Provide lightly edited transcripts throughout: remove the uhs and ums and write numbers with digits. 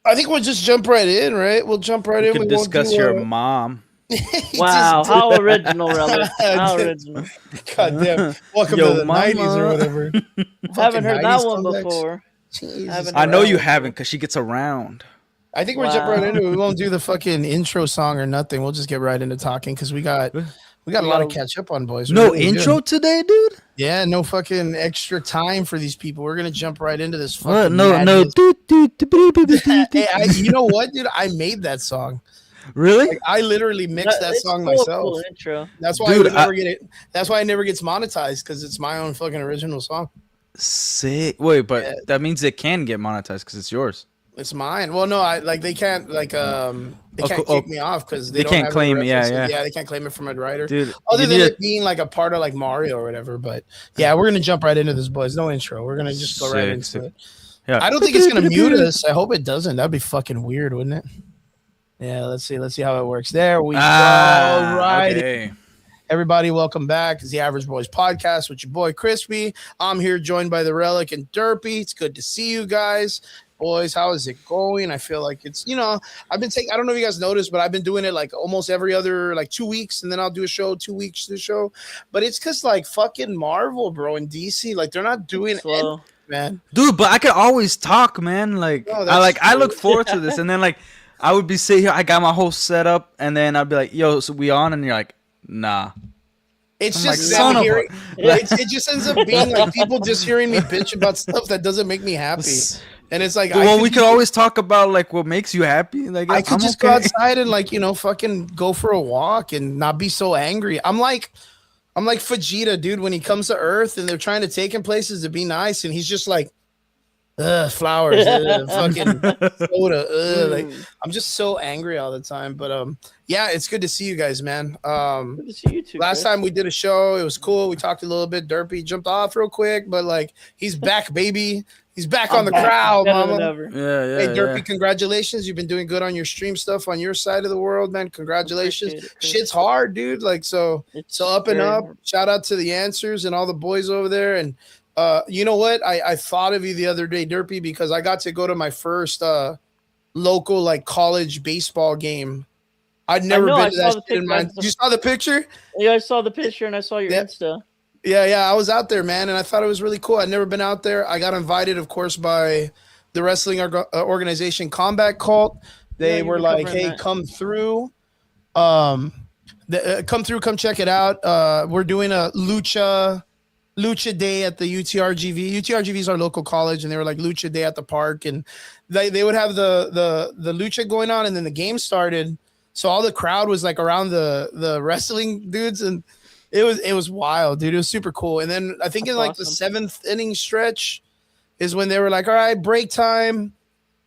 I think we'll just jump right in, right? We'll jump right We in. We could won't do. discuss your mom. Wow, how original, Relic. How original. God damn! Welcome to Yo, the '90s or mama. whatever. Haven't Fucking heard that '90s one comebacks. before. Jesus Haven't I heard know that you one haven't before. because she gets around. I think we're jumping right Wow. into it. We won't do the fucking intro song or nothing. We'll just get right into talking because we got a lot to catch up on, boys. We No really do. intro today, dude. Yeah, no fucking extra time for these people. We're gonna jump right into this What? fucking No, no. madness. Hey, you know what, dude? I made that song. Really? Like, I literally mixed that It's song cool, myself. cool intro. That's why Dude, I would never get it. That's why it never gets monetized because it's my own fucking original song. Sick. Wait, but Yeah. that means it can get monetized because it's yours. It's mine. Well, no, I like they can't they can't kick me off because They don't can't have claim any it. Yeah, references. yeah. They can't claim it from a writer. Dude, Other you than need it being like a part of like Mario or whatever. But yeah, we're gonna jump right into this, boys. No intro. We're gonna just go right into Sick. it. Yeah. I don't think it's gonna mute us. I hope it doesn't. That'd be fucking weird, wouldn't it? Yeah, let's see. Let's see how it works. There we go. All right. Okay. Everybody, welcome back. It's the Average Boys Podcast with your boy Crispy. I'm here joined by the Relic and Derpy. It's good to see you guys. Boys, how is it going? I feel like it's, I've been taking, I don't know if you guys noticed, but I've been doing it like almost every other, like 2 weeks, and then I'll do a show, 2 weeks to the show. But it's because like fucking Marvel, bro, and DC, like they're not doing Slow. anything, man. Dude, but I could always talk, man. Like, No, that's I look true. forward to this, and then like I would be sitting here, I got my whole setup, and then I'd be like, "Yo, so we on?" And you're like, "Nah." It's I'm just like, son of a- hearing, it just ends up being like people just hearing me bitch about stuff that doesn't make me happy. And it's like, Well, we could always talk about like what makes you happy. Like, I could I'm just okay. go outside and like, fucking go for a walk and not be so angry. I'm like Vegeta, dude, when he comes to Earth and they're trying to take him places to be nice, and he's just like, flowers, fucking soda, like I'm just so angry all the time. But yeah, it's good to see you guys, man. Good to see you too. Last Chris. time we did a show, it was cool. We talked a little bit. Derpy jumped off real quick, but like he's back, baby. He's back on the back. crowd, Better than mama. ever. Yeah, Hey, Derpy, congratulations. You've been doing good on your stream stuff on your side of the world, man. Congratulations. Appreciate it, Chris. Shit's hard, dude. Like, so up and very up. hard. Shout out to the Answers and all the boys over there. And you know what? I thought of you the other day, Derpy, because I got to go to my first local like college baseball game. I'd never know, been I to saw that the shit in picture. mine. You saw the picture? Yeah, I saw the picture and I saw your Yeah. Insta. Yeah, I was out there, man, and I thought it was really cool. I'd never been out there. I got invited, of course, by the wrestling organization Combat Cult. They you've were been like, covering "Hey, that. come through, come check it out. We're doing a lucha day at the UTRGV. UTRGV is our local college, and they were like lucha day at the park, and they would have the lucha going on, and then the game started. So all the crowd was like around the wrestling dudes, and it was wild, dude. It was super cool. And then I think That's in like the awesome. 7th inning stretch is when they were like, "All right, break time.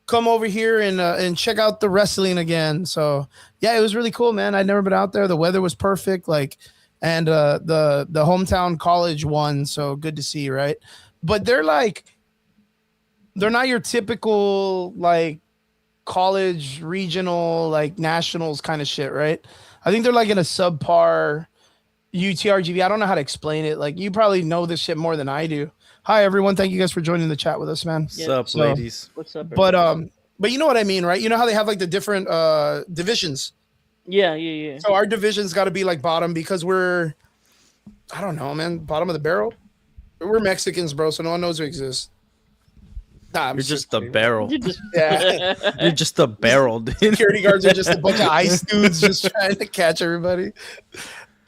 Come over here and check out the wrestling again." So yeah, it was really cool, man. I'd never been out there. The weather was perfect, like, and the hometown college won. So good to see, right? But they're not your typical like college regional like nationals kind of shit, right? I think they're like in a subpar UTRGV. I don't know how to explain it. Like you probably know this shit more than I do. Hi everyone, thank you guys for joining the chat with us, man. What's up, So- ladies? What's up? But everybody? but you know what I mean, right? You know how they have like the different divisions. Yeah. So our division's got to be like bottom because we're, I don't know, man, bottom of the barrel. We're Mexicans, bro, so no one knows we exist. Nah, I'm You're just a kidding. barrel. You just Yeah. You're just a barrel, dude. Security guards are just a bunch of ice dudes just trying to catch everybody.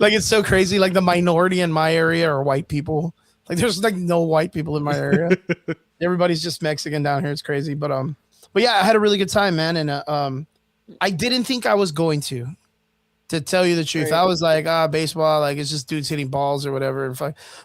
Like it's so crazy. Like the minority in my area are white people. Like there's like no white people in my area. Everybody's just Mexican down here. It's crazy. But yeah, I had a really good time, man. And I didn't think I was going to tell you the truth. I was like, baseball, like it's just dudes hitting balls or whatever.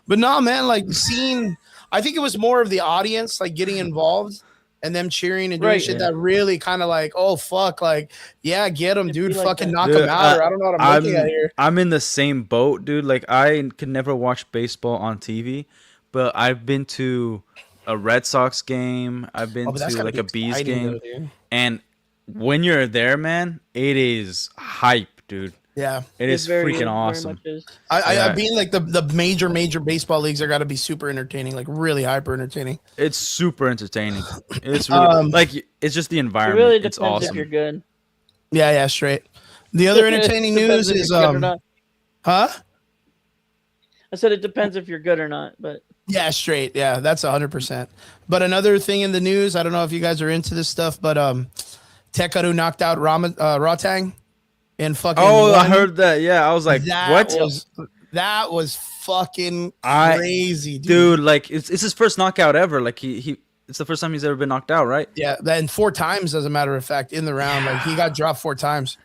But no, man, like seeing, I think it was more of the audience like getting involved and them cheering and doing Right. shit that really kind of like, oh fuck, like yeah, get him, It'd dude, be like fucking that. knock Dude, him out. Or I don't know what I'm looking at here. I'm in the same boat, dude. Like I can never watch baseball on TV, but I've been to a Red Sox game. I've been Oh, but that's to gotta like be a Bees exciting, game, though, dude. and when you're there, man, it is hype, dude. Yeah. It is freaking Very awesome. much is. I Yeah. being like the major baseball leagues are got to be super entertaining, like really hyper entertaining. It's super entertaining. It's really like it's just the It environment. really It's depends if awesome. you're good. Yeah, straight. The other entertaining Depends news if is you're good or not. huh? I said it depends if you're good or not, but Yeah, straight. Yeah, that's 100%. But another thing in the news, I don't know if you guys are into this stuff, but Tekaru knocked out Rotang in fucking Oh, I one. heard that. Yeah, I was like, that what? was fucking I- crazy, Dude, like it's his first knockout ever. Like he it's the first time he's ever been knocked out, right? Yeah, and 4 times as a matter of fact in the round. Like he got dropped 4 times.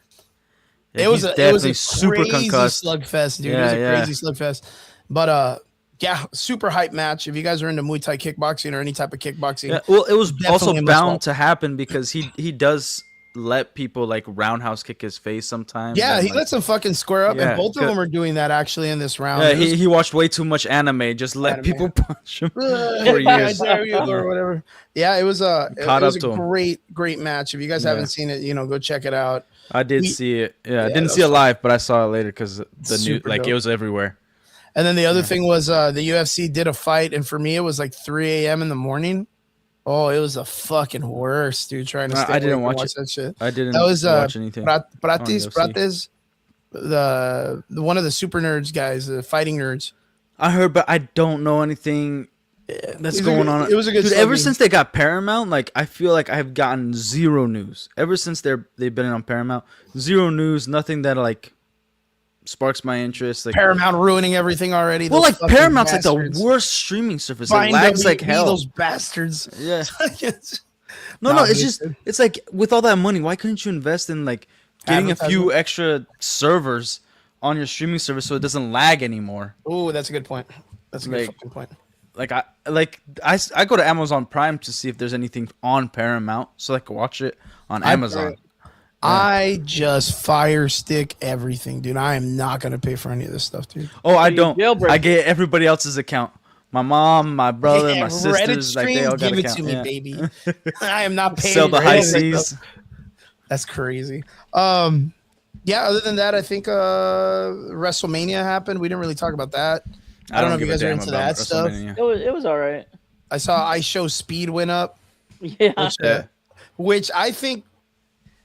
Yeah, It was he's a definitely super super crazy concussed. slugfest, dude. Yeah, it was a yeah. crazy slugfest. But yeah, super hype match. If you guys are into Muay Thai kickboxing or any type of kickboxing, Yeah, well, it was also definitely a must bound watch. to happen because he does let people like roundhouse kick his face sometimes. Yeah, and, he like, lets them fucking square up, Yeah, and both of them are doing that actually in this round. yeah, It was- he watched way too much anime. Just let Anime. people punch him I for years. dare you, or whatever. Yeah, it was a Caught up a to him. great match. If you guys Yeah. haven't seen it, go check it out. I did We- see it. Yeah, I Yeah, didn't that see it was live, but I saw it later because the new Super like dope. it was everywhere. And then the other thing was the UFC did a fight, and for me it was like 3 a.m. in the morning. Oh, it was the fucking worst, dude. Trying to stay I didn't awake and watch it. that shit. I didn't That was watch anything. Prates, UFC. Prates, the one of the super nerds guys, the fighting nerds. I heard, but I don't know anything that's It was a going good- on. it was a good Dude, ever slugging. since they got Paramount, like I feel like I've gotten zero news. Ever since they've been on Paramount, zero news, nothing that like sparks my interest. Like Paramount ruining everything already. well, those like fucking Paramount's bastards. like the worst streaming service. It Find lags like WWE, hell. Those bastards. Yeah. It's- No, Nah, it's dude. just it's like with all that money, why couldn't you invest in like getting a few extra servers on your streaming service so it doesn't lag anymore? Oh, that's a good point. That's a good Like- fucking point. I go to Amazon Prime to see if there's anything on Paramount so I can watch it on Amazon. I just fire stick everything, dude. I am not gonna pay for any of this stuff, dude. Oh, I you don't. jailbreak. I get everybody else's account. My mom, my brother, Yeah, my sisters, like they stream, all got give it account. to me, Yeah. baby. I am not paying. Sell the for high any of this seas. stuff. That's crazy. Yeah. Other than that, I think WrestleMania happened. We didn't really talk about that. I don't know if you give a guys are damn into about that stuff. WrestleMania. it was all right. I saw I Show Speed went up, Yeah, Yeah. which I think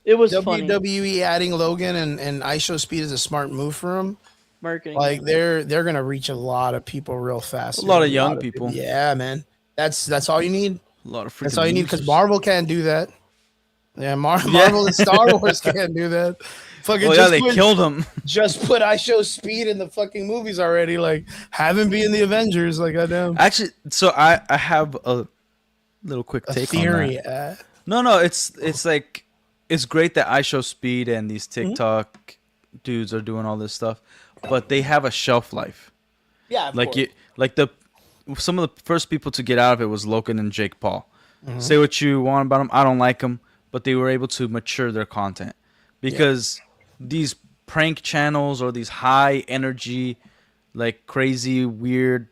it was funny. WWE adding Logan and I Show Speed is a smart move for them. Marketing. Like they're gonna reach a lot of people real fast. A lot dude. of young people. Yeah, man. That's all you need. A lot of freaking That's all you need because losers. Marvel can't do that. Yeah, Marvel and Star Wars can't do that. Fucking Oh yeah, just they put, killed him. just put I Show Speed in the fucking movies already. Like have him be in the Avengers. Like goddamn. Actually, so I have a little quick A take theory. on that. No, it's like it's great that I Show Speed and these TikTok dudes are doing all this stuff, but they have a shelf life. Yeah, Some of the first people to get out of it was Logan and Jake Paul. Say what you want about them, I don't like them, but they were able to mature their content because these prank channels or these high energy, like crazy weird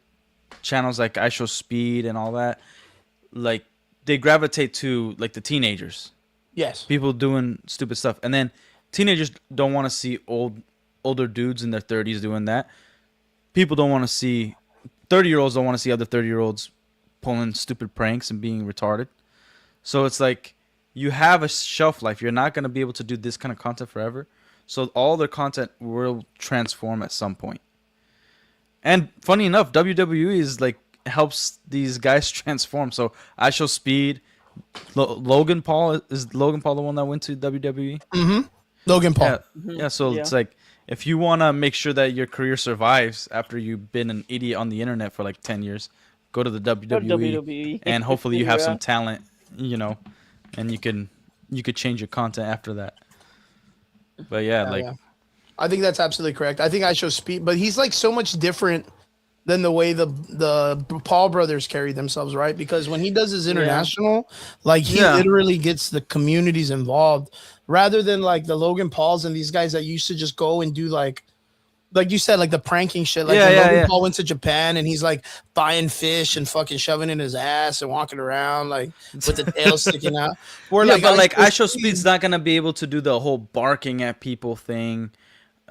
channels like I Show Speed and all that, like they gravitate to like the teenagers. Yes. People doing stupid stuff, and then teenagers don't want to see older dudes in their 30s doing that. People don't want to see 30-year-olds don't want to see other 30-year-olds pulling stupid pranks and being retarded. So it's like you have a shelf life. You're not going to be able to do this kind of content forever. So all their content will transform at some point. And funny enough, WWE is like helps these guys transform. So I Show Speed. Logan Paul is Logan Paul the one that went to WWE? Logan Paul. Yeah. So it's like if you want to make sure that your career survives after you've been an idiot on the internet for like 10 years, go to the WWE, WWE. and hopefully you have Yeah. some talent, and you could change your content after that. But yeah. I think that's absolutely correct. I think I Show Speed, but he's like so much different than the way the Paul brothers carry themselves, right? Because when he does his international, like he literally gets the communities involved rather than like the Logan Pauls and these guys that used to just go and do like you said, like the pranking shit. Like when Logan Paul went to Japan and he's like buying fish and fucking shoving in his ass and walking around like with the tail sticking out. Or But I Show Speed's not gonna be able to do the whole barking at people thing.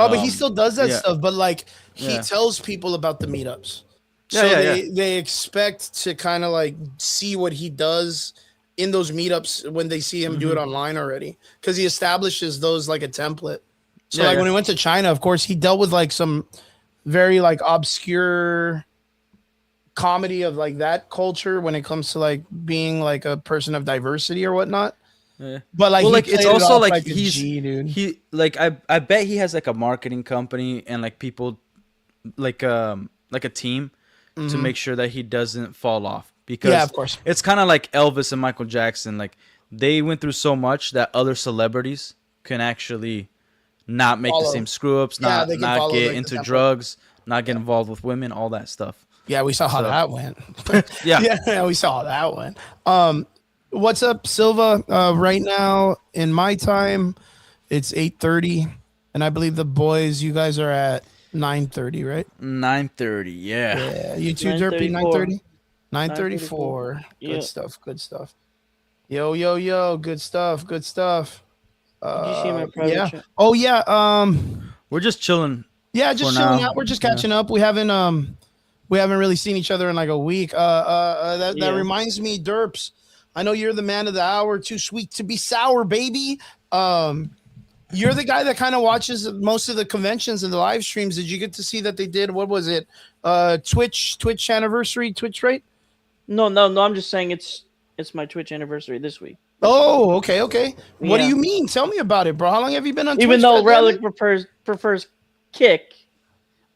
Oh, but he still does that yeah. stuff. But like he Yeah. tells people about the meetups, Yeah, so yeah, they expect to kind of like see what he does in those meetups when they see him do it online already, because he establishes those like a template. So Yeah, like yeah. when he went to China, of course, he dealt with like some very like obscure comedy of like that culture when it comes to like being like a person of diversity or whatnot. Yeah. But like Well, he like it's played it also off like like a G, dude. he like I bet he has like a marketing company and like people like a team to make sure that he doesn't fall off, Yeah, because of course. it's kind of like Elvis and Michael Jackson. Like they went through so much that other celebrities can actually not make the Follow. same screw ups, Yeah, they can not follow get like the into template. drugs, not get involved with women, all that stuff. Yeah, we saw how So- that went. Yeah. yeah, we saw how that went. What's up, Silva? Right now in my time, it's 8:30, and I believe the boys, you guys are at 9:30, right? 9:30. Yeah. Yeah, you too, Derpy. 9:34. 9:30. 9:34. Yeah. Good stuff. Good stuff. Yo, yo, yo. Good stuff. Good stuff. Did you see my private Yeah. chat? Oh yeah. We're just chilling. Yeah, just For chilling now. out. We're just Yeah. catching up. We haven't really seen each other in like a week. That Yeah. reminds me, Derps. I know you're the man of the hour. Too sweet to be sour, baby. You're the guy that kind of watches most of the conventions and the live streams. Did you get to see that they did? What was it? Twitch anniversary, Twitch, right? No. I'm just saying it's my Twitch anniversary this week. Oh, okay. What do Yeah. you mean? Tell me about it, bro. How long have you been on Twitch? Even though goddammit? Relic prefers kick,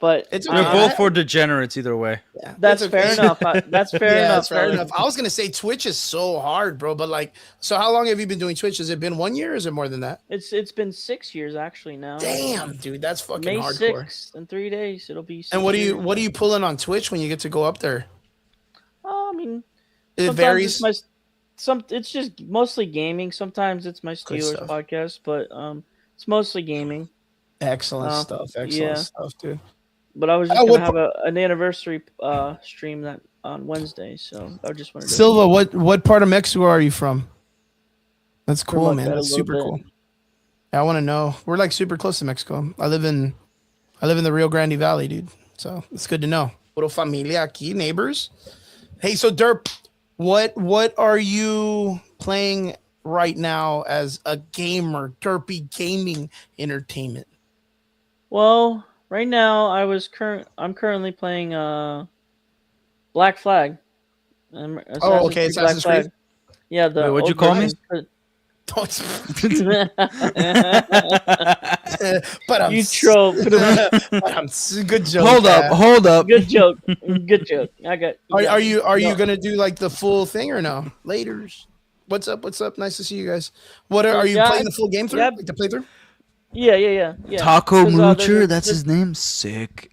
but It's They're okay. both for degenerates either way. Yeah, that's it's fair okay. enough. That's fair Yeah, enough. that's fair Relic. enough. I was gonna say Twitch is so hard, bro. But like, so how long have you been doing Twitch? Has it been 1 year? Or is it more than that? It's been 6 years actually now. Damn, dude, that's fucking May hardcore. 6th in 3 days. It'll be. 6 And what years. are you pulling on Twitch when you get to go up there? Oh, I mean, It sometimes varies. it's just mostly gaming. Sometimes it's my Good Steelers stuff. podcast, but it's mostly gaming. Excellent Uh, stuff. Excellent yeah. stuff, dude. But I was just Oh, gonna what have an anniversary stream that on Wednesday, so I just wanted to. Silva, what part of Mexico are you from? That's cool, like man. that a That's little super bit. cool. I want to know. We're like super close to Mexico. I live in the Rio Grande Valley, dude. So it's good to know. Little familia aquí, neighbors. Hey, so Derp, what are you playing right now as a gamer? Derpy Gaming Entertainment. Well, right now I'm currently playing Black Flag. Oh, okay, Assassin's Creed. Yeah, the Wait, what'd you old call me? version. Don't. You I'm troll. good joke. Hold up. Good joke. Good joke. I got. Are you No. gonna do like the full thing or no? Laters. What's up? Nice to see you guys. What are you Yeah, playing the full game through? yeah. Like the playthrough? Yeah. Taco 'Cause, Moocher, there's- that's his name. Sick.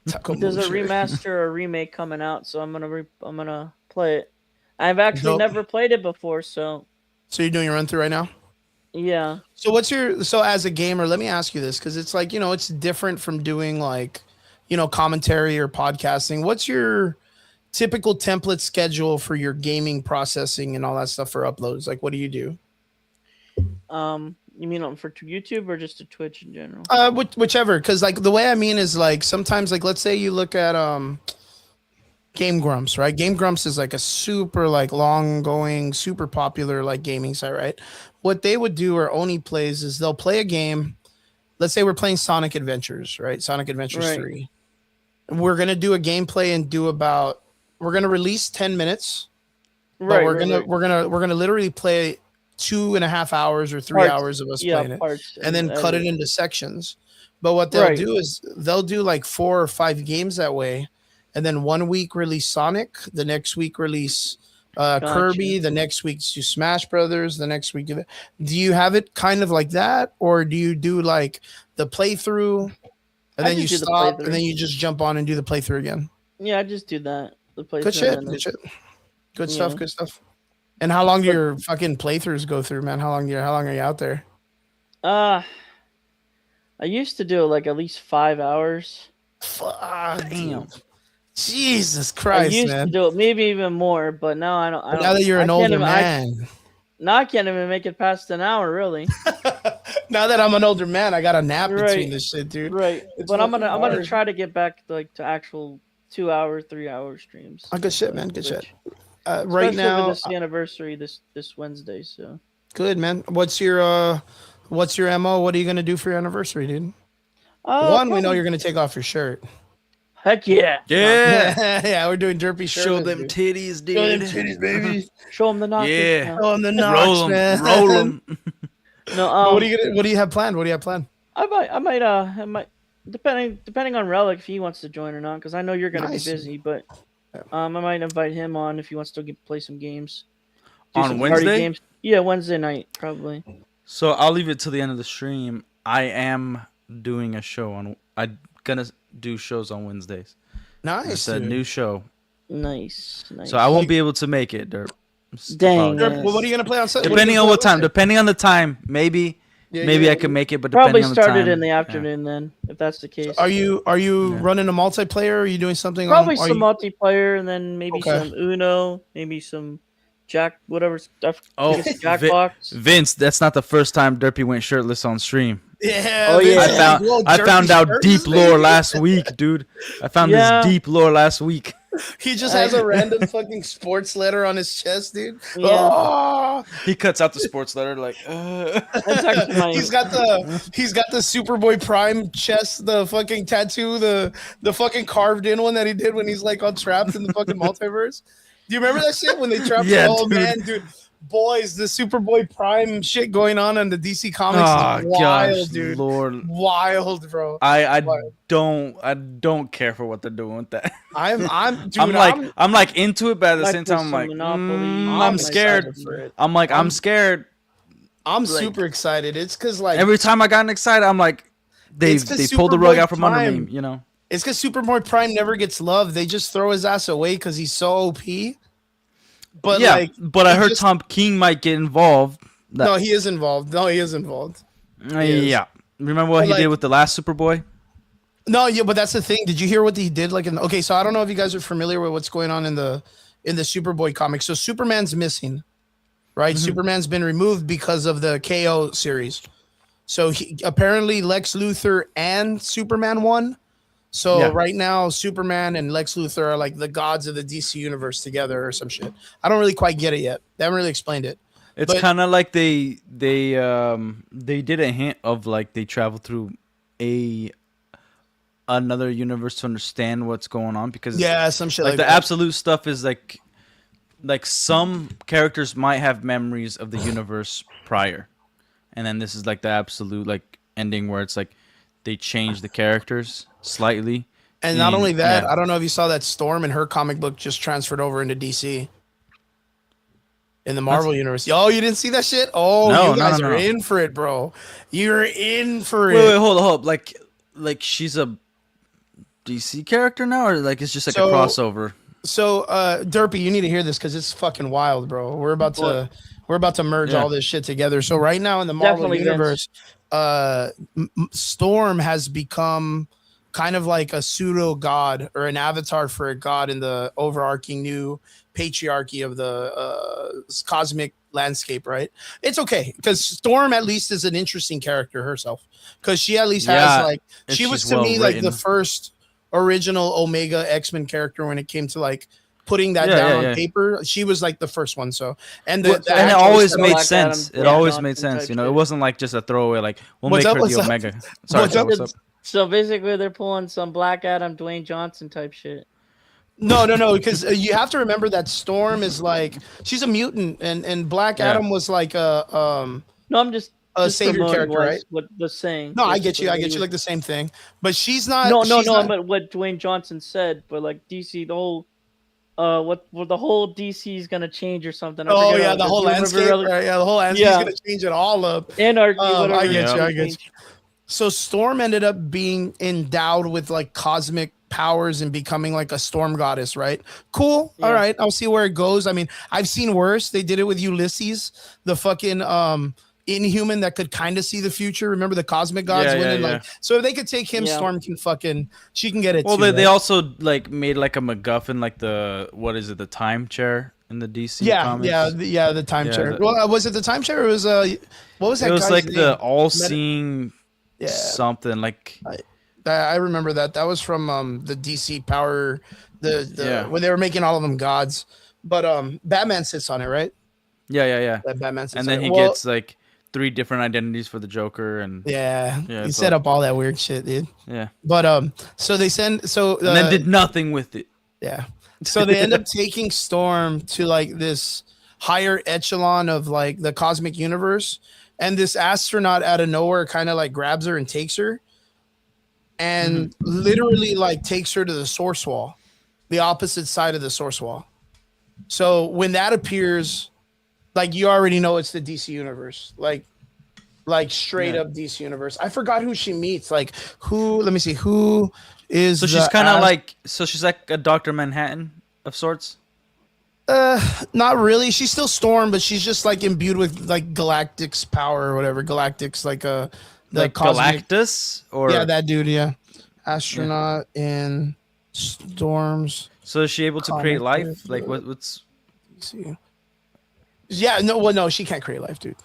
Taco There's a Moocher. remaster or remake coming out, so I'm gonna play it. I've actually Dope. never played it before, so So you're doing your run through right now? yeah. So as a gamer, let me ask you this, because it's like, it's different from doing like, commentary or podcasting. What's your typical template schedule for your gaming processing and all that stuff for uploads? Like, what do you do? You mean for YouTube or just to Twitch in general? Whichever, because like the way I mean is like sometimes, like, let's say you look at Game Grumps, right? Game Grumps is like a super like long going, super popular like gaming site, right? What they would do, or Oni plays, is they'll play a game. Let's say we're playing Sonic Adventures, right? Sonic Adventures Right. 3. We're gonna do a gameplay and we're gonna release 10 minutes, but we're gonna literally play 2.5 hours or 3 Parts. hours of us Yeah, playing it, parts and then cut it into sections. But what they'll Right. do is they'll do like 4 or 5 games that way, and then 1 week release Sonic, the next week release Kirby, the next week do Smash Brothers, the next week do you have it kind of like that, or do you do like the playthrough and I then you just do the stop playthrough. and then you just jump on and do the playthrough again? Yeah, I just do that. The playthrough. Good shit. and then- Good shit. Good Yeah. stuff. Good stuff. And how long do your fucking playthroughs go through, man? How long are you out there? I used to do like at least 5 hours. Fuck, Damn. dude. Jesus I Christ, used man. to do it, maybe even more, but now I don't. Now that you're an older even, man. now I can't even make it past an hour, really. Now that I'm an older man, I got a nap between Right. this shit, dude. Right. It's But I'm fucking gonna hard. try to get back like to actual 2 hour, 3 hour streams. Oh, good shit, on man. Good shit. Twitch. Right Especially now, with this anniversary this Wednesday. So good, man. What's your MO? What are you gonna do for your anniversary, dude? One, we know probably- you're gonna take off your shirt. Heck yeah. Yeah. Yeah, we're doing derpy Show shirtless, them dude. titties, dude. Show them titties, baby. Show them the knockers. Yeah. now. Oh, on the Roll notch, them, man. roll them. No, What do you have planned? What do you have planned? I might depending on Relic if he wants to join or not, because I know you're gonna Nice. be busy, but I might invite him on if he wants to play some games. On some party Wednesday? games. Yeah, Wednesday night probably. So I'll leave it till the end of the stream. I am doing a show on. I'm gonna do shows on Wednesdays. Nice. It's a dude. new show, Nice. so I won't be able to make it, Derp. Dang, Apologize. man. Well, what are you gonna play on Sunday? Depending on what time, depending on the time, maybe I could make it, but Probably depending on the started time, in the yeah. afternoon then, if that's the case. Are you running a multiplayer? Or are you doing something? Probably are some you- multiplayer and then maybe Okay. some Uno, maybe some Jack whatever stuff. Oh, Jackbox. Vince, that's not the first time Derpy went shirtless on stream. Yeah. Oh, yeah. I found out deep lore last week, dude. I found Yeah. this deep lore last week. He just has a random fucking sports letter on his chest, dude. Yeah. Oh! He cuts out the sports letter like. That's actually my He's got the Superboy Prime chest, the fucking tattoo, the fucking carved in one that he did when he's like all trapped in the fucking multiverse. Do you remember that shit when they trapped? Yeah, oh dude. man, dude. Boys, the Superboy Prime shit going on in the DC comics Oh is wild, gosh, dude. Lord. Wild, bro. I Wild. don't care for what they're doing with that. Dude, I'm like into it, but at the Might same play time I'm some like Monopoly. I'm I'm scared. excited for it. I'm scared. I'm like- super excited. It's because like Every time I got excited, I'm like they It's 'cause pulled the rug Superboy out from under Prime- me, you know. it's because Superboy Prime never gets love. They just throw his ass away because he's so OP. But yeah, like, but I he heard just- Tom King might get involved. No, he is involved. He is. Yeah. Remember what But, he like- did with the last Superboy? No, yeah, but that's the thing. Did you hear what he did? Like, okay, so I don't know if you guys are familiar with what's going on in the Superboy comics. So Superman's missing, right? Mm-hmm. Superman's been removed because of the KO series. So apparently Lex Luthor and Superman won. So Yeah. right now, Superman and Lex Luthor are like the gods of the DC universe together or some shit. I don't really quite get it yet. They haven't really explained it. It's But- kind of like they did a hint of like they traveled through another universe to understand what's going on because Yeah, some shit like like the that. absolute stuff is like some characters might have memories of the universe prior, and then this is like the absolute like ending where it's like they change the characters slightly. And not only that, yeah. I don't know if you saw that Storm in her comic book just transferred over into DC. In the Marvel universe. Oh, you didn't see that shit? Oh, No, you no, guys no, are no. in for it, bro. You're in for Wait, it. hold up. Like she's a DC character now, or like it's just like So- a crossover? So, Derpy, you need to hear this because it's fucking wild, bro. We're about to merge Yeah. all this shit together. So right now in the Marvel Definitely, universe, Storm has become kind of like a pseudo god or an avatar for a god in the overarching new patriarchy of the cosmic landscape, right? It's okay because Storm at least is an interesting character herself because she at least has Yeah, like and she was she's to me like the well-written. first original Omega X-Men character when it came to like putting that Yeah, down yeah, on yeah. paper. She was like the first one. So and Well, the and it actual always stuff- made Black sense. Adam, It yeah, always Johnson made sense. type You know, it shit. wasn't like just a throwaway. Like we'll What's make up, her what's the up? Omega. Sorry, What's up? what's up? So basically, they're pulling some Black Adam, Dwayne Johnson type shit. No, because you have to remember that Storm is like she's a mutant, and Black Yeah. Adam was like No, I'm just savior promoting character, right? What the saying? No, I get you. basically. Like the same thing, but she's not. No, she's not- but what Dwayne Johnson said, but like DC, the whole, what the whole DC is gonna change or something. I Oh forget yeah, how- the whole you remember landscape. really- Right? Yeah, the whole landscape's Yeah. gonna change it all up. Anarchy, whatever. I get Yeah. you. I get you. So Storm ended up being endowed with like cosmic powers and becoming like a storm goddess, right? Cool. All Yeah. right. I'll see where it goes. I mean, I've seen worse. They did it with Ulysses, the fucking inhuman that could kind of see the future. Remember the cosmic gods winning? Like, so if they could take him, Storm can she can get it. Well, too, they also like made like a MacGuffin, like the time chair in the DC comics. The time chair. Well, was it the time chair? Or was what was that? It was guy's like name? the all-seeing something like. I remember that. That was from the DC Power, when they were making all of them gods. But Batman sits on it, right? Yeah. That Batman sits and then on he gets like 3 different identities for the Joker, and he set up all that weird shit, dude. Yeah. But so they and then did nothing with it. Yeah. So they end up taking Storm to like this higher echelon of like the cosmic universe, and this astronaut out of nowhere kind of like grabs her and takes her. And literally like takes her to the source wall, the opposite side of the source wall. So when that appears, like you already know it's the DC universe, like straight up DC universe. I forgot who she meets. Like who? Let me see. Who is? So she's kind of like. So she's like a Dr. Manhattan of sorts. Not really. She's still Storm, but she's just like imbued with like Galactic's power or whatever. Galactic's like like cosmic, Galactus, or that dude, astronaut in Storms. So is she able to create life? Like what's? See. Yeah, no, she can't create life, dude.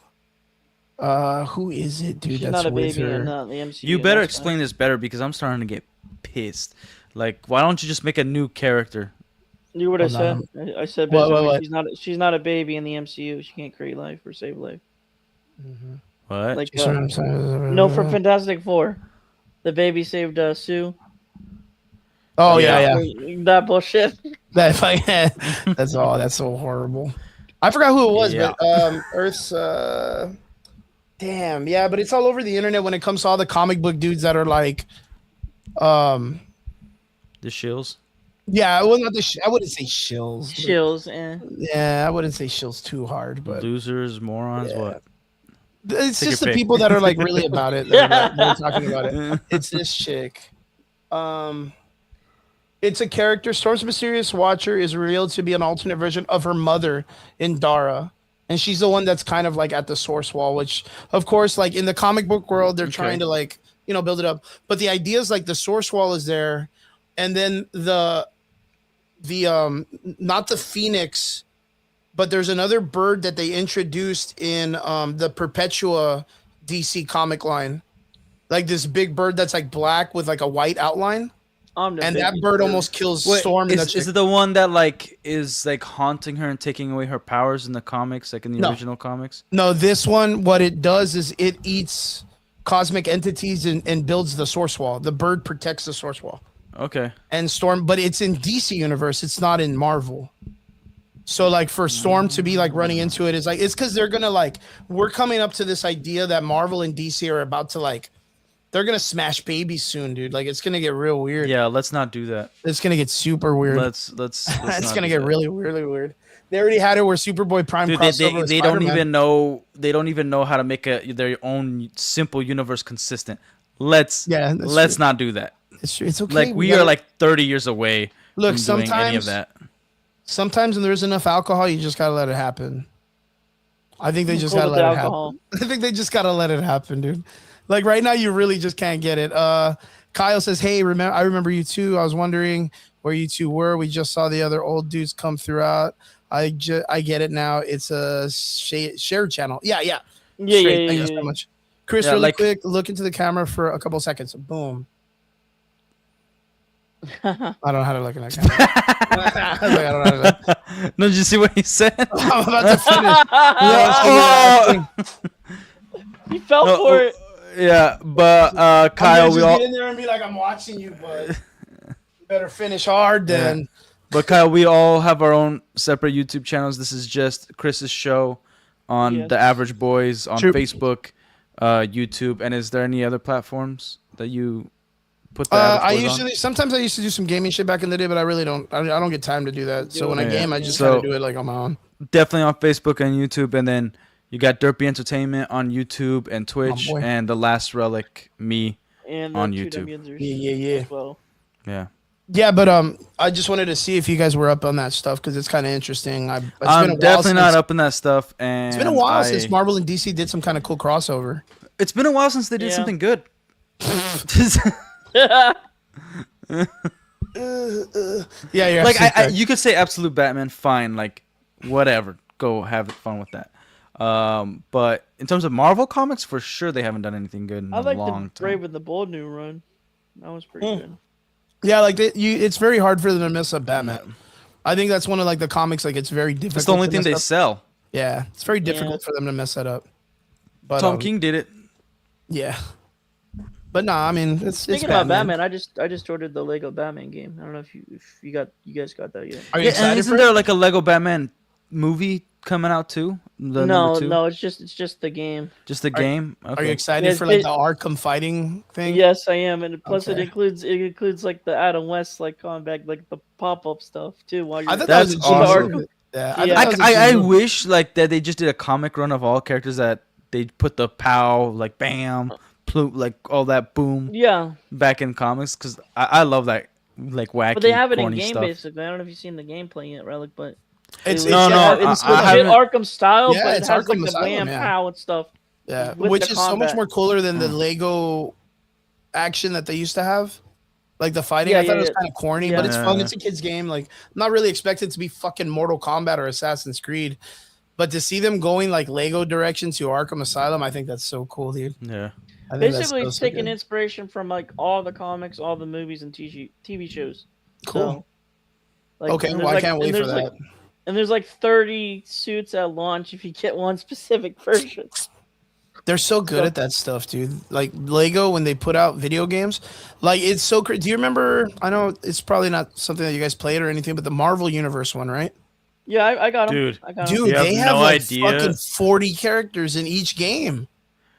Who is it, dude? She's that's not a with baby her? in the MCU. You better explain this better because I'm starting to get pissed. Like, why don't you just make a new character? You what I said? I said basically she's not a baby in the MCU. She can't create life or save life. Mm-hmm. What? Like no, for Fantastic Four, the baby saved Sue. Oh yeah. That bullshit. That's so horrible. I forgot who it was, but Earth's damn, but it's all over the internet when it comes to all the comic book dudes that are like the shills. Yeah, well, not I wouldn't say shills. Shills, Yeah, I wouldn't say shills too hard, but losers, morons, what? It's just the people that are like really about it. That are talking about it. It's this chick. It's a character. Storm's mysterious watcher is revealed to be an alternate version of her mother in Dara, and she's the one that's kind of like at the source wall. Which, of course, like in the comic book world, they're trying to like build it up. But the idea is like the source wall is there, and then the not the Phoenix. But there's another bird that they introduced in the Perpetua DC comic line. Like this big bird that's like black with like a white outline. And that bird almost kills Storm. Is it the one that like is like haunting her and taking away her powers in the comics, like in the original comics? No, this one, what it does is it eats cosmic entities and builds the source wall. The bird protects the source wall. Okay. And Storm, but it's in DC universe. It's not in Marvel. So like for Storm to be like running into it is like, it's because they're gonna like, we're coming up to this idea that Marvel and DC are about to like, they're gonna smash babies soon, dude. Like it's gonna get real weird. Yeah, let's not do that. It's gonna get super weird. Let's it's gonna get really weird. They already had it where Superboy Prime crossover with they Spider-Man. don't even know how to make their own simple universe consistent. Let's not do that. It's okay. Like we are like 30 years away from doing any of that. Sometimes when there's enough alcohol, you just gotta let it happen. I think they just gotta let it happen. I think they just gotta let it happen, dude. Like right now, you really just can't get it. Kyle says, "Hey, I remember you too. I was wondering where you two were. We just saw the other old dudes come throughout. I get it now. It's a shared channel. Yeah. Thank you so much, Chris. Really quick, look into the camera for a couple seconds. Boom. I don't know how to look at that camera. I don't know how to. No, did you see what he said? I'm about to finish. He fell for it. Yeah, but Kyle, we all get in there and be like, "I'm watching you, but you better finish hard then." Yeah. But Kyle, we all have our own separate YouTube channels. This is just Chris's show on The Average Boys on Facebook, YouTube, and is there any other platforms that you put the Average Boys on? Sometimes I used to do some gaming shit back in the day, but I really don't. I don't get time to do that. So when I game, I just kind of do it like on my own. Definitely on Facebook and YouTube, and then you got Derpy Entertainment on YouTube and Twitch, and The Last Relic me and on YouTube. Yeah. As well. Yeah. Yeah, but I just wanted to see if you guys were up on that stuff because it's kind of interesting. It's been a I'm while definitely not since, up in that stuff, It's been a and while since Marvel and DC did some kind of cool crossover. it's been a while since they did Yeah. something good. Yeah, you're Like absolutely correct. you could say absolute Batman, fine, like whatever, go have fun with that. But in terms of Marvel comics, for sure they haven't done anything good in I a like long the time. Brave and the Bold new run. That was pretty good. Yeah, like it's very hard for them to mess up Batman. I think that's one of like the comics. Like it's very difficult. It's the only to thing mess they up. sell. Yeah, it's very difficult for them to mess that up. But Tom King did it. yeah. But nah, I mean it's Speaking about Batman, I just ordered the Lego Batman game. I don't know if you guys got that yet. Are you Yeah, excited and isn't for there it? like a Lego Batman movie coming out too? The number two? No, it's just the game. Just the game. Okay. Are you excited Yes, for like it- the Arkham fighting thing? Yes, I am, and plus Okay. it includes like the Adam West like combat, like the pop up stuff too. While you're I thought That's that was a genius awesome. move. Yeah, Yeah. I, thought that was a I genius move. wish like that they just did a comic run of all characters that they put the pow like bam like all that boom yeah, back in comics because I love that like wacky. but they have it in corny game stuff. basically. I don't know if you've seen the gameplay yet, Relic, but It's No, no, it's I legit haven't- Arkham style, Yeah, but it it's has like Arkham the Asylum, wham yeah. pow and stuff. Yeah, with which the is so much combat. more cooler than the Lego action that they used to have. Like the fighting, Yeah, I thought yeah, it was yeah. kind of corny, but it's fun. Yeah. It's a kid's game. Like, I'm not really expected to be fucking Mortal Kombat or Assassin's Creed, but to see them going like Lego direction to Arkham Asylum, I think that's so cool, dude. Yeah. I think that's Basically, so, it's so taking good. inspiration from like all the comics, all the movies and TV shows. Cool. Like, Okay, and well, there's, I can't and wait for there's, that. like, and there's like 30 suits at launch if you get one specific version. They're so good at that stuff, dude. Like Lego, when they put out video games, like it's so crazy. Do you remember? I know it's probably not something that you guys played or anything, but the Marvel Universe one, right? Yeah, I got them. Dude. I got 'em. Dude, You have they have no like idea. fucking 40 characters in each game.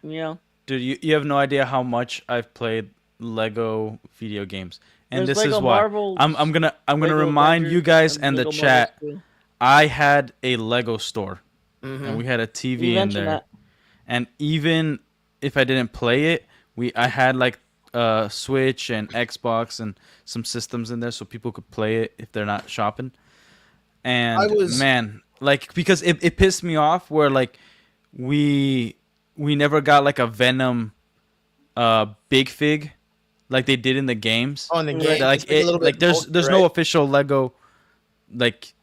Yeah. Dude, you have no idea how much I've played Lego video games. And There's this Lego is why Marvels, I'm gonna Lego remind you Avengers, guys and the Lego chat. Marvels too. I had a Lego store Mm-hmm. and we had a TV You in mentioned there. that. And even if I didn't play it, I had like Switch and Xbox and some systems in there so people could play it if they're not shopping. And man, like because it pissed me off where like we never got like a Venom big fig like they did in the games. Oh, in the Yeah. game, Like it's a little bit there's bulky, no right? official Lego like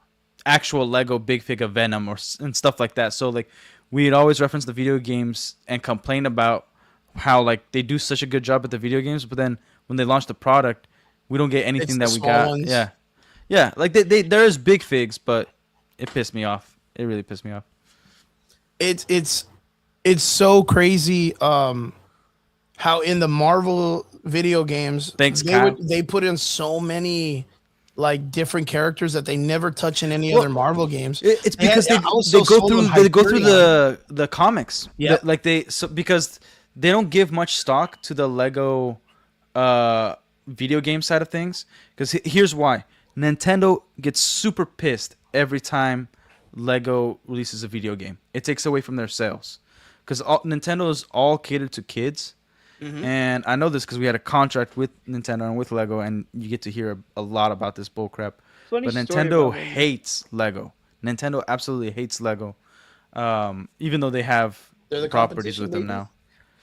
actual Lego big fig of Venom and stuff like that. So like we'd always reference the video games and complain about how like they do such a good job at the video games, but then when they launch the product, we don't get anything It's that the we small got. ones. Yeah. Like there is big figs, but it pissed me off. It really pissed me off. It's so crazy how in the Marvel video games Thanks, Kyle. they put in so many like different characters that they never touch in any other Marvel games. It's because And they also go sold through them they go through Hyperion. the comics. Yeah. Like because they don't give much stock to the Lego video game side of things. Because here's why: Nintendo gets super pissed every time Lego releases a video game. It takes away from their sales because Nintendo is all catered to kids. And I know this because we had a contract with Nintendo and with Lego, and you get to hear a lot about this bullcrap. Funny But story Nintendo about Lego. hates Lego. Nintendo absolutely hates Lego, even though they have They're the properties competition with them baby. now.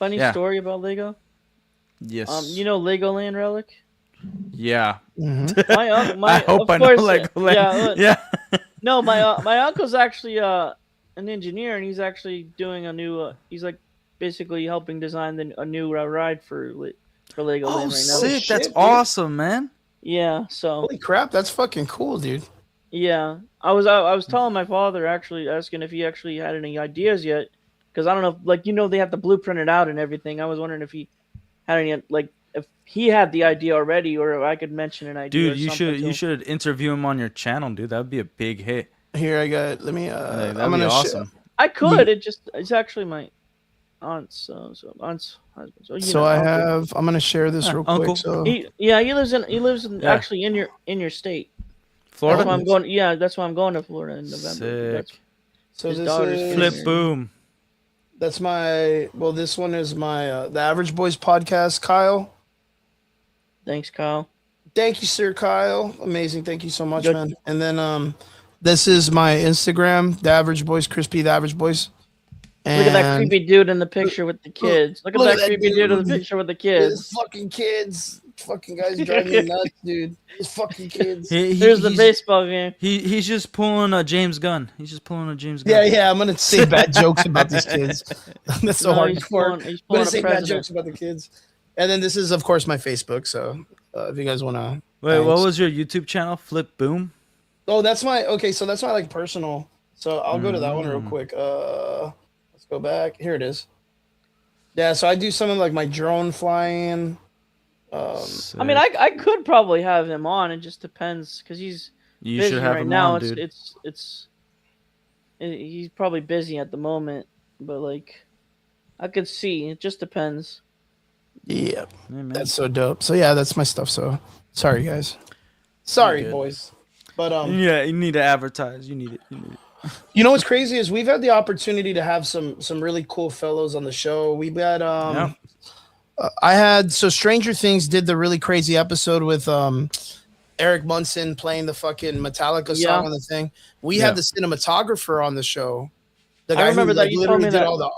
Funny Yeah. story about Lego. Yes. You know Legoland Relic? Yeah. My I hope of I know course, Legoland. Yeah, Yeah. no, my uncle's actually an engineer, and he's actually doing a new. He's like basically helping design a new ride for Legoland Oh, right now. sick! shit, That's dude. awesome, man. Yeah, so Holy crap, that's fucking cool, dude. yeah, I was telling my father actually asking if he actually had any ideas yet, because I don't know, like they have to blueprint it out and everything. I was wondering if he had any like if he had the idea already, or if I could mention an idea. Dude, you should interview him on your channel, dude. That would be a big hit. Here I got. Let me. That'd I'm be gonna. awesome. I could. It's actually my aunt's aunt's husband. So, uncle. I'm gonna share this real uncle. quick. So He lives in Yeah. actually in your state. Florida. That's why I'm going. Yeah, that's why I'm going to Florida in November. That's, Sick. so his this daughter's is Flip boom. That's my. Well, this one is my the Average Boys podcast. Kyle. thanks, Kyle. Thank you, Sir Kyle. Amazing. Thank you so much, Good. man. And then this is my Instagram, the average boys, crispy the average boys. And Look at that creepy dude in the picture with the kids. Look at that creepy dude in the picture with the His kids. fucking kids. Fucking guys drive me nuts, dude. His fucking kids. Here's the baseball game. He's just pulling a James Gunn. He's just pulling a James Yeah, Gunn. yeah. I'm gonna say bad jokes about these kids. That's so No, hard he's to work. pulling I'm gonna a say bad president. jokes about the kids. And then this is, of course, my Facebook. So if you guys wanna, Wait, what thanks. was your YouTube channel? Flip Boom. Oh, that's my okay. So that's my like personal. So I'll go to that one real quick. Let's go back. Here it is. Yeah. So I do some of like my drone flying. I mean, I could probably have him on. It just depends because he's You busy should have right him now. on, dude. He's probably busy at the moment, but like I could see. It just depends. Yeah, Hey, man. that's so dope. So yeah, that's my stuff. So sorry, guys. Sorry, good. boys. But Yeah, you need to advertise. You need it. You need it. you know what's crazy is we've had the opportunity to have some really cool fellows on the show. We had Yeah. I had so Stranger Things did the really crazy episode with Eric Munson playing the fucking Metallica song Yeah. on the thing. We Yeah. had the cinematographer on the show. The I remember that you told literally me did that. all the.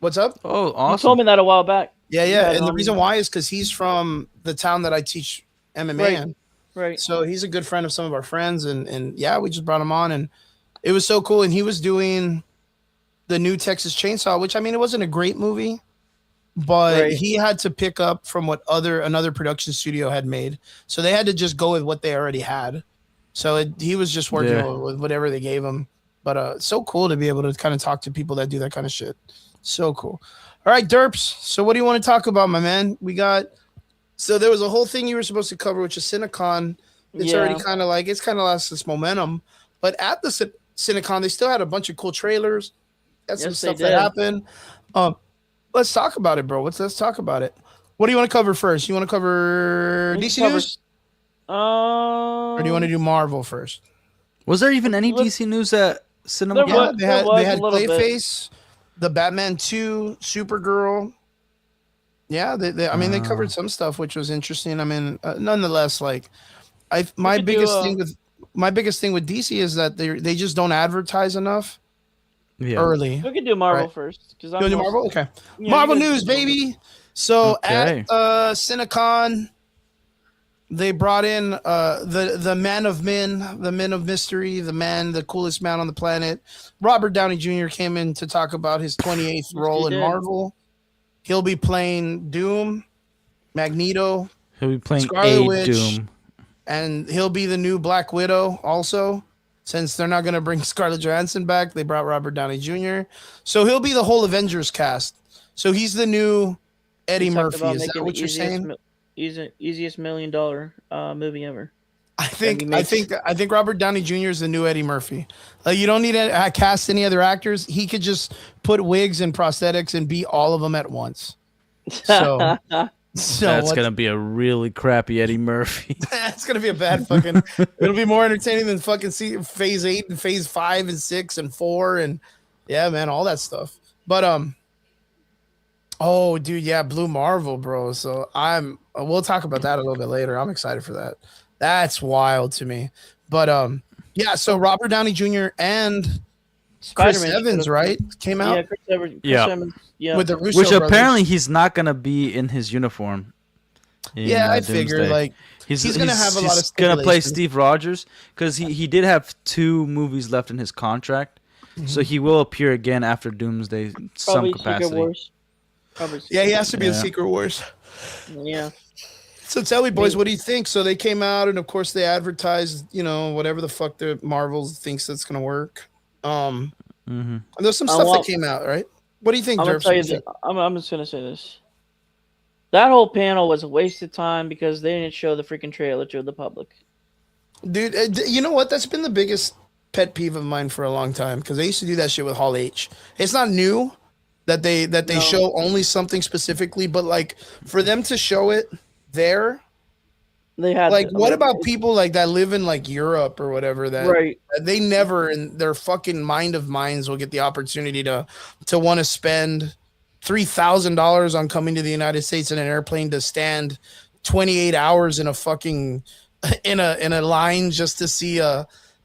What's up? Oh, You awesome. told me that a while back. Yeah, You yeah. had And the on- reason why is because he's from the town that I teach MMA Right. in. Right. So he's a good friend of some of our friends, and yeah, we just brought him on, and it was so cool. And he was doing the new Texas Chainsaw, which I mean, it wasn't a great movie, but Right. he had to pick up from what another production studio had made, so they had to just go with what they already had. So he was just working Yeah. with whatever they gave him. But so cool to be able to kind of talk to people that do that kind of shit. So cool. All right, Derps. So what do you want to talk about, my man? So there was a whole thing you were supposed to cover, which is Cinecon. It's Yeah. already kind of lost its momentum. But at the Cinecon, they still had a bunch of cool trailers. Had some Yes, they stuff that did. happened. Let's talk about it, bro. Let's talk about it. What do you want to cover first? You want to cover We DC covered- news, or do you want to do Marvel first? Was there even any Look- DC news at Cinema? There Yeah, was- they had was they a had little bit. Clayface, the Batman 2, Supergirl. Yeah, I mean they covered some stuff which was interesting. I mean, nonetheless, like my could do, biggest thing with DC is that they just don't advertise enough Yeah. early. We could do Marvel Right. first because You wanna do Marvel? Okay. Yeah, Marvel you guys news, can do baby. So Okay. at Cinecon, they brought in the man of men, the men of mystery, the coolest man on the planet. Robert Downey Jr. came in to talk about his 28th role he in did. Marvel. He'll be playing Doom, Magneto, He'll be playing Scarlet a Witch. Doom. and he'll be the new Black Widow also. Since they're not going to bring Scarlett Johansson back, they brought Robert Downey Jr. So he'll be the whole Avengers cast. So he's the new Eddie We talked Murphy. about Is that making what the you're saying? Easiest $1 million movie ever. I think he I makes- think Robert Downey Jr. is the new Eddie Murphy. Like you don't need to cast any other actors. He could just put wigs and prosthetics and be all of them at once. So, That's gonna be a really crappy Eddie Murphy. It's gonna be a bad fucking. It'll be more entertaining than fucking Phase 8 and Phase 5 and 6 and 4 and yeah, man, all that stuff. But oh, dude, yeah, Blue Marvel, bro. So we'll talk about that a little bit later. I'm excited for that. That's wild to me. But yeah. So Robert Downey Jr. and Chris Spider-Man Evans, should've- right, came out Yeah, Chris Evans. Yeah. Yeah. with the Russo Which brothers. apparently he's not gonna be in his uniform. in, Yeah, I figured Doomsday. like he's gonna have a lot of he's gonna play stipulations. Steve Rogers because he did have 2 movies left in his contract, so he will appear again after Doomsday in some Probably Secret capacity. Wars. Probably yeah, he has to be in Yeah. Secret Wars. Yeah. So tell me, boys, what do you think? So they came out, and of course they advertised, whatever the fuck the Marvel thinks that's gonna work. Mhm. And there's some I stuff want- that came out, right? What do you think, I'm gonna Derps? tell you this. I'm just gonna say this. That whole panel was a waste of time because they didn't show the freaking trailer to the public. Dude, you know what? That's been the biggest pet peeve of mine for a long time because they used to do that shit with Hall H. It's not new that they No. show only something specifically, but like for them to show it there, They had like to- what about people like that live in like Europe or whatever that right? they never in their fucking mind of minds will get the opportunity to want to spend $3,000 on coming to the United States in an airplane to stand 28 hours in a fucking in a line just to see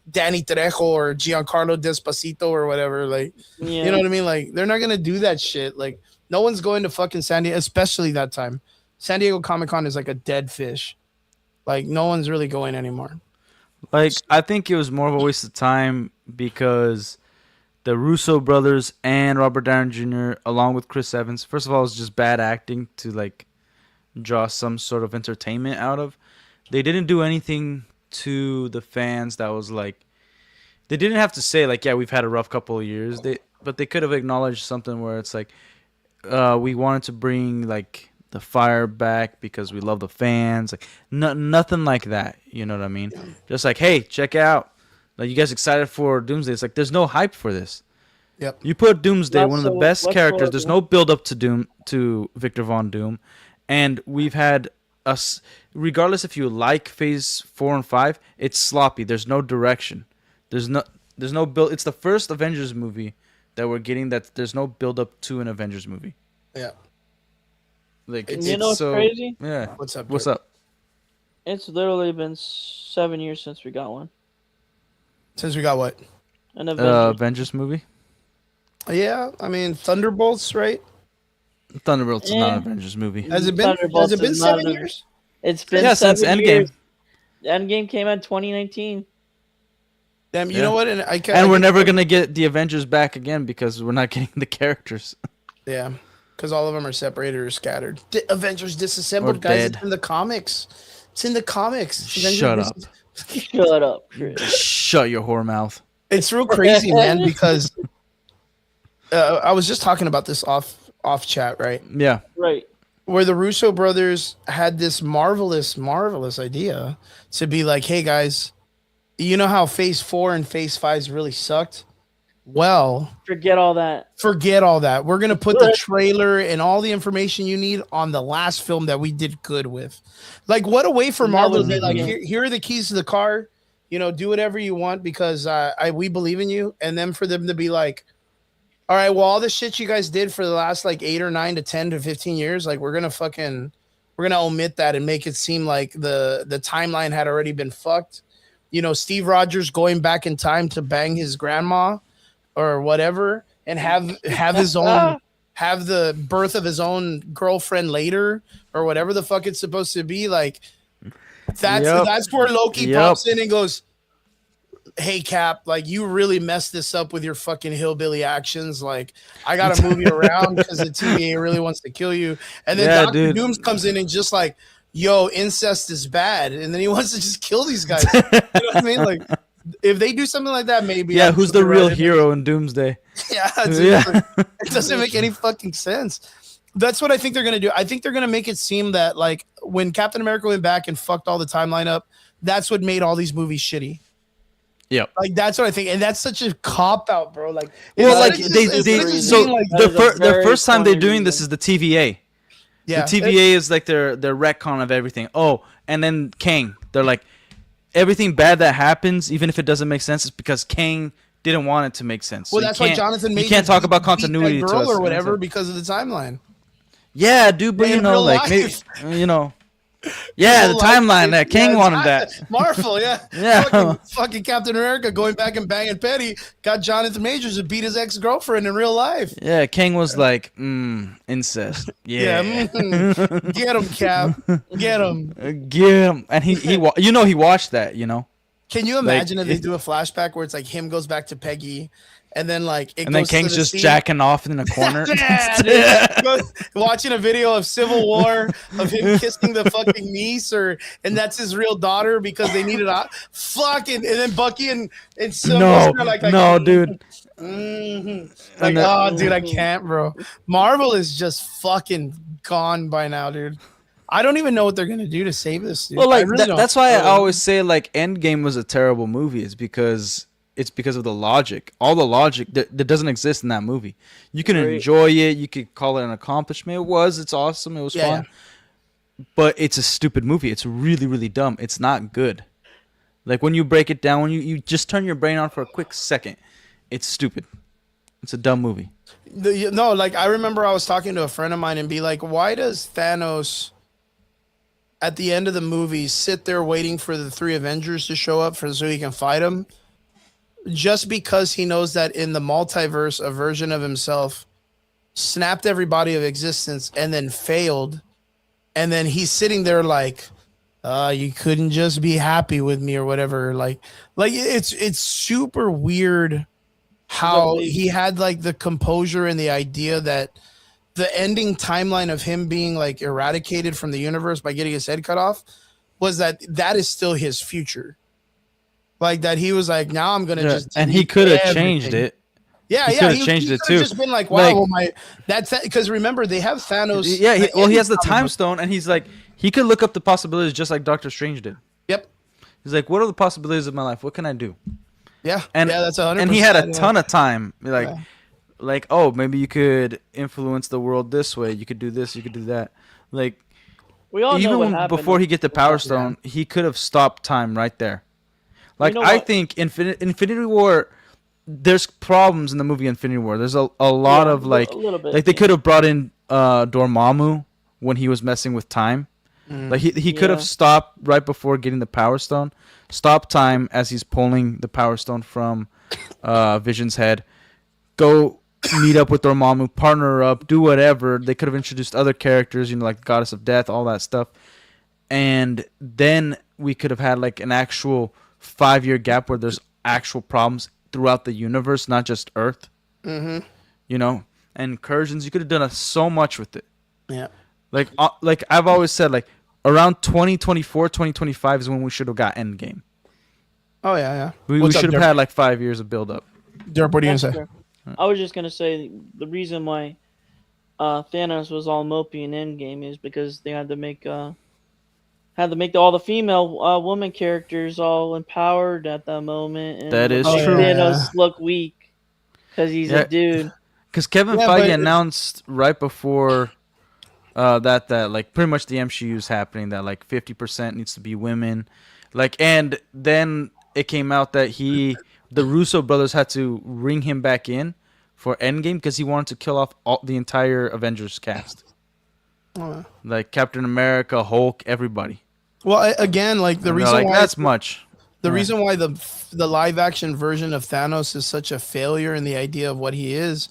Danny Trejo or Giancarlo Despacito or whatever. Like, Yeah. you know what I mean? Like, they're not gonna do that shit. Like, no one's going to fucking San Diego, especially that time. San Diego Comic Con is like a dead fish. Like, no one's really going anymore. Like, I think it was more of a waste of time because the Russo brothers and Robert Downey Jr. along with Chris Evans, first of all, it was just bad acting to like draw some sort of entertainment out of. They didn't do anything to the fans that was like, they didn't have to say like, yeah, we've had a rough couple of years. But they could have acknowledged something where it's like, we wanted to bring like the fire back because we love the fans. Like nothing like that. You know what I mean? Just like, hey, check out. Like, you guys excited for Doomsday? It's like there's no hype for this. Yep. You put Doomsday, one of the best Whatsoever. characters. There's no build up to Victor Von Doom, and we've had us. Regardless if you like Phase 4 and 5, it's sloppy. There's no direction. There's no build. It's the first Avengers movie that we're getting that there's no build up to an Avengers movie. Yeah. Like, You know what's so crazy? Yeah. What's up? What's Derp? up? It's literally been 7 years since we got one. Since we got what? An Avengers. Avengers movie. Yeah, I mean Thunderbolts, right? Thunderbolts is not Yeah. an Avengers movie. Has it been? Thunderbolts Has it been is not 7 an- years? It's been Yeah, 7 since Endgame. years. Endgame came out 2019. Damn, you Yeah. know what? And we're never gonna get the Avengers back again because we're not getting the characters. Yeah, because all of them are separated or scattered. Avengers disassembled, Or guys. dead. It's in the comics. It's in the comics. Avengers Shut up. Shut up, Chris. Shut your whore mouth. It's real crazy, man. Because I was just talking about this off chat, right? Yeah. Right. Where the Russo brothers had this marvelous idea to be like, hey guys, you know how Phase 4 and Phase 5 really sucked? Well, Forget all that. forget all that. We're gonna put the trailer and all the information you need on the last film that we did good with. Like, what a way for And that Marvel to was be it, like, yeah. here are the keys to the car. You know, do whatever you want because we believe in you. And then for them to be like, all right, well, all the shit you guys did for the last like 8 or 9 to 10 to 15 years, like we're gonna omit that and make it seem like the timeline had already been fucked. You know, Steve Rogers going back in time to bang his grandma or whatever and have his own have the birth of his own girlfriend later or whatever the fuck it's supposed to be. Like that's where Loki pops in and goes, hey Cap, like you really messed this up with your fucking hillbilly actions. Like I gotta move you around because the TVA really wants to kill you. And then Dr. Dooms comes in and just like, yo, incest is bad, and then he wants to just kill these guys. You know what I mean? Like if they do something like that, maybe. Yeah, who's the real hero in Doomsday? Yeah, dude, like, it doesn't make any fucking sense. That's what I think they're gonna do. I think they're gonna make it seem that like when Captain America went back and fucked all the timeline up, that's what made all these movies shitty. Yep. Like that's what I think, and that's such a cop out, bro. Like, Well, like it's they just so being like, the first time they're doing this is the TVA. yeah, The TVA is like their retcon of everything. Oh, and then Kang. They're like everything bad that happens, even if it doesn't make sense, is because Kang didn't want it to make sense. Well, So that's why Jonathan Majors you can't talk about beat that continuity to girl us or whatever because of the timeline. Yeah, dude, but In you know, real like life. maybe, you know, yeah, the Real life, timeline that King yeah, wanted that. Marvel, yeah, Yeah. fucking Captain America going back and banging Petty got Jonathan Majors to beat his ex-girlfriend in real life. Yeah, King was like, incest. Yeah, Get him, Cap, get him. get him, and he watched that, you know. Can you imagine if they do a flashback where it's like him goes back to Peggy, and then like it And then goes to King's the just scene- jacking off in a corner. Yeah, dude. Watching a video of Civil War of him kissing the fucking niece, and that's his real daughter because they needed a fucking. And then Bucky and No, like no, dude. mhm. Like, And oh, dude, I can't, bro. Marvel is just fucking gone by now, dude. I don't even know what they're gonna do to save this, dude. Well, like I really don't. that's why I always say like Endgame was a terrible movie. Is because it's because of the logic. All the logic that doesn't exist in that movie. You can Right. enjoy it. You could call it an accomplishment. It was. It's awesome. It was Yeah, fun. But it's a stupid movie. It's really, really dumb. It's not good. Like when you break it down, when you just turn your brain on for a quick second, it's stupid. It's a dumb movie. No, like I remember I was talking to a friend of mine and be like, why does Thanos at the end of the movie sit there waiting for the three Avengers to show up so he can fight them, just because he knows that in the multiverse, a version of himself snapped everybody of existence and then failed. And then he's sitting there like, you couldn't just be happy with me or whatever. Like it's super weird how he had like the composure and the idea that the ending timeline of him being like eradicated from the universe by getting his head cut off was that is still his future. Like that he was like, now I'm gonna just, and he could have changed it. Yeah, he could have changed it too. Just been like, wow, like, that's because remember they have Thanos. Yeah, he has the time stone, and he's like, he could look up the possibilities just like Doctor Strange did. Yep. He's like, what are the possibilities of my life? What can I do? Yeah, and that's 100%. And he had a ton of time, like, oh, maybe you could influence the world this way. You could do this. You could do that. Like, we all know what happened before he get the Power Stone, he could have stopped time right there. Like, I think Infinity War, there's problems in the movie Infinity War. There's a lot of like they could have brought in Dormammu when he was messing with time. Like he could have stopped right before getting the Power Stone, stop time as he's pulling the Power Stone from Vision's head, go meet up with Dormammu, partner up, do whatever. They could have introduced other characters, like Goddess of Death, all that stuff, and then we could have had like an actual 5-year gap where there's actual problems throughout the universe, not just Earth. And incursions. You could have done so much with it. Yeah. Like I've always said, like around 2024, 2025 is when we should have got Endgame. Oh yeah. We should have had like 5 years of build up. Derp, what are you gonna say? I was just gonna say the reason why Thanos was all mopey in Endgame is because they had to make all the female woman characters all empowered at that moment. And that is true. Thanos look weak because he's a dude. Because Kevin Feige announced right before that like pretty much the MCU is happening, that like 50% needs to be women, like, and then it came out that the Russo brothers had to ring him back in for Endgame because he wanted to kill off the entire Avengers cast. Like Captain America, Hulk, everybody. Well, again, like the reason like, why that's much. The reason why the live action version of Thanos is such a failure in the idea of what he is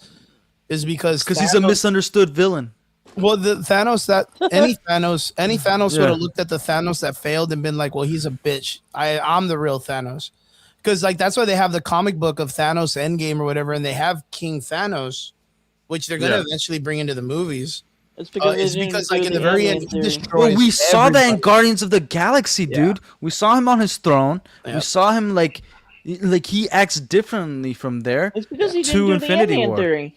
because he's a misunderstood villain. Well, the Thanos any Thanos would have looked at the Thanos that failed and been like, well, he's a bitch. I'm the real Thanos. Because like that's why they have the comic book of Thanos Endgame or whatever, and they have King Thanos, which they're gonna eventually bring into the movies. It's because like in the very end, he destroys. Well, we saw that in Guardians of the Galaxy, dude. We saw him on his throne. We saw him like he acts differently from there. It's because he didn't do Infinity War. Theory.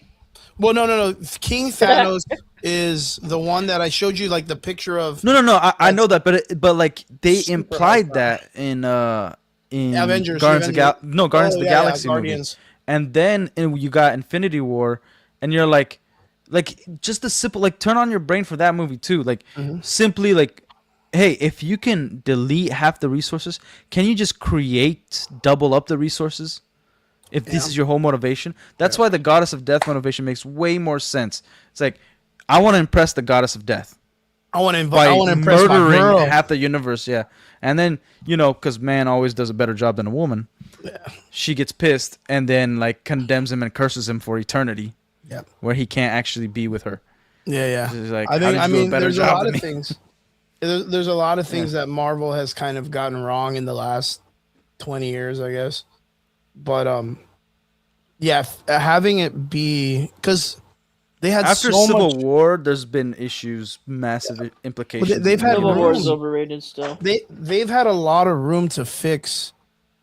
Well, no. King Thanos is the one that I showed you, like the picture of. No. I know that, but like they implied that in Avengers, Guardians of the Galaxy movies. And then you got Infinity War, and you're like just the simple, like, turn on your brain for that movie too. Like simply like, hey, if you can delete half the resources, can you just double up the resources? If this is your whole motivation, that's why the Goddess of Death motivation makes way more sense. It's like, I want to impress the Goddess of Death. I want to impress my girl. Half the universe, and then because man always does a better job than a woman. Yeah. She gets pissed and then like condemns him and curses him for eternity. Yep. Where he can't actually be with her. Yeah. Like, I mean, there's a lot of things. There's a lot of things that Marvel has kind of gotten wrong in the last 20 years, I guess. But having it be because they had after so Civil War, there's been issues, massive implications. Well, they've had Civil War is overrated still. They've had a lot of room to fix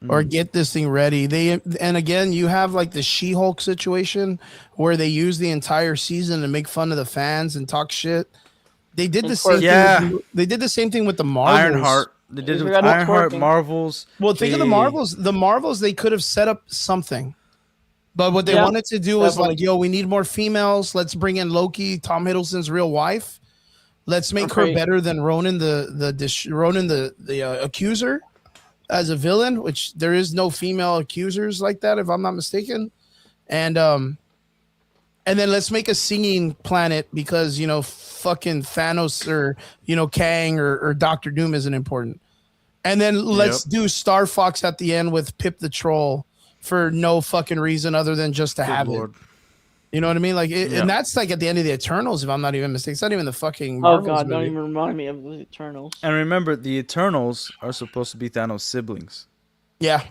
or get this thing ready. And again, you have like the She-Hulk situation where they use the entire season to make fun of the fans and talk shit. They did the same thing. They did the same thing with the Marvels. Ironheart. They did it with Ironheart, Marvels. Well, think of the Marvels. The Marvels, they could have set up something. But what they wanted to do was like, we need more females. Let's bring in Loki, Tom Hiddleston's real wife. Let's make her better than Ronan the accuser as a villain, which there is no female accusers like that, if I'm not mistaken. And and then let's make a singing planet because fucking Thanos or Kang or Doctor Doom isn't important. And then let's do Star Fox at the end with Pip the Troll for no fucking reason other than just to have it. You know what I mean? Like, and that's like at the end of the Eternals, if I'm not even mistaken. It's not even the fucking Marvels God, movie. don't even remind me of the Eternals. And remember, the Eternals are supposed to be Thanos' siblings. Yeah.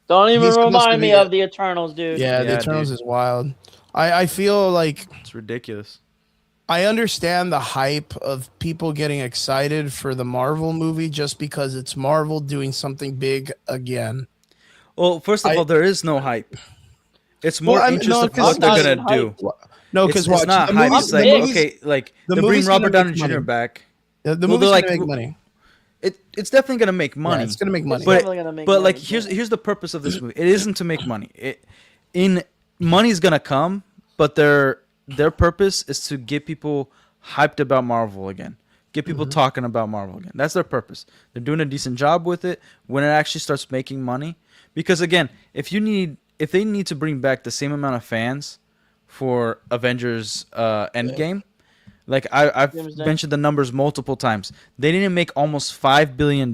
Don't even remind me of the Eternals, dude. Yeah, the Eternals is wild. I feel like it's ridiculous. I understand the hype of people getting excited for the Marvel movie just because it's Marvel doing something big again. Well, first of all, there is no hype. It's more interest of what they're gonna do. No, because it's not hype. It's like okay, like they bring Robert Downey Jr. back. The movie's gonna make money. It's definitely gonna make money. Yeah, it's gonna make money. But like here's the purpose of this movie. It isn't to make money. Money's gonna come, but their purpose is to get people hyped about Marvel again. Get people talking about Marvel again. That's their purpose. They're doing a decent job with it when it actually starts making money. Because again, if they need to bring back the same amount of fans for Avengers Endgame, like I've mentioned the numbers multiple times. They didn't make almost $5 billion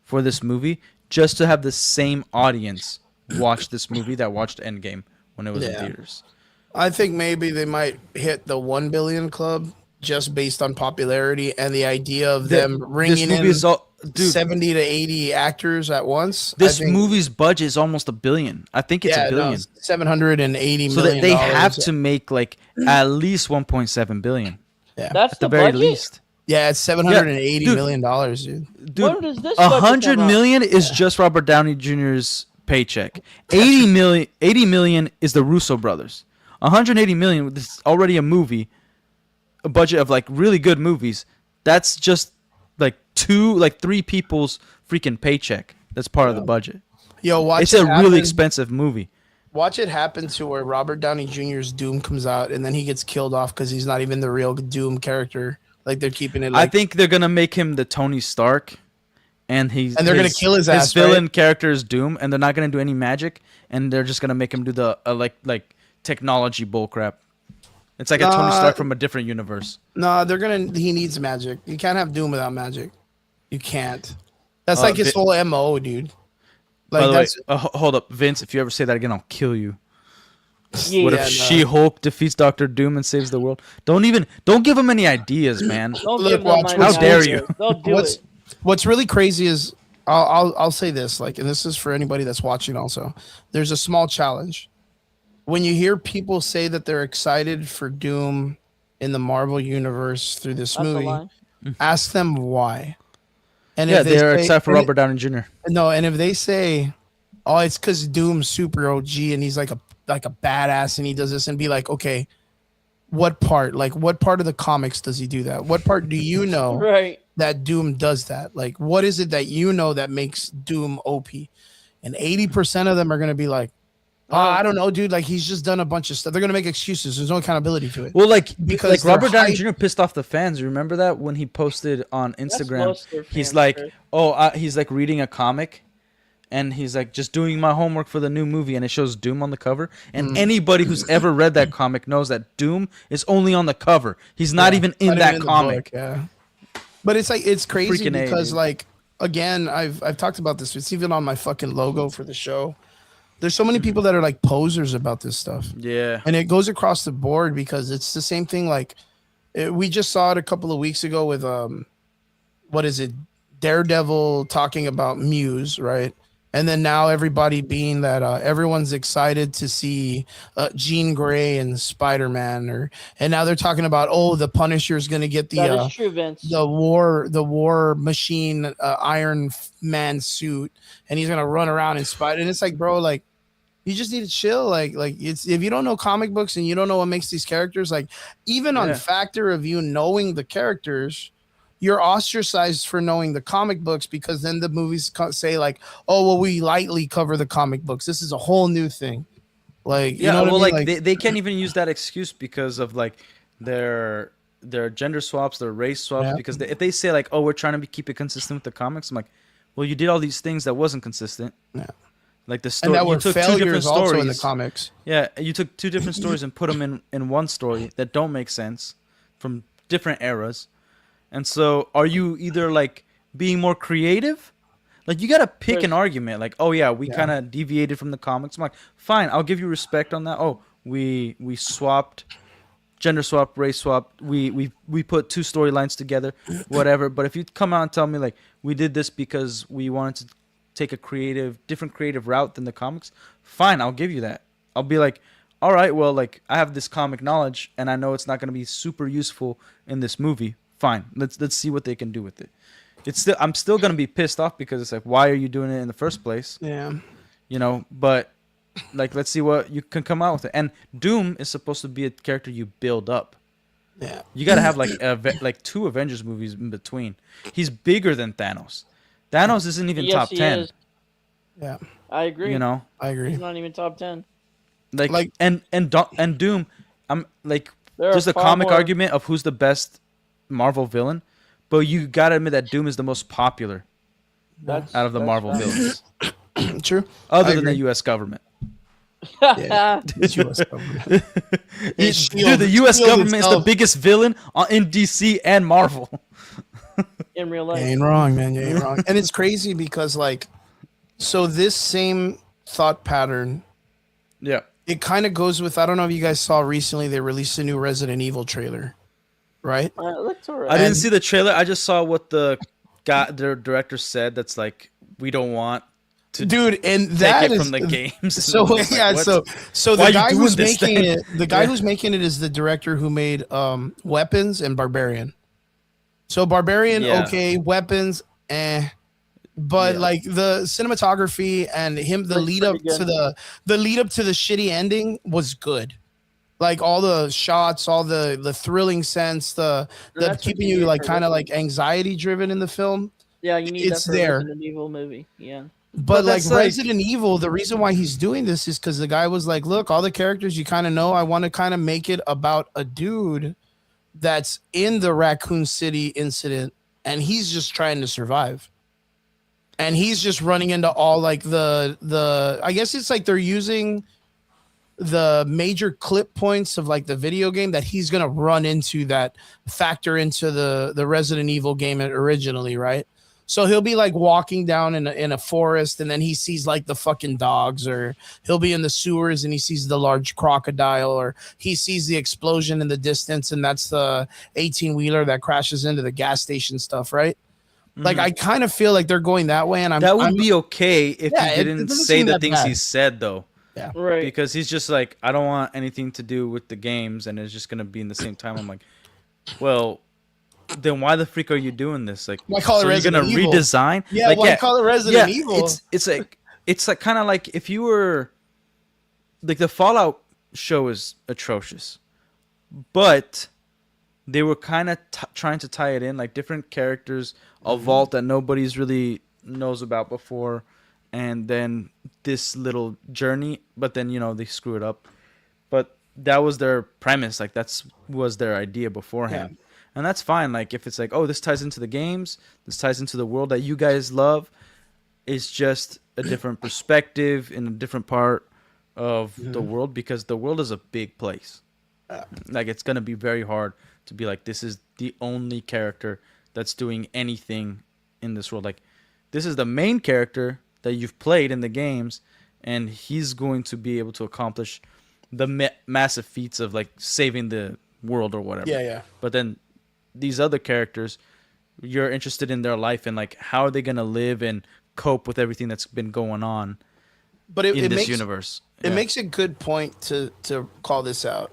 for this movie just to have the same audience watch this movie that watched Endgame when it was in theaters. I think maybe they might hit the 1 billion club just based on popularity and the idea of them bringing in 70 to 80 actors at once. This movie's budget is almost $1 billion. I think it's $1 billion. $780 million. So that they have to make like at least $1.7 billion. Yeah, that's at the very least. Yeah, it's $780 million, dude. Dude, $100 million is just Robert Downey Jr.'s paycheck. 80 million is the Russo brothers. 180 million. This is already a movie, a budget of like really good movies. That's just like 3 people's freaking paycheck. That's part of the budget. Yo, it's a really expensive movie. Watch it happen to where Robert Downey Jr.'s Doom comes out and then he gets killed off because he's not even the real Doom character. Like they're keeping it. I think they're gonna make him the Tony Stark, and they're gonna kill his ass. His villain character is Doom, and they're not gonna do any magic, and they're just gonna make him do the like technology bullcrap. It's like a Tony Stark from a different universe. No, he needs magic. You can't have Doom without magic. You can't. That's like his whole MO, dude. Like, by the way, hold up, Vince. If you ever say that again, I'll kill you. What if She-Hulk defeats Doctor Doom and saves the world? Don't give him any ideas, man. How dare you? What's really crazy is I'll say this, like, and this is for anybody that's watching also. There's a small challenge. When you hear people say that they're excited for Doom in the Marvel universe through this movie, ask them why. And if they're excited for Robert Downey Jr. No, and if they say, "Oh, it's because Doom's super OG and he's like a badass and he does this," and be like, "Okay, what part? Like, what part of the comics does he do that? What part do you know that Doom does that? Like, what is it that you know that makes Doom OP?" And 80% of them are gonna be like, I don't know, dude. Like, he's just done a bunch of stuff. They're gonna make excuses. There's no accountability to it. Well, because Robert Downey Jr. pissed off the fans. You remember that when he posted on Instagram? He's like, he's like reading a comic, and he's like just doing my homework for the new movie, and it shows Doom on the cover. And anybody who's ever read that comic knows that Doom is only on the cover. He's not even in that comic. But it's crazy because like again, I've talked about this. It's even on my fucking logo for the show. There's so many people that are like posers about this stuff. Yeah. And it goes across the board because it's the same thing. Like we just saw it a couple of weeks ago with, what is it? Daredevil talking about Muse, right? And then now everybody being that everyone's excited to see Jean Grey and Spider-Man, and now they're talking about the Punisher is going to get the war machine Iron Man suit, and he's going to run around in Spider. And it's like, bro, like you just need to chill. Like it's if you don't know comic books and you don't know what makes these characters, like even on factor of you knowing the characters, you're ostracized for knowing the comic books because then the movies say like, oh, well, we lightly cover the comic books. This is a whole new thing. Like, you know what I mean? Like they can't even use that excuse because of like their gender swaps, their race swaps. Because if they say like, oh, we're trying to keep it consistent with the comics, I'm like, well, you did all these things that wasn't consistent. Yeah. Like the And story, that you were took two different failures also in the stories. comics. Yeah, you took two different stories and put them in one story that don't make sense from different eras. And so, are you either like being more creative? Like you got to pick an There's argument. Like, oh yeah, we Yeah. kind of deviated from the comics. I'm like, fine, I'll give you respect on that. Oh, we swapped, gender swapped, race swapped. We put two storylines together, whatever. But if you come out and tell me like we did this because we wanted to take a different creative route than the comics, fine, I'll give you that. I'll be like, all right, well, like I have this comic knowledge and I know it's not going to be super useful in this movie. Fine, let's see what they can do with it. I'm still gonna be pissed off because it's like, why are you doing it in the first place? Yeah. You know, but like, let's see what you can come out with it. And Doom is supposed to be a character you build up. Yeah. You gotta have like two Avengers movies in between. He's bigger than Thanos. Thanos isn't even yes, top he 10. is. Yeah. I agree. You know, I agree. He's not even top 10. like and Doom. I'm like, There there's are a far comic more- argument of who's the best Marvel villain, but you gotta admit that Doom is the most popular That's out of the that's Marvel fine. villains, True. other I than the agree. U.S. government. Yeah. It's US government. Dude, Shield- the U.S. Shield government is the itself. biggest villain in DC and Marvel. In real You life. ain't wrong, man. You ain't wrong. And it's crazy because, like, so this same thought pattern, Yeah. it kind of goes with, I don't know if you guys saw recently, they released a new Resident Evil trailer, right? It looks alright. I didn't And- see the trailer. I just saw what the director said. That's like, we don't want to Dude, and take that it is from the games. So I was like, yeah, what? so Why are the you guy doing who's this making then? it, the guy Yeah. who's making it is the director who made Weapons and Barbarian. So Barbarian, Yeah. okay, Weapons, but Yeah. like the cinematography and him, the Looks lead up pretty to good. the lead up to the shitty ending was good. Like all the shots, all the thrilling sense, the That's what keeping you you need like for kind of Resident like anxiety driven in the film. Yeah, you need it's that for there. a Resident Evil movie. Yeah. But like that's like- Resident Evil, the reason why he's doing this is because the guy was like, look, all the characters you kind of know, I want to kind of make it about a dude that's in the Raccoon City incident and he's just trying to survive. And he's just running into all like the I guess it's like they're using the major clip points of like the video game that he's gonna run into that factor into the Resident Evil game originally, right? So he'll be like walking down in a forest and then he sees like the fucking dogs, or he'll be in the sewers and he sees the large crocodile, or he sees the explosion in the distance and that's the 18-wheeler that crashes into the gas station stuff, right? Like I kind of feel like they're going that way, and that would I'm be okay if Yeah, he it didn't doesn't say seem the that things he bad. said though. Right. Because he's just like, I don't want anything to do with the games, and it's just gonna be in the same time. I'm like, well, then why the freak are you doing this? Like, Why call it so you're gonna Resident Evil? redesign? Yeah, like, why call it Resident Evil? It's like kind of like if you were like the Fallout show is atrocious, but they were kind of trying to tie it in, like different characters, a vault that nobody's really knows about before, and then this little journey, but then they screw it up. But that was their premise, like was their idea beforehand. And that's fine. Like if it's like, oh, this ties into the games, this ties into the world that you guys love, it's just a different perspective in a different part of the world, because the world is a big place. Like it's gonna be very hard to be like, this is the only character that's doing anything in this world. Like this is the main character that you've played in the games, and he's going to be able to accomplish the massive feats of like saving the world or whatever. Yeah. But then these other characters, you're interested in their life and like how are they gonna live and cope with everything that's been going on But in it this makes universe. it makes a good point to call this out.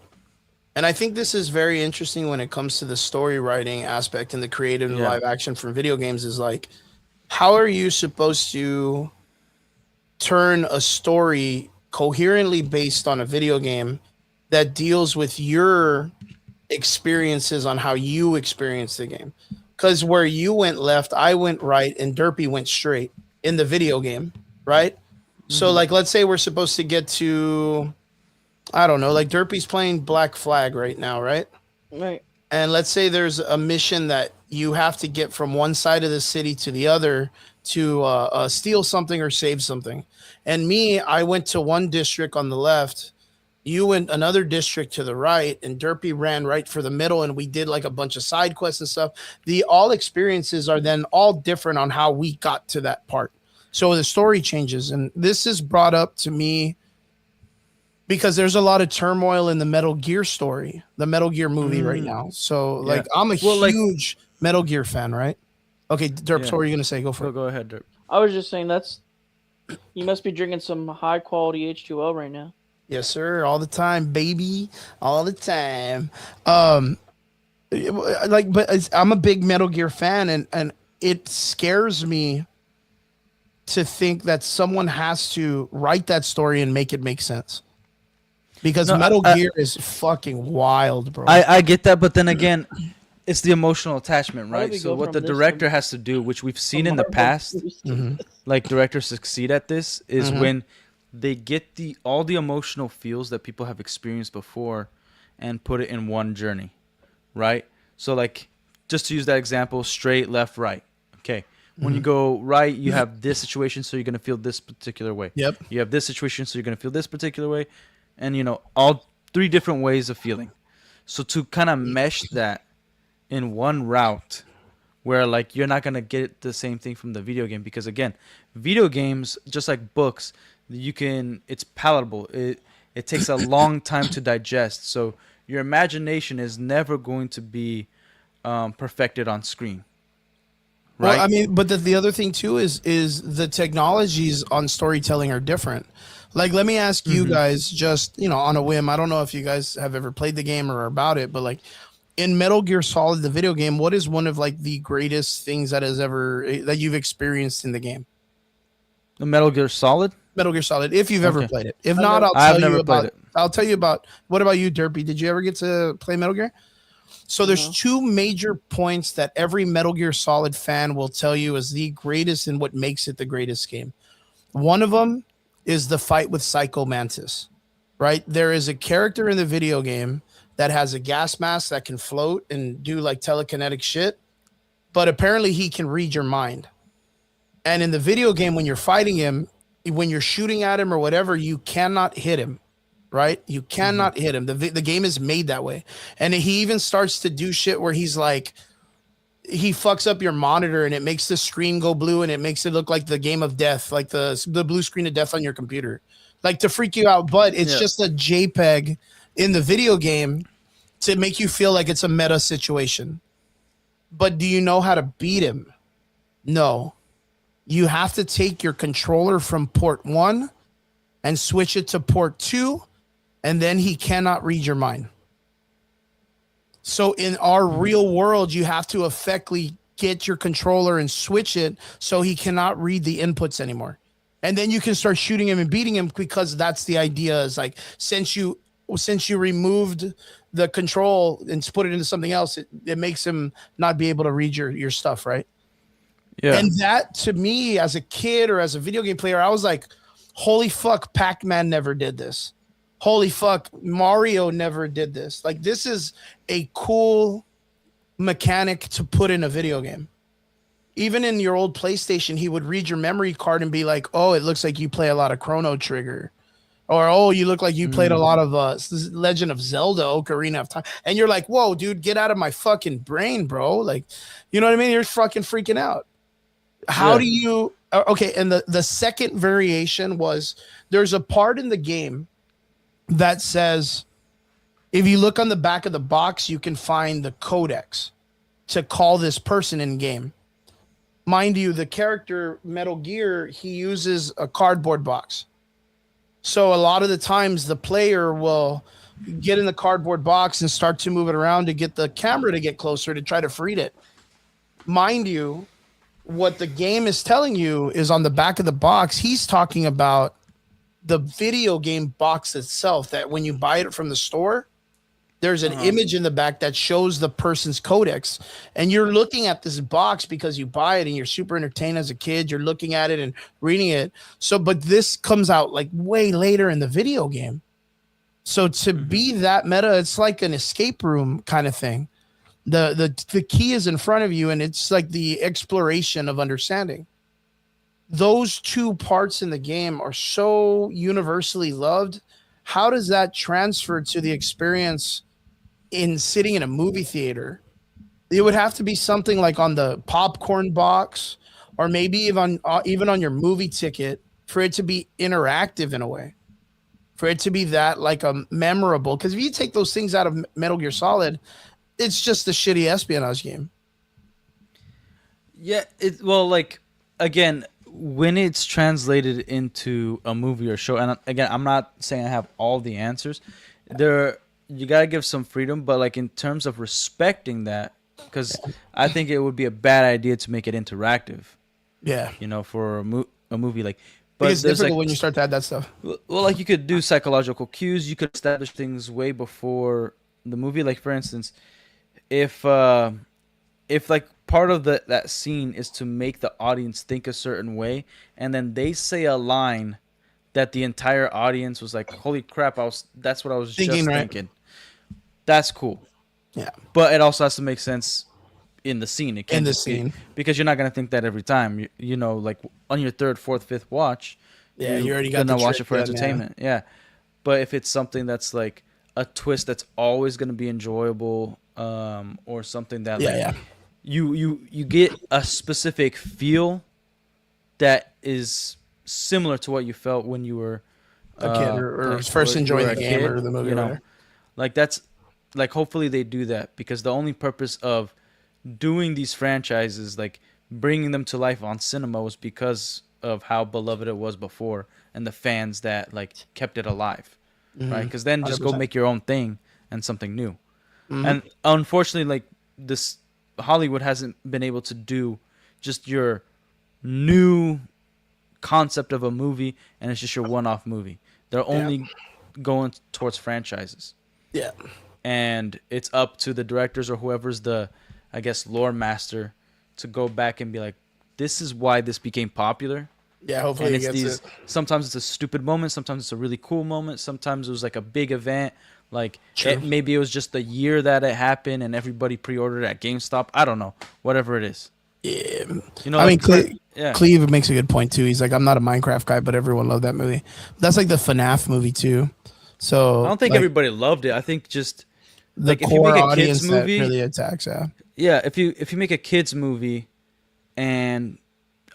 And I think this is very interesting when it comes to the story writing aspect and the creative and Yeah. live action from video games, is like, how are you supposed to turn a story coherently based on a video game that deals with your experiences on how you experience the game? Because where you went left, I went right, and Derpy went straight in the video game, right? So like, let's say we're supposed to get to, I don't know, like Derpy's playing Black Flag right now, right? Right. And let's say there's a mission that you have to get from one side of the city to the other steal something or save something. And me, I went to one district on the left. You went another district to the right, and Derpy ran right for the middle, and we did like a bunch of side quests and stuff. The all experiences are then all different on how we got to that part. So the story changes, and this is brought up to me because there's a lot of turmoil in the Metal Gear story, the Metal Gear movie right now. So like, I'm a huge Metal Gear fan, right? Okay, Derp, what were you gonna say? Go for it. Go ahead, Derp. I was just saying you must be drinking some high quality H2O right now. Yes, sir. All the time, baby. All the time. I'm a big Metal Gear fan, and it scares me to think that someone has to write that story and make it make sense. Because Metal Gear is fucking wild, bro. I get that, but then again, it's the emotional attachment, right? So what the director has to do, which we've seen in the past, like directors succeed at this, is when they get all the emotional feels that people have experienced before and put it in one journey, right? So like, just to use that example, straight, left, right. Okay. When you go right, you have this situation, so you're going to feel this particular way. Yep. You have this situation, so you're going to feel this particular way. And, all 3 different ways of feeling. So to kind of mesh that in one route where, like, you're not going to get the same thing from the video game. Because, again, video games, just like books, it's palatable. It takes a long time to digest. So your imagination is never going to be perfected on screen. Right? Well, I mean, but the other thing too is the technologies on storytelling are different. Like, let me ask you guys, just on a whim. I don't know if you guys have ever played the game or about it, but like in Metal Gear Solid, the video game, what is one of like the greatest things that you've experienced in the game? The Metal Gear Solid. Metal Gear Solid, if you've ever played it. If not, I'll tell you about. What about you, Derpy? Did you ever get to play Metal Gear? So there's 2 major points that every Metal Gear Solid fan will tell you is the greatest and what makes it the greatest game. One of them is the fight with Psycho Mantis, right? There is a character in the video game that has a gas mask that can float and do like telekinetic shit, but apparently he can read your mind. And in the video game, when you're fighting him, when you're shooting at him or whatever, you cannot hit him. Right? You cannot hit him. The game is made that way. And he even starts to do shit where he's like, he fucks up your monitor and it makes the screen go blue and it makes it look like the game of death, like the blue screen of death on your computer, like to freak you out. But it's just a JPEG in the video game to make you feel like it's a meta situation. But do you know how to beat him? No. You have to take your controller from port 1 and switch it to port 2. And then he cannot read your mind. So in our real world, you have to effectively get your controller and switch it so he cannot read the inputs anymore. And then you can start shooting him and beating him, because that's the idea, is like, since you removed the control and put it into something else, it makes him not be able to read your stuff, right? Yeah. And that, to me, as a kid or as a video game player, I was like, holy fuck, Pac-Man never did this. Holy fuck, Mario never did this. Like, this is a cool mechanic to put in a video game. Even in your old PlayStation, he would read your memory card and be like, oh, it looks like you play a lot of Chrono Trigger. Or, oh, you look like you played a lot of Legend of Zelda, Ocarina of Time. And you're like, whoa, dude, get out of my fucking brain, bro. Like, you know what I mean? You're fucking freaking out. How do you... Okay, and the second variation was, there's a part in the game that says, if you look on the back of the box, you can find the codex to call this person in game. Mind you, the character Metal Gear, he uses a cardboard box. So a lot of the times the player will get in the cardboard box and start to move it around to get the camera to get closer to try to free it. Mind you, what the game is telling you is on the back of the box, he's talking about the video game box itself, that when you buy it from the store, there's an image in the back that shows the person's codex, and you're looking at this box because you buy it and you're super entertained as a kid. You're looking at it and reading it. So, but this comes out like way later in the video game. So to be that meta, it's like an escape room kind of thing. The key is in front of you, and it's like the exploration of understanding. those two parts in the game are so universally loved. How does that transfer to the experience in sitting in a movie theater? It would have to be something like on the popcorn box, or maybe even on your movie ticket, for it to be interactive in a way, for it to be that like a memorable. Because if you take those things out of Metal Gear Solid, it's just a shitty espionage game. Yeah, well, like, again, when it's translated into a movie or show, and again, I'm not saying I have all the answers. You gotta give some freedom, but like in terms of respecting that, because I think it would be a bad idea to make it interactive. Yeah, For a movie like. But it's difficult like, when you start to add that stuff. Well, like you could do psychological cues. You could establish things way before the movie. Like for instance, if like part of that scene is to make the audience think a certain way, and then they say a line that the entire audience was like, "Holy crap!" That's what I was thinking, just right? thinking. That's cool. Yeah, but it also has to make sense in the scene. It can't in the just be, scene, because you're not gonna think that every time. Like on your third, fourth, fifth watch. Yeah, you already got to watch trick it for done, entertainment. Yeah, but if it's something that's like a twist that's always gonna be enjoyable, or something that you get a specific feel that is similar to what you felt when you were a kid, or first enjoying the game or the movie. Like that's like, hopefully they do that, because the only purpose of doing these franchises, like bringing them to life on cinema, was because of how beloved it was before and the fans that like kept it alive, right? Because then just 100%. go make your own thing and something new. Mm-hmm. And unfortunately, like this, Hollywood hasn't been able to do just your new concept of a movie, and it's just your one-off movie. They're only going towards franchises. Yeah. And it's up to the directors or whoever's the, I guess, lore master to go back and be like, this is why this became popular. Yeah, hopefully and it's sometimes it's a stupid moment, sometimes it's a really cool moment, sometimes it was like a big event, like maybe it was just the year that it happened and everybody pre-ordered at GameStop. I don't know, whatever it is. Yeah, I mean, Cleve makes a good point too. He's like, I'm not a Minecraft guy, but everyone loved that movie. That's like the FNAF movie too. So I don't think like, everybody loved it. I think just the like, if core you make a audience kids movie, that really attacks. If you make a kids movie and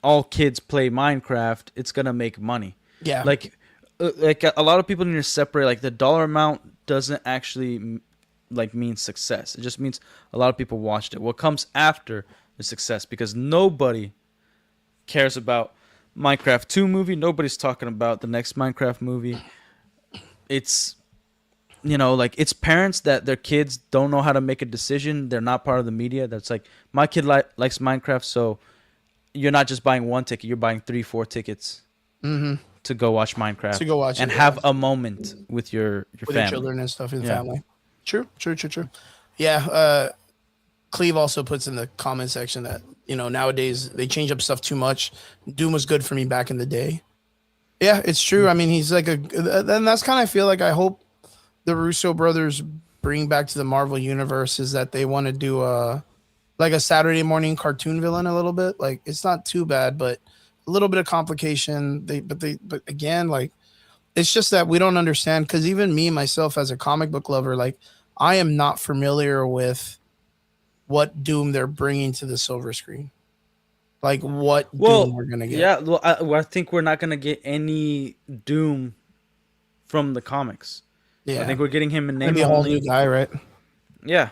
all kids play Minecraft, it's gonna make money. Yeah, like a lot of people need to separate, like, the dollar amount doesn't actually like mean success. It just means a lot of people watched it. What comes after is success, because nobody cares about Minecraft 2 movie. Nobody's talking about the next Minecraft movie. It's like, it's parents that their kids don't know how to make a decision. They're not part of the media. That's like, my kid likes Minecraft, so you're not just buying one ticket. You're buying 3-4 tickets to go watch Minecraft. To go watch and it, have a moment with your with family. your children and stuff in the family. True. Yeah. Cleve also puts in the comment section that, nowadays they change up stuff too much. Doom was good for me back in the day. Yeah, it's true. I mean, he's like and that's kind of, I feel like, I hope the Russo brothers bring back to the Marvel universe is that they want to do like a Saturday morning cartoon villain a little bit. Like, it's not too bad, but a little bit of complication. But again, like, it's just that we don't understand, because even me, myself, as a comic book lover, like, I am not familiar with what Doom they're bringing to the silver screen. Like, what Doom we're going to get. Yeah, well, I think we're not going to get any Doom from the comics. Yeah. I think we're getting him in name only. Maybe a whole new guy, right? Yeah.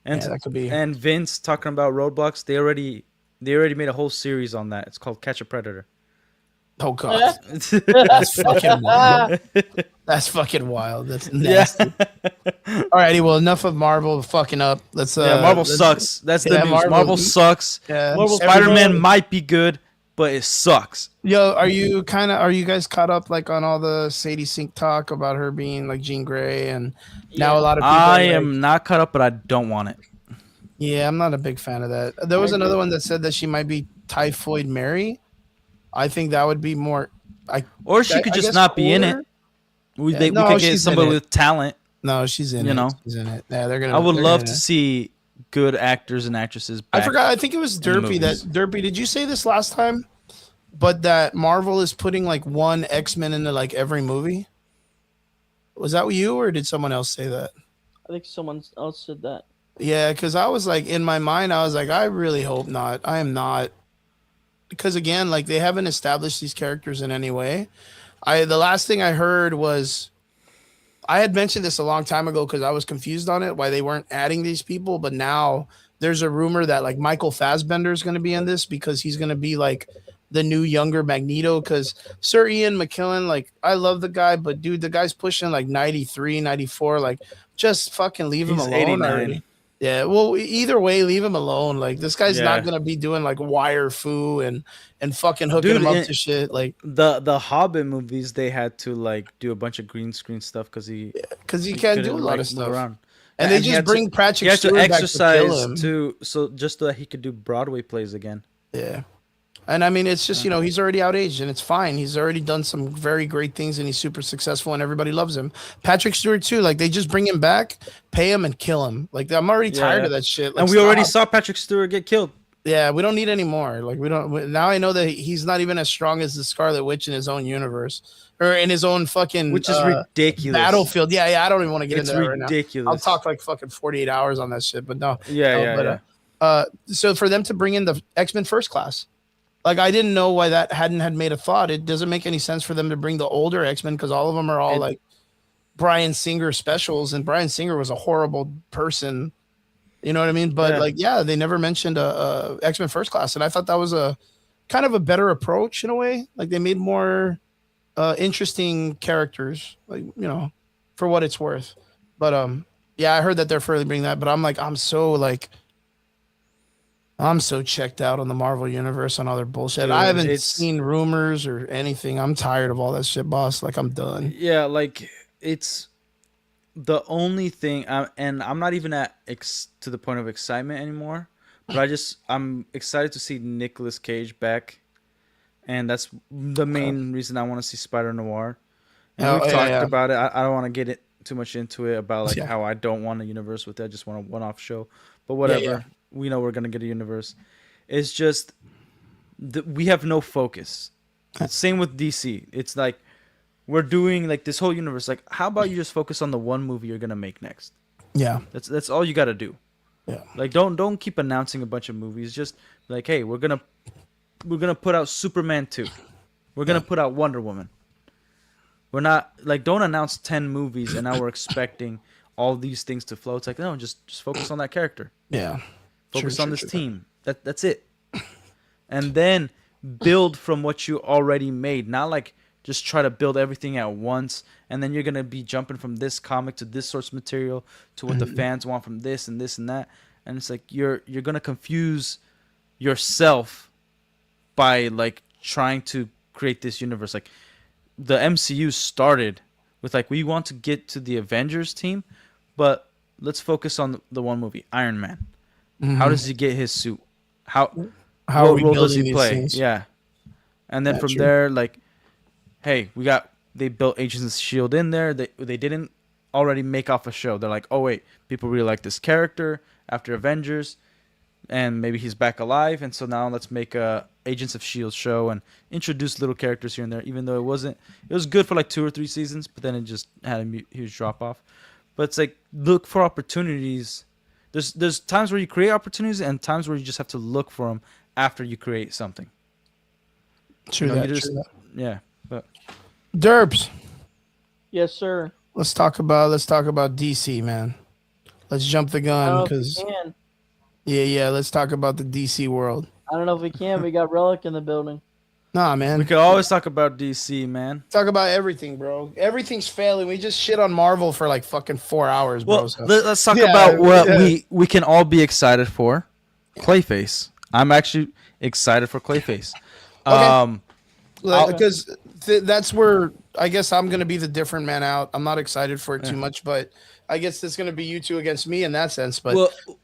And that could be. And Vince talking about Roadblocks, they already made a whole series on that. It's called Catch a Predator. Oh god. That's fucking wild. That's fucking wild. That's nasty. Alrighty, well, enough of Marvel fucking up. Marvel sucks. That's the news. Marvel sucks. Yeah. Spider-Man might be good, but it sucks. Yo, are you guys caught up like on all the Sadie Sink talk about her being like Jean Grey, and now a lot of people I am not caught up, but I don't want it. Yeah, I'm not a big fan of that. There was another one that said that she might be Typhoid Mary. I think that would be more. Or she could just not be in it. We could get somebody with talent. No, she's in it. She's in it. Yeah, they're gonna. I would love to see good actors and actresses back. I forgot. I think it was Derpy. Derpy. Did you say this last time? but that Marvel is putting like one X-Men into like every movie. Was that you or did someone else say that? I think someone else said that. Yeah, because I was like in my mind, I was like, I really hope not. I am not because again, like they haven't established these characters in any way. The last thing I heard was I had mentioned this a long time ago because I was confused on it why they weren't adding these people, but now there's a rumor that like Michael Fassbender is going to be in this because he's going to be like the new younger Magneto. Because Sir Ian McKellen, like I love the guy, but dude, the guy's pushing like 93, 94. Like just fucking leave him He's alone 89. already. Yeah, well, either way, leave him alone. Like this guy's Yeah. not gonna be doing like wire foo and fucking hooking Dude, him up to shit. Like the Hobbit movies, they had to like do a bunch of green screen stuff because he because he can't do a couldn't, lot like, of move stuff. around. And they he just had bring he Patrick had to Stewart back to kill exercise him. to just so that he could do Broadway plays again. Yeah. And I mean, it's just, he's already outaged and it's fine. He's already done some very great things and he's super successful and everybody loves him. Patrick Stewart, too. Like, they just bring him back, pay him, and kill him. Like, I'm already tired of that shit. Like, and we already saw Patrick Stewart get killed. Yeah, we don't need any more. Like, we don't. Now I know that he's not even as strong as the Scarlet Witch in his own universe or in his own fucking Which is ridiculous. Battlefield. Yeah, I don't even want to get into that right now. Ridiculous. I'll talk like fucking 48 hours on that shit, but no. Yeah. So for them to bring in the X-Men First Class, like I didn't know why that hadn't had made a thought. It doesn't make any sense for them to bring the older X-Men because all of them are all like Bryan Singer specials, and Bryan Singer was a horrible person. You know what I mean? But they never mentioned a X-Men First Class, and I thought that was a kind of a better approach in a way. Like they made more interesting characters, like for what it's worth. But I heard that they're further bringing that, but I'm so checked out on the Marvel universe and all their bullshit. Dude, I haven't seen rumors or anything. I'm tired of all that shit, boss. Like I'm done. Yeah, like it's the only thing, and I'm not even to the point of excitement anymore. But I'm excited to see Nicolas Cage back, and that's the main reason I want to see Spider Noir. And we've talked about it. I don't want to get it too much into it about how I don't want a universe with it. I just want a one-off show. But whatever. We know we're gonna get a universe. It's just we have no focus. Same with DC. It's like we're doing like this whole universe. Like, how about you just focus on the one movie you're gonna make next? Yeah, that's all you gotta do. Yeah, like don't keep announcing a bunch of movies. Just like, hey, we're gonna put out Superman 2. We're gonna put out Wonder Woman. We're not like don't announce 10 movies and now we're expecting all these things to flow. It's like no, just focus on that character. Yeah. Focus on this team. That's it. And then build from what you already made. Not like just try to build everything at once and then you're going to be jumping from this comic to this source material to what the fans want from this and this and that. And it's like you're going to confuse yourself by like trying to create this universe. Like the MCU started with like we want to get to the Avengers team, but let's focus on the one movie, Iron Man. How does he get his suit? What role does he play? Things? Yeah. And then from there, like, hey, they built Agents of S.H.I.E.L.D. in there. They didn't already make off a show. They're like, oh, wait, people really like this character after Avengers, and maybe he's back alive. And so now let's make a Agents of S.H.I.E.L.D. show and introduce little characters here and there, even though it was good for like 2 or 3 seasons, but then it just had a huge drop off. But it's like, look for opportunities. There's times where you create opportunities and times where you just have to look for them after you create something. True that. Yeah, but Derps. Yes, sir. Let's talk about DC, man. Let's jump the gun because let's talk about the DC world. I don't know if we can. We got Relic in the building. Nah, man. We could always talk about DC, man. Talk about everything, bro. Everything's failing. We just shit on Marvel for like fucking 4 hours, bro. Well, let's talk about what we can all be excited for. Clayface. I'm actually excited for Clayface. Okay. Because that's where I guess I'm going to be the different man out. I'm not excited for it too much, but I guess it's going to be you two against me in that sense. But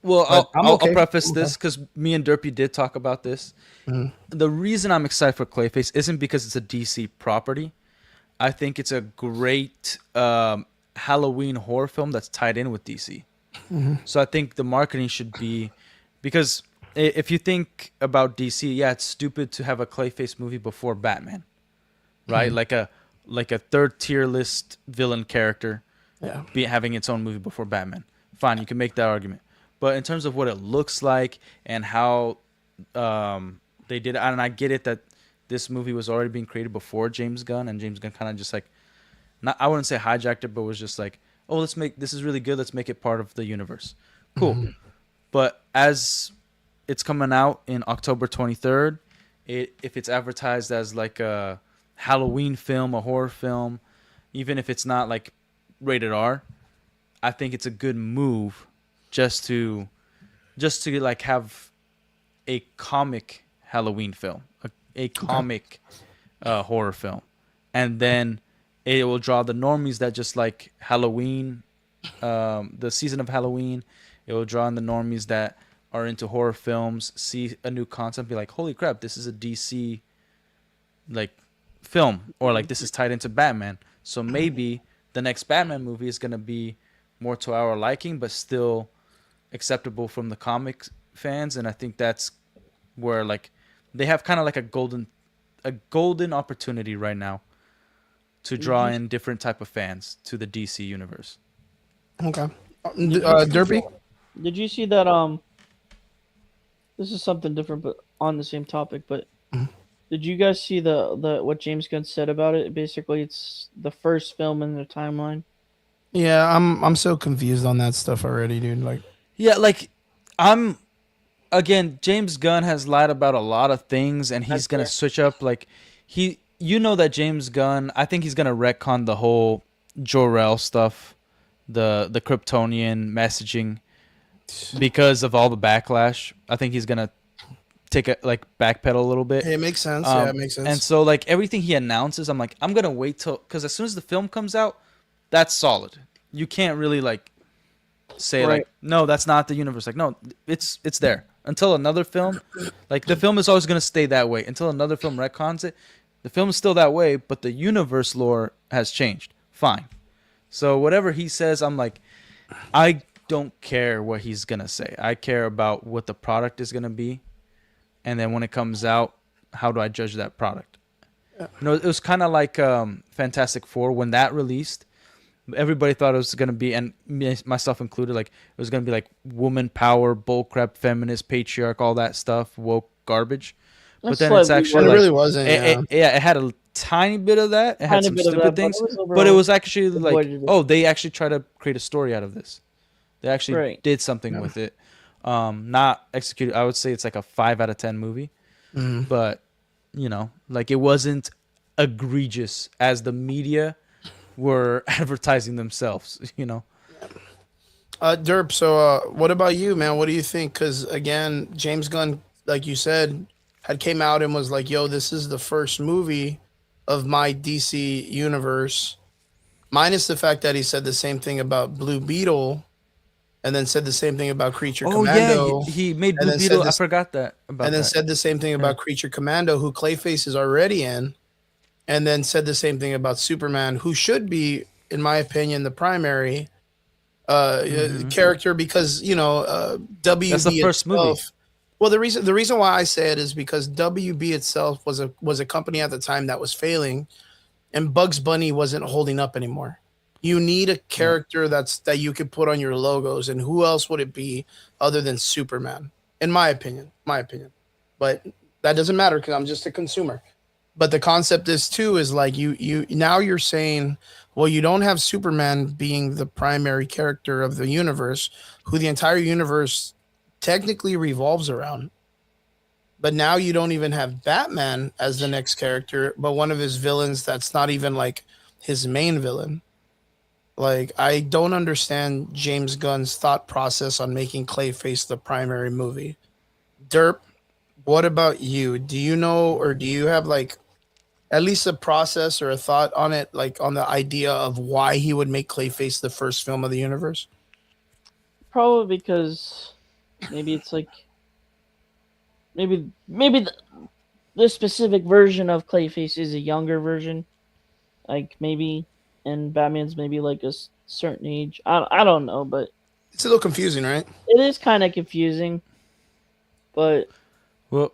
I'll preface this because me and Derpy did talk about this. Mm-hmm. The reason I'm excited for Clayface isn't because it's a DC property. I think it's a great Halloween horror film that's tied in with DC. Mm-hmm. So I think the marketing should be because if you think about DC, yeah, it's stupid to have a Clayface movie before Batman, right? Mhm. Like a third tier list villain character Yeah. be having its own movie before Batman. Fine, you can make that argument. But in terms of what it looks like and how they did it, and I get it that this movie was already being created before James Gunn, and James Gunn kind of just like, not, I wouldn't say hijacked it, but was just like, oh, let's make this is really good. Let's make it part of the universe. Cool. Mhm. But as it's coming out in October 23rd, if it's advertised as like a Halloween film, a horror film, even if it's not like rated R, I think it's a good move just to like have a comic Halloween film, a comic horror film, and then it will draw the normies that just like Halloween, the season of Halloween. It will draw in the normies that are into horror films, see a new concept, be like, holy crap, this is a DC like film, or like this is tied into Batman. So maybe the next Batman movie is gonna be more to our liking, but still acceptable from the comic fans. And I think that's where like they have kind of like a golden opportunity right now to Did draw you, in different type of fans to the DC universe. Okay. did you, Derpy. did you see that? This is something different, but on the same topic. But Mhm. did you guys see the what James Gunn said about it? Basically, it's the first film in the timeline. Yeah, I'm so confused on that stuff already, dude. Like, Yeah, like I'm again, James Gunn has lied about a lot of things, and he's That's gonna fair. switch up. Like you know that James Gunn, I think he's gonna retcon the whole Jor-El stuff, the Kryptonian messaging, because of all the backlash. I think he's gonna take a like backpedal a little bit. it makes sense. Yeah, it makes And sense. so like everything he announces, I'm like, I'm gonna wait till, because as soon as the film comes out, that's solid. You can't really like say Right. like, no, that's not the universe. Like, no, it's there until another film. Like the film is always gonna stay that way until another film retcons it. The film is still that way, but the universe lore has changed. Fine. So whatever he says, I'm like, I don't care what he's gonna say. I care about what the product is gonna be, and then when it comes out, how do I judge that product? You know, it was kind of like Fantastic Four when that released. Everybody thought it was gonna be, and myself included, like it was gonna be like woman power, bullcrap, feminist, patriarch, all that stuff, woke garbage. But That's then it's slightly actually But it worse. like, really wasn't. Yeah. yeah, it had a tiny bit of that. It had Tiny some bit of stupid that, but things, it was but it overall was actually like, avoided it. oh, they actually try to create a story out of this. They actually Right. did something Yeah. with it. Not executed. I would say it's like a 5 out of 10 movie, Mhm. but you know, like it wasn't egregious as the media were advertising themselves. You know. Derp. So, what about you, man? What do you think? Because again, James Gunn, like you said, had came out and was like, "Yo, this is the first movie of my DC universe." Minus the fact that he said the same thing about Blue Beetle, and then said the same thing about Creature Oh yeah, Commando, he made and Blue then said Beetle. I this, forgot that about and then that. said the same thing Yeah. about Creature Commando, who Clayface is already in, and then said the same thing about Superman, who should be, in my opinion, the primary character because That's the WB first movie. itself. Well, the reason why I say it is because WB itself was a company at the time that was failing, and Bugs Bunny wasn't holding up anymore. You need a character that you could put on your logos, and who else would it be other than Superman? In my opinion, but that doesn't matter because I'm just a consumer. But the concept is too is like you now you're saying, well, you don't have Superman being the primary character of the universe, who the entire universe technically revolves around. But now you don't even have Batman as the next character, but one of his villains that's not even like his main villain. Like, I don't understand James Gunn's thought process on making Clayface the primary movie. Derp, what about you? Do you know, or do you have like at least a process or a thought on it, like on the idea of why he would make Clayface the first film of the universe? Probably because maybe it's like maybe the specific version of Clayface is a younger version, like maybe, and Batman's maybe like a certain age. I don't know, but It's a little confusing, right? it is kind of confusing. But Well,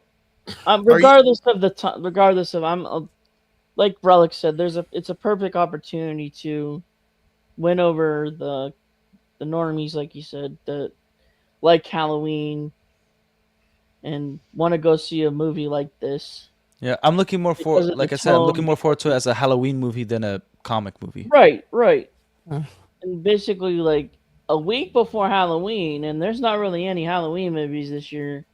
regardless of the time, regardless of like Relic said, it's a perfect opportunity to win over the normies, like you said, that like Halloween and want to go see a movie like this. yeah, I'm looking more for, Because of the like I said, I'm looking tone, more forward to it as a Halloween movie than a comic movie. right. Uh. And basically, like a week before Halloween, and there's not really any Halloween movies this year.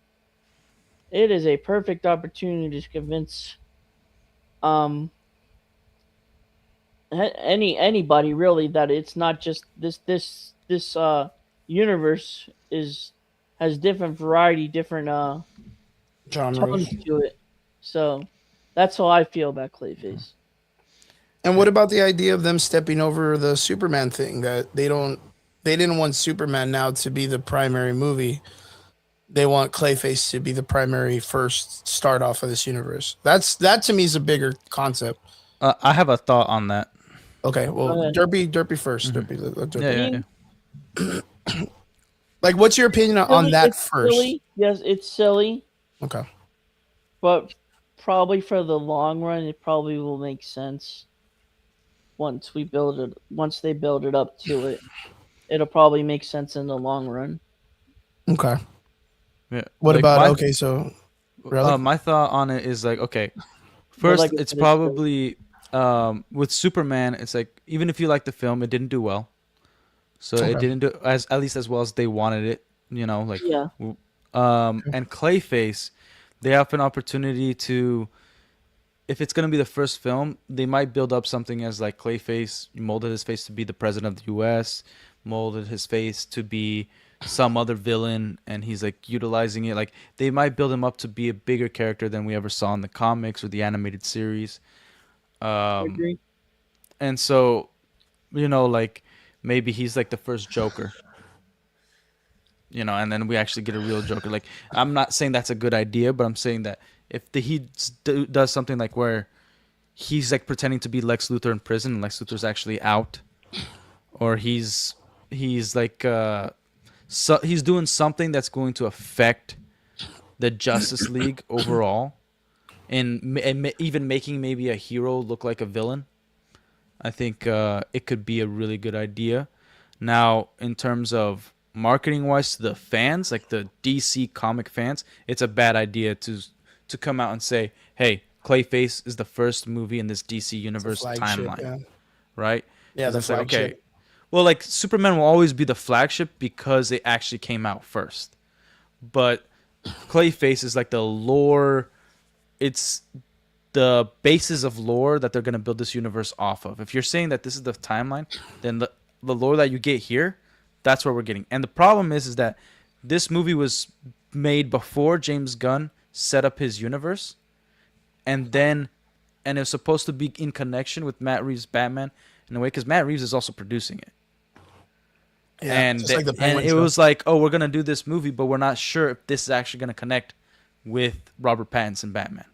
It is a perfect opportunity to convince anybody really that it's not just this universe has different variety, different Genres. tones to it. So that's how I feel about Clayface. And what about the idea of them stepping over the Superman thing? That they didn't want Superman now to be the primary movie. They want Clayface to be the primary first start off of this universe. That to me is a bigger concept. I have a thought on that. Okay, well, Derpy first. Derpy. Yeah. Like, what's your opinion on that It's first? silly. Yes, it's silly, Okay. but probably for the long run, it probably will make sense. Once they build it up to it, it'll probably make sense in the long run. Okay. Yeah. What Like, about my- okay? So, really? my thought on it is like, okay, first, like I it's said, it's probably with Superman. It's like, even if you like the film, it didn't do well, so Okay. it didn't do at least as well as they wanted it. You know, like Yeah. and Clayface, they have an opportunity to, if it's gonna be the first film, they might build up something as like Clayface molded his face to be the president of the U.S., molded his face to be some other villain, and he's like utilizing it. Like, they might build him up to be a bigger character than we ever saw in the comics or the animated series. I agree. And so, like maybe he's like the first Joker. And then we actually get a real Joker. Like, I'm not saying that's a good idea, but I'm saying that if he does something like where he's like pretending to be Lex Luthor in prison and Lex Luthor's actually out, or he's like so he's doing something that's going to affect the Justice League overall, and even making maybe a hero look like a villain, I think it could be a really good idea. Now, in terms of marketing wise to the fans, like the DC comic fans, it's a bad idea to come out and say, hey, Clayface is the first movie in this DC universe timeline. Yeah. Right? Yeah, the It's like, flagship. okay, well, like Superman will always be the flagship because it actually came out first. But Clayface is like the lore, it's the basis of lore that they're going to build this universe off of. If you're saying that this is the timeline, then the lore that you get here, that's what we're getting. And the problem is that this movie was made before James Gunn set up his universe, and it was supposed to be in connection with Matt Reeves' Batman in a way, because Matt Reeves is also producing it. Yeah, and just like the and Penguin it show. was like, oh, we're gonna do this movie, but we're not sure if this is actually gonna connect with Robert Pattinson Batman.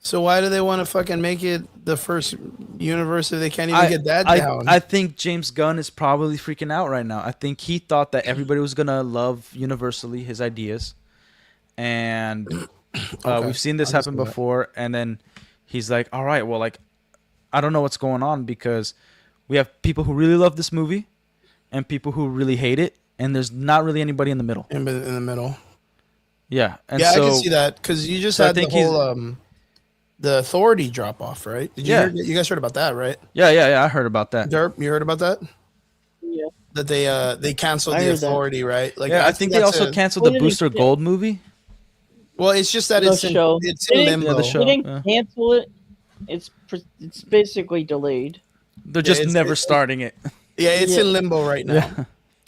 So why do they want to fucking make it the first universe if they can't even get that down? I think James Gunn is probably freaking out right now. I think he thought that everybody was gonna love universally his ideas, and we've seen this happen before. And then he's like, "All right, well, like, I don't know what's going on, because we have people who really love this movie and people who really hate it, and there's not really anybody in the middle." In the middle. Yeah, and Yeah, so, I can see that, because you just so I had the think he's- whole the Authority drop off, right? Did you Yeah. you guys heard about that, right? Yeah, I heard about that. Derp, you heard about that? Yeah. That they canceled I the heard that. Authority, right? Like, Yeah, I think they that's also a- canceled Well, the they didn't Booster get- Gold movie. Well, it's just that The it's in show. it's They in didn't- limbo. Yeah, the show. They didn't Yeah. cancel it. It's basically delayed. They're just it's- never it's- starting it. Yeah, it's Yeah. in limbo right now.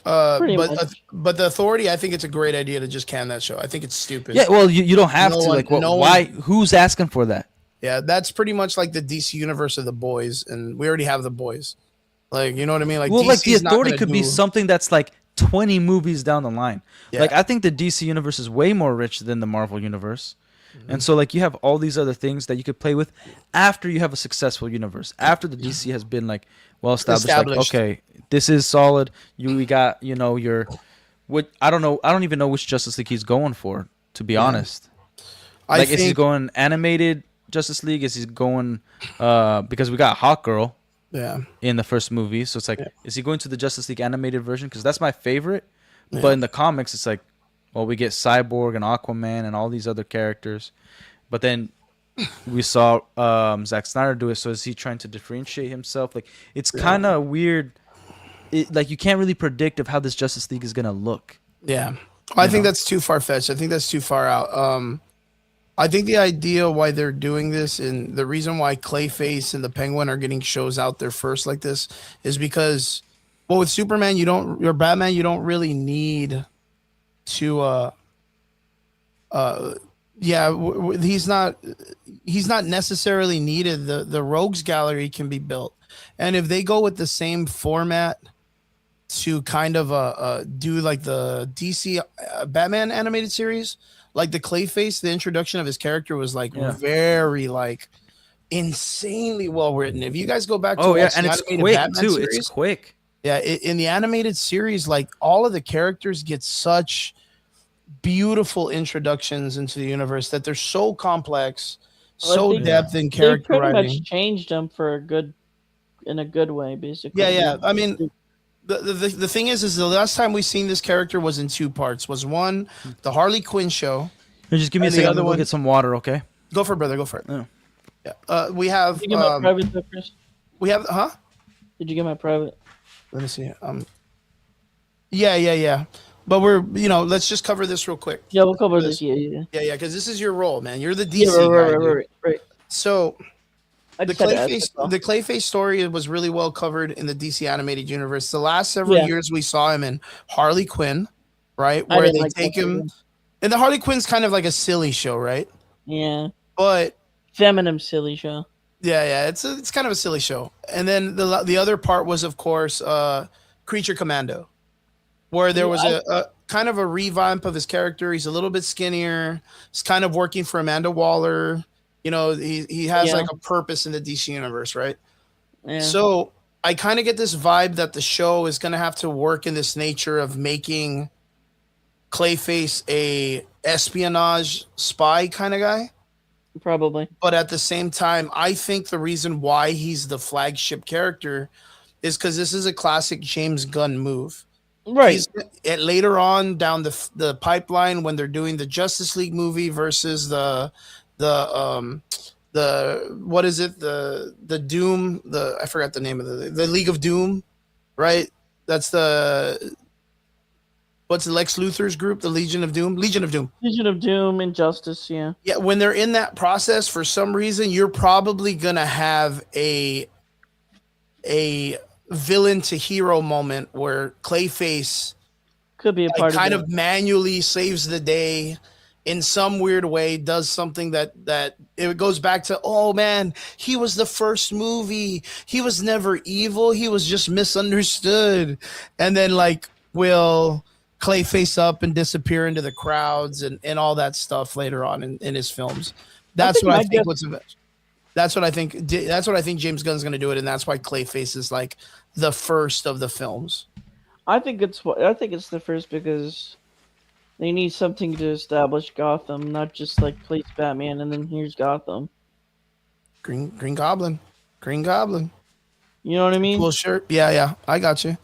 Yeah. Pretty But much. but the Authority, I think it's a great idea to just can that show. I think it's stupid. Yeah, well, you don't have No to. one- Like, what? no one- Why? Who's asking for that? Yeah, that's pretty much like the DC universe of the Boys, and we already have the Boys. Like, you know what I mean? Like, Well, like, the DC's not Authority gonna could be do- something that's like 20 movies down the line. Yeah. Like, I think the DC universe is way more rich than the Marvel universe. Mm-hmm. And so, like, you have all these other things that you could play with after you have a successful universe. After the DC has been, like, well established. Like, Established. okay, this is solid. We got, your... I don't know. I don't even know which Justice League he's going for To be Yeah. honest, I like, is he think, going animated Justice League? Is he going because we got Hawk Girl yeah, in the first movie, so it's like, yeah, is he going to the Justice League animated version? Because that's my favorite. But yeah. in the comics, it's like, well, we get Cyborg and Aquaman and all these other characters, but then we saw Zack Snyder do it. So is he trying to differentiate himself? Like, it's kind of weird. Like, you can't really predict of how this Justice League is gonna look. Yeah. I You think know? that's too far fetched. I think that's too far out. I think the idea why they're doing this and the reason why Clayface and the Penguin are getting shows out there first like this is because, well, with Superman, or Batman, you don't really need to, yeah, he's not necessarily needed. The Rogues Gallery can be built. And if they go with the same format to kind of do like the DC Batman animated series, like the Clayface, the introduction of his character was like Yeah. very like insanely well written. If you guys go back to Oh yeah, watch and the it's animated quick Batman too. series, It's quick. yeah, in the animated series, like all of the characters get such beautiful introductions into the universe that they're so complex, Well, I so think depth in they character pretty writing. much changed them for a good, in a good way, basically. Yeah, yeah. I mean, the thing is the last time we seen this character was in two parts. Was one the Harley Quinn show. Hey, just give me a And the second. other I'm gonna one- go get some water, okay? Go for it, brother. Go for it. Yeah. Yeah. We have Did you get my private though, Chris? we have huh? Did you get my private? Let me see. Yeah. But we're let's just cover this real quick. Yeah, we'll cover this. Yeah. Yeah, because this is your role, man. You're the DC Yeah, guy. Dude. right. So I the just had to ask that's all. Clayface story was really well covered in the DC animated universe. The last several Yeah. years we saw him in Harley Quinn, right? I Where didn't they like take that him, season. and the Harley Quinn's kind of like a silly show, right? Yeah, But feminine silly show. yeah, it's kind of a silly show. And then the other part was, of course, Creature Commando, where there was a kind of a revamp of his character. He's a little bit skinnier. He's kind of working for Amanda Waller. He has like a purpose in the DC universe, right? Yeah. So I kind of get this vibe that the show is going to have to work in this nature of making Clayface a espionage spy kind of guy. Probably. But at the same time, I think the reason why he's the flagship character is because this is a classic James Gunn move. Right. Later on down the pipeline when they're doing the Justice League movie versus the what is it, the Doom, I forgot the name of the League of Doom, right? That's what's the Lex Luthor's group, the Legion of Doom. Legion of Doom, Injustice, yeah. Yeah, when they're in that process, for some reason, you're probably gonna have a villain to hero moment where Clayface Could be a part kind of of manually saves the day in some weird way, does something that it goes back to, oh man, he was the first movie. He was never evil. He was just misunderstood. And then will Clayface up and disappear into the crowds and all that stuff later on in his films. That's what I think. That's what I think James Gunn's going to do it, and that's why Clayface is like the first of the films. I think it's the first because they need something to establish Gotham, not just like place Batman and then here's Gotham. Green Goblin. You know what I mean? Cool shirt. Yeah. I got you.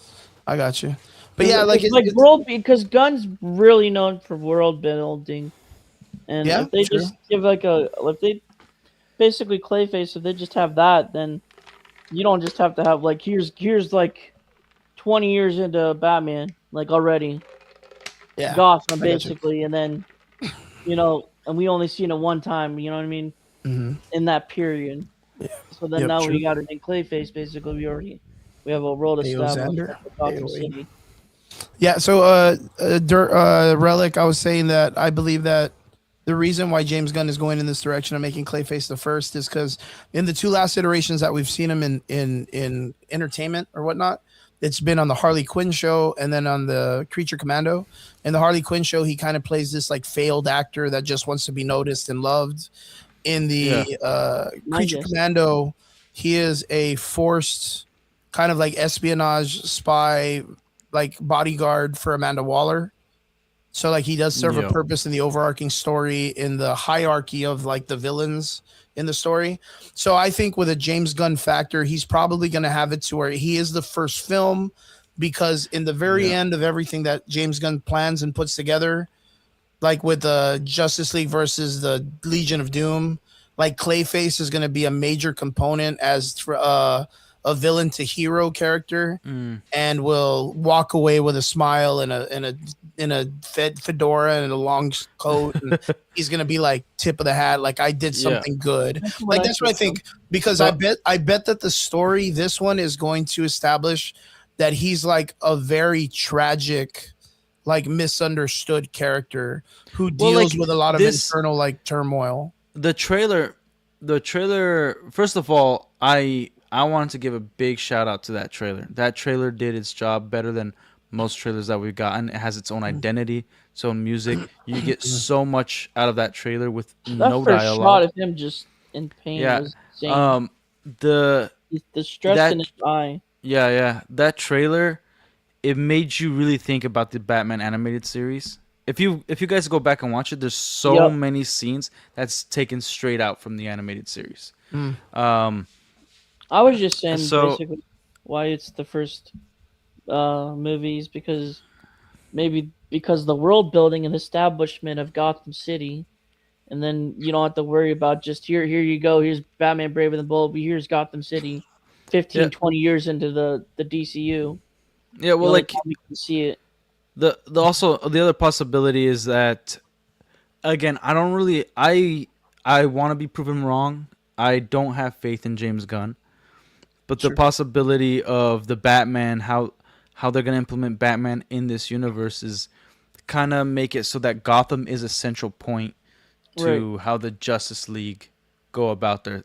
But yeah, it's world, because Gunn's really known for world building, and if they just give if they basically Clayface, if they just have that, then you don't just have to have here's like 20 years into Batman already. Yeah, Gotham basically, and then and we only seen it one time. You know what I mean? Mm-hmm. In that period. Yeah. So then now we got it in Clayface. Basically, we have a world established. Gotham City. Yeah. So, Relic, I was saying that I believe that the reason why James Gunn is going in this direction of making Clayface the first is because in the two last iterations that we've seen him in entertainment or whatnot, it's been on the Harley Quinn show and then on the Creature Commando. In the Harley Quinn show, he kind of plays this failed actor that just wants to be noticed and loved. In the Creature Commando, he is a forced kind of espionage spy, bodyguard for Amanda Waller. So like he does serve a Yeah. purpose in the overarching story in the hierarchy of like the villains in the story. So I think with a James Gunn factor, he's probably going to have it to where he is the first film because in the very Yeah. end of everything that James Gunn plans and puts together, like with the Justice League versus the Legion of Doom, like Clayface is going to be a major component as a villain to hero character, Mm. and will walk away with a smile and a fedora and a long coat, and he's going to be like tip of the hat, like I did Yeah. something good. That's what Like I that's what I think, think because So- I bet that the story this one is going to establish that he's like a very tragic, like misunderstood character who deals like, with a lot of this- internal like turmoil. The trailer, first of all, I wanted to give a big shout out to that trailer. That trailer did its job better than most trailers that we've gotten. It has its own identity, its own music. You get so much out of that trailer with that no first shot dialogue. of him just in pain Yeah. was insane. The The stress that- in his eye. yeah, that trailer, it made you really think about the Batman animated series. If you guys go back and watch it, there's so Yep. many scenes that's taken straight out from the animated series. Mm. I was just saying So- basically why it's the first movies because the world building and establishment of Gotham City, and then you don't have to worry about just here you go, here's Batman Brave and the Bold, but here's Gotham City 15 Yeah. 20 years into the DCU. Yeah, well, The only like time you can see it. the also the other possibility is that, again, I don't really I want to be proven wrong. I don't have faith in James Gunn, but the possibility of the Batman, how they're gonna implement Batman in this universe is kind of make it so that Gotham is a central point to how the Justice League go about their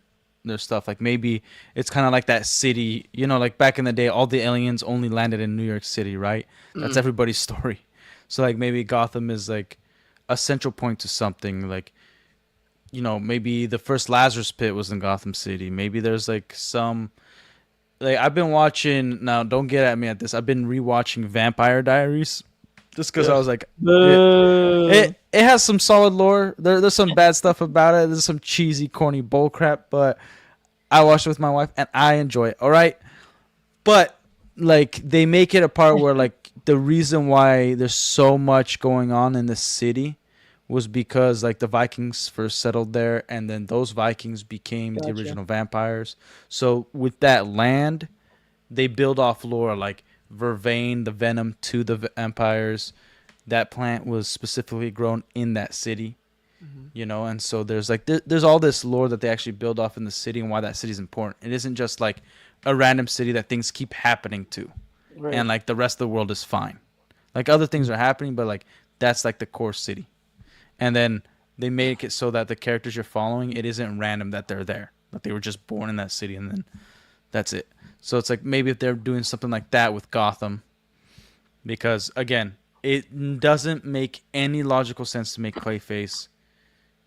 stuff. Like maybe it's kind of like that city, like back in the day, all the aliens only landed in New York City, right? That's everybody's story. So like maybe Gotham is like a central point to something. Like, maybe the first Lazarus Pit was in Gotham City. Maybe there's like some, like I've been watching, now don't get at me at this, I've been rewatching Vampire Diaries just because I was like, it has some solid lore. There's some bad stuff about it. There's some cheesy, corny bull crap, but I watched it with my wife and I enjoy it. All right. But like they make it a part where like the reason why there's so much going on in the city was because like the Vikings first settled there, and then those Vikings became the original vampires. So with that land, they build off lore like Vervain, the venom to the vampires. That plant was specifically grown in that city, and so there's like there's all this lore that they actually build off in the city and why that city is important. It isn't just like a random city that things keep happening to, and like the rest of the world is fine. Like other things are happening, but like that's like the core city. And then they make it so that the characters you're following, it isn't random that they're there. That they were just born in that city and then that's it. So it's like maybe if they're doing something like that with Gotham, because again, it doesn't make any logical sense to make Clayface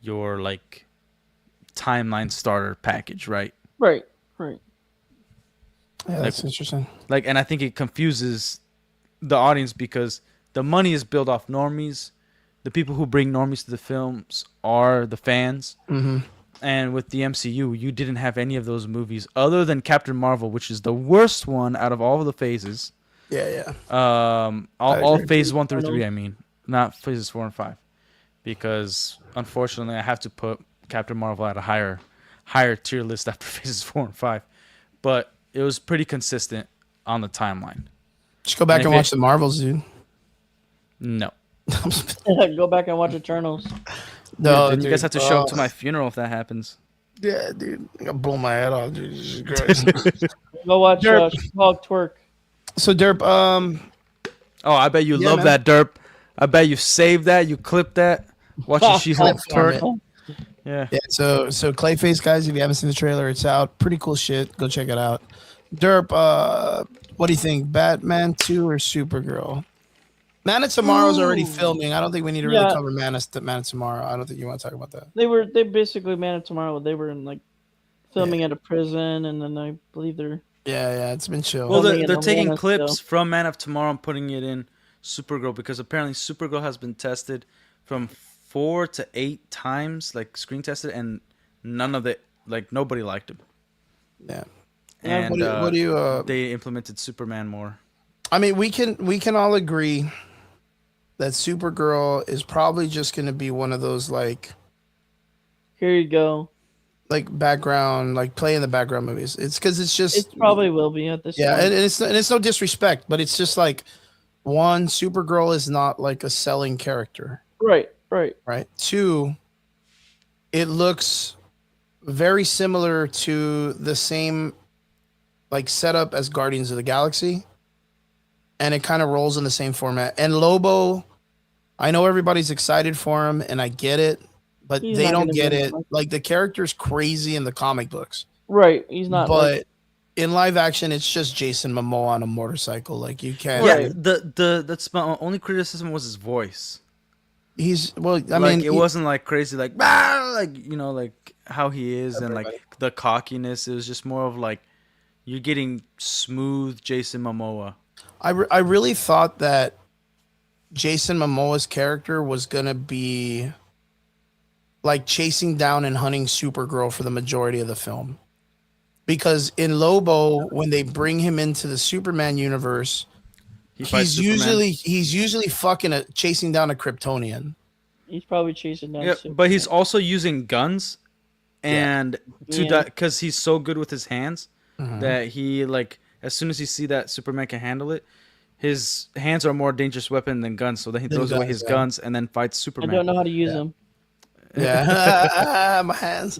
your like timeline starter package, right? Right. Yeah, that's interesting. Like, and I think it confuses the audience because the money is built off normies. The people who bring normies to the films are the fans. Mm-hmm. And with the MCU, you didn't have any of those movies other than Captain Marvel, which is the worst one out of all of the phases. Yeah. All phase 1 through 3, I mean, not phases 4 and 5, because unfortunately I have to put Captain Marvel at a higher tier list after phases 4 and 5. But it was pretty consistent on the timeline. Just go back and watch the Marvels, dude. No. Go back and watch Eternals. No, Then dude, you guys have to show up to my funeral if that happens. Yeah, dude. I'm gonna blow my head off, dude. Jesus Christ. Go watch Derp. She-Hulk twerk. So Derp, Oh, I bet you Yeah, love man. that, Derp. I bet you saved that, you clipped that, watching She-Hulk Farm twerk. it. Yeah. Yeah, so Clayface, guys, if you haven't seen the trailer, it's out. Pretty cool shit. Go check it out. Derp, what do you think? Batman 2 or Supergirl? Man of Tomorrow's already filming. I don't think we need to really cover Man of Tomorrow. I don't think you want to talk about that. They basically Man of Tomorrow. They were in like filming at a prison, and then I believe they're Yeah, it's been chill. Well, Filming in they're taking Atlanta clips still. from Man of Tomorrow and putting it in Supergirl, because apparently Supergirl has been tested from 4 to 8 times, like screen tested, and none of it, like nobody liked him. Yeah. And What do you? they implemented Superman more. I mean, we can all agree that Supergirl is probably just going to be one of those Here you go. like background, like play in the background movies. It's because it's just It probably will be at this yeah, point. and it's no disrespect, but it's just like one, Supergirl is not like a selling character, Right. right? Two, it looks very similar to the same like setup as Guardians of the Galaxy, and it kind of rolls in the same format. And Lobo, I know everybody's excited for him, and I get it, but He's they not don't gonna get be it. much. Like the character's crazy in the comic books, Right. He's not. but in live action, it's just Jason Momoa on a motorcycle. Like you can't. Yeah, Right. that's my only criticism was his voice. He's well. I Like mean, it wasn't like crazy, like bah! Like like how he is, and Everybody. like the cockiness. It was just more of like you're getting smooth Jason Momoa. I really thought that Jason Momoa's character was gonna be like chasing down and hunting Supergirl for the majority of the film, because in Lobo, when they bring him into the Superman universe, He fights he's Superman. usually fucking chasing down a Kryptonian. He's probably chasing down. Yeah, Superman. but he's also using guns, and Yeah. because he's so good with his hands Mhm. that he like as soon as he see that Superman can handle it, his hands are a more dangerous weapon than guns. So then he Than throws away guns, his yeah. guns and then fights I Superman. don't know how to use them. Yeah, my hands.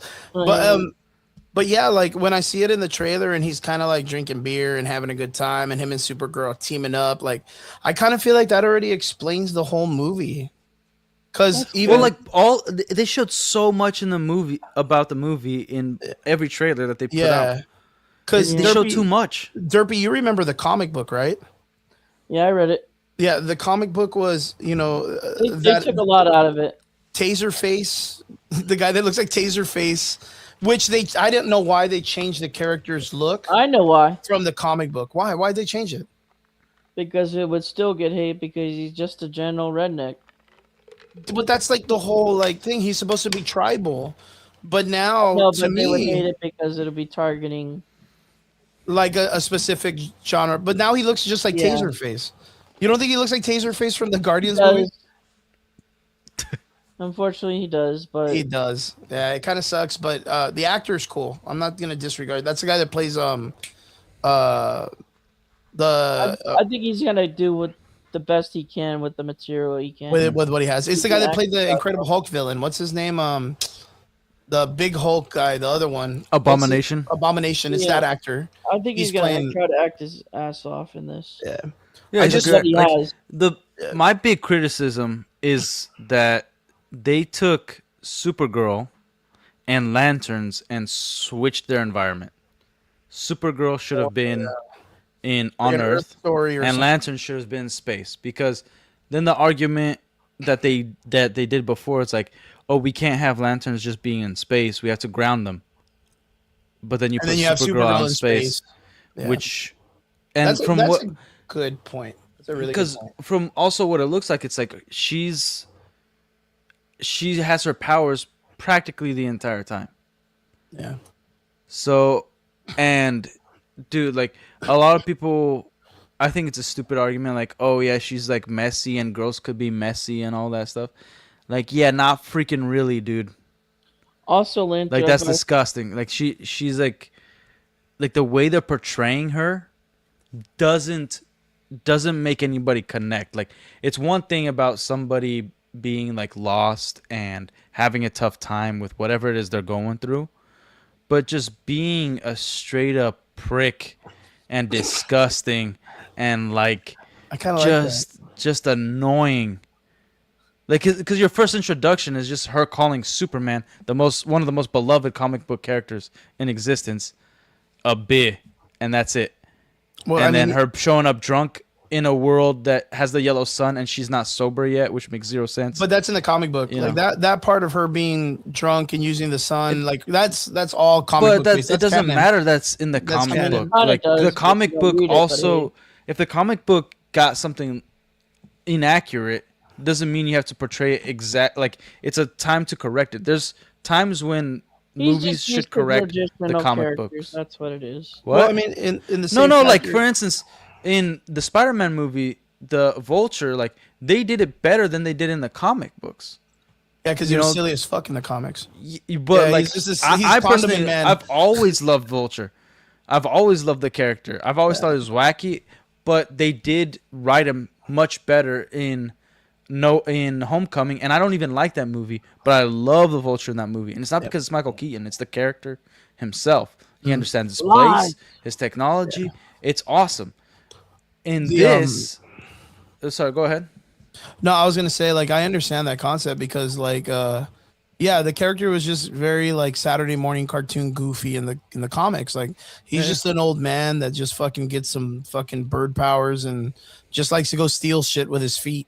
But yeah, like when I see it in the trailer and he's kind of like drinking beer and having a good time, and him and Supergirl teaming up, like I kind of feel like that already explains the whole movie. Because even Well, like they showed so much in the movie about the movie in every trailer that they put out. yeah, because They showed too much. Derpy, you remember the comic book, right? Yeah, I read it. Yeah, the comic book was, They that took a lot out of it. Taserface, the guy that looks like Taserface, which I didn't know why they changed the character's look I know why. from the comic book. Why? Why'd they change it? Because it would still get hate because he's just a general redneck. But that's like the whole like thing. He's supposed to be tribal, but now No, to but they would hate me, it because it'll be targeting. like a specific genre. But now he looks just like Yeah. Taserface. You don't think he looks like Taserface from the Guardians Does. movie? Unfortunately, he does, but He does. Yeah, it kind of sucks, but the actor's cool. I'm not gonna disregard. That's the guy that plays I the think he's gonna do what the best he can with the material he can. with what he has. It's the guy that played the Yeah. Incredible Hulk villain. What's his name? The big Hulk guy, the other one. Abomination. Abomination. It's Yeah. that actor. I think he's he's gonna playing- try to act his ass off in this. Yeah. Yeah, I he's a just- good What he act- like, has. my big criticism is that they took Supergirl and Lanterns and switched their environment. Supergirl should have been on Like an Earth, story or and something. Lantern should have been in space. Because then the argument that they did before, it's like, oh, we can't have Lanterns just being in space. We have to ground them. But then you And put then you have Supergirl out Supergirl in in space, space. Yeah. which and that's from that's what a good point. That's a really good because point. from also what it looks like, it's like she has her powers practically the entire time. Yeah. So, and dude, like a lot of people, I think it's a stupid argument. Like, oh yeah, she's like messy, and girls could be messy and all that stuff. Like, yeah, not freaking really, dude. Also, Lynn. Like that's disgusting. Like she's like the way they're portraying her doesn't make anybody connect. Like it's one thing about somebody being like lost and having a tough time with whatever it is they're going through, but just being a straight up prick and disgusting and like I kind of like that. just annoying. Like, because your first introduction is just her calling Superman one of the most beloved comic book characters in existence a bitch, and that's it. Well, And I then mean, her showing up drunk in a world that has the yellow sun and she's not sober yet, which makes zero sense. but that's in the comic book. You Like know. that part of her being drunk and using the sun, like that's all comic But book based. it That's doesn't canon. matter. That's in the That's comic canon. book. Kinda Like does, the if comic you don't book read it, but also, if the comic book got something inaccurate doesn't mean you have to portray it exact. Like it's a time to correct it. There's times when He's movies just should used to correct the traditional comic characters. books. That's what it is. What? Well, I mean, in the No, same no. Like factor- for instance, in the Spider-Man movie, the Vulture, like they did it better than they did in the comic books. yeah, because you he was know- silly as fuck in the comics. But Yeah, like, he's just he's I Condiment personally, Man. I've always loved Vulture. I've always loved the character. I've always thought it was wacky, but they did write him much better in Homecoming, and I don't even like that movie, but I love the Vulture in that movie, and it's not because it's Michael Keaton; it's the character himself. He understands his place, his technology. It's awesome. In The, this, sorry, go ahead. No, I was gonna say like I understand that concept because like yeah, the character was just very like Saturday morning cartoon goofy in the comics. Like he's just an old man that just fucking gets some fucking bird powers and just likes to go steal shit with his feet.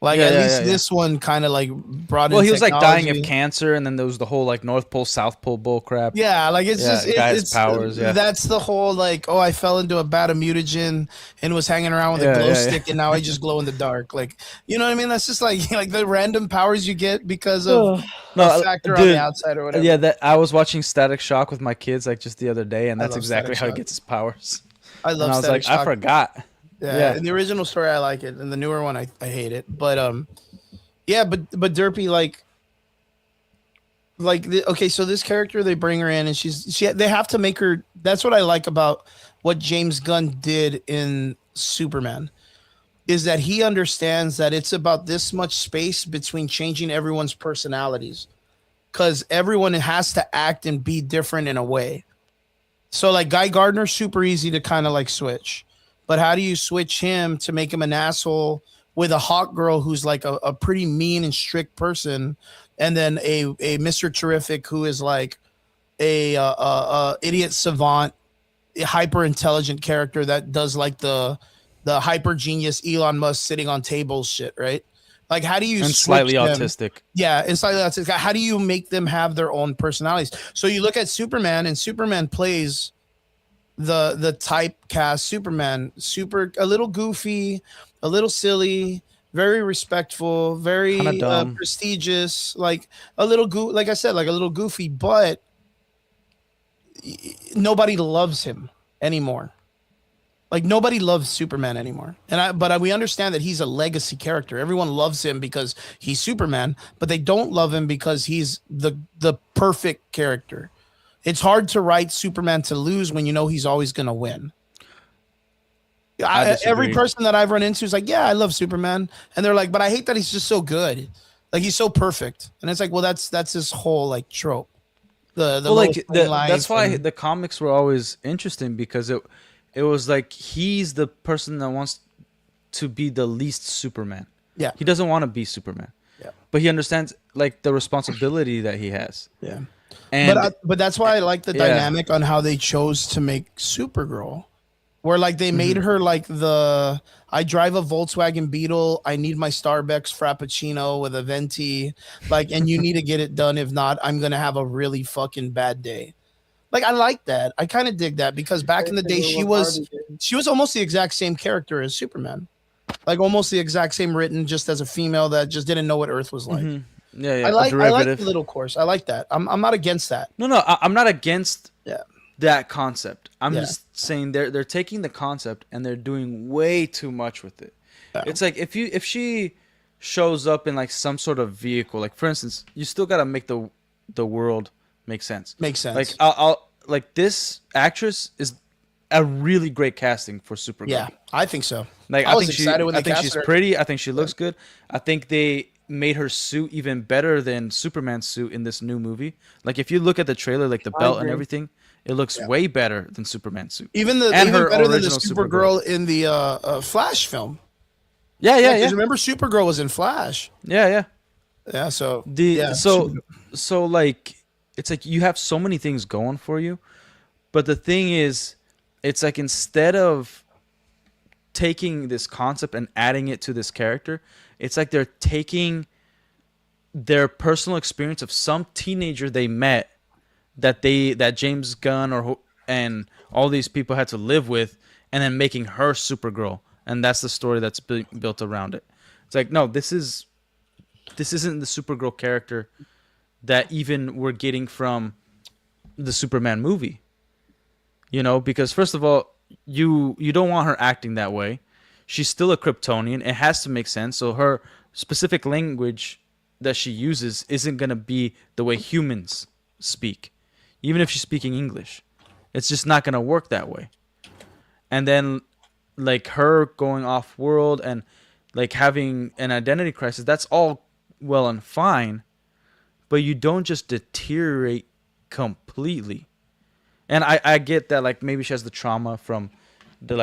Like at least this one kind of like brought in. Well, he was like dying of technology. cancer, and then there was the whole like North Pole, South Pole bull crap. Yeah, like it's Yeah, just the guy has it's powers, yeah. That's the whole like, oh, I fell into a bat of mutagen and was hanging around with Yeah, a glow yeah, stick, and now I just glow in the dark. Like, you know what I mean? That's just like like the random powers you get because of a factor on dude, the outside or whatever. Yeah, that I was watching Static Shock with my kids like just the other day, and I that's love exactly Static how he Shock. gets his powers. I love And I was Static like, I Shock. forgot. Yeah, Yeah. in the original story I like it, and the newer one I hate it. But yeah, but Derpy okay, so this character they bring her in and they have to make her. That's what I like about what James Gunn did in Superman, is that he understands that it's about this much space between changing everyone's personalities, because everyone has to act and be different in a way. So like Guy Gardner's super easy to kind of like switch, but how do you switch him to make him an asshole with a hawk girl who's like a pretty mean and strict person, and then a Mr. Terrific who is like a idiot savant, a hyper intelligent character that does like the hyper genius Elon Musk sitting on tables shit, right? Like how do you And switch slightly them? autistic. Yeah, and slightly autistic. How do you make them have their own personalities? So you look at Superman, and Superman plays the typecast Superman, a little goofy, a little silly, very respectful, very Kinda dumb. prestigious, like a little like I said, like a little goofy, but nobody loves him anymore. Like nobody loves Superman anymore. But we understand that he's a legacy character. Everyone loves him because he's Superman, but they don't love him because he's the perfect character. It's hard to write Superman to lose when you know he's always going to win. Every person that I've run into is like, yeah, I love Superman. And they're like, but I hate that he's just so good. Like he's so perfect. And it's like, well, that's his whole like trope. That's why the comics were always interesting, because it was like he's the person that wants to be the least Superman. Yeah. He doesn't want to be Superman. Yeah. But he understands like the responsibility that he has. Yeah. And But that's why I like the dynamic on how they chose to make Supergirl, where like they made her like I drive a Volkswagen Beetle, I need my Starbucks Frappuccino with a venti, like, and you need to get it done. If not, I'm gonna have a really fucking bad day. Like I like that. I kind of dig that, because back in the day she was almost the exact same character as Superman, like almost the exact same written, just as a female that just didn't know what Earth was like. Yeah, I like the little course. I like that. I'm not against that. No, I'm not against Yeah. that concept. I'm Yeah. just saying they're taking the concept and they're doing way too much with it. Yeah. It's like if she shows up in like some sort of vehicle, like for instance, you still gotta make the world make sense. Makes sense. Like I'll like this actress is a really great casting for Supergirl. Yeah, I think so. Like I I was think excited when I they think cast she's her. pretty. I think she looks good. I think they made her suit even better than Superman's suit in this new movie. Like if you look at the trailer, like the belt and agree. everything, it looks way better than Superman's suit. Even her better than the original Supergirl in the Flash film. Yeah. 'Cause remember Supergirl was in Flash. Yeah. Yeah, so So like it's like you have so many things going for you, but the thing is, it's like instead of taking this concept and adding it to this character, it's like they're taking their personal experience of some teenager they met that James Gunn and all these people had to live with, and then making her Supergirl. and that's the story that's built around it. It's like, no, this isn't the Supergirl character that even we're getting from the Superman movie. You know, because first of all, you don't want her acting that way. She's still a Kryptonian. It has to make sense. So her specific language that she uses isn't gonna be the way humans speak, even if she's speaking English. It's just not gonna work that way. And then, like her going off world and like having an identity crisis, that's all well and fine, but you don't just deteriorate completely. And I get that, like maybe she has the trauma from the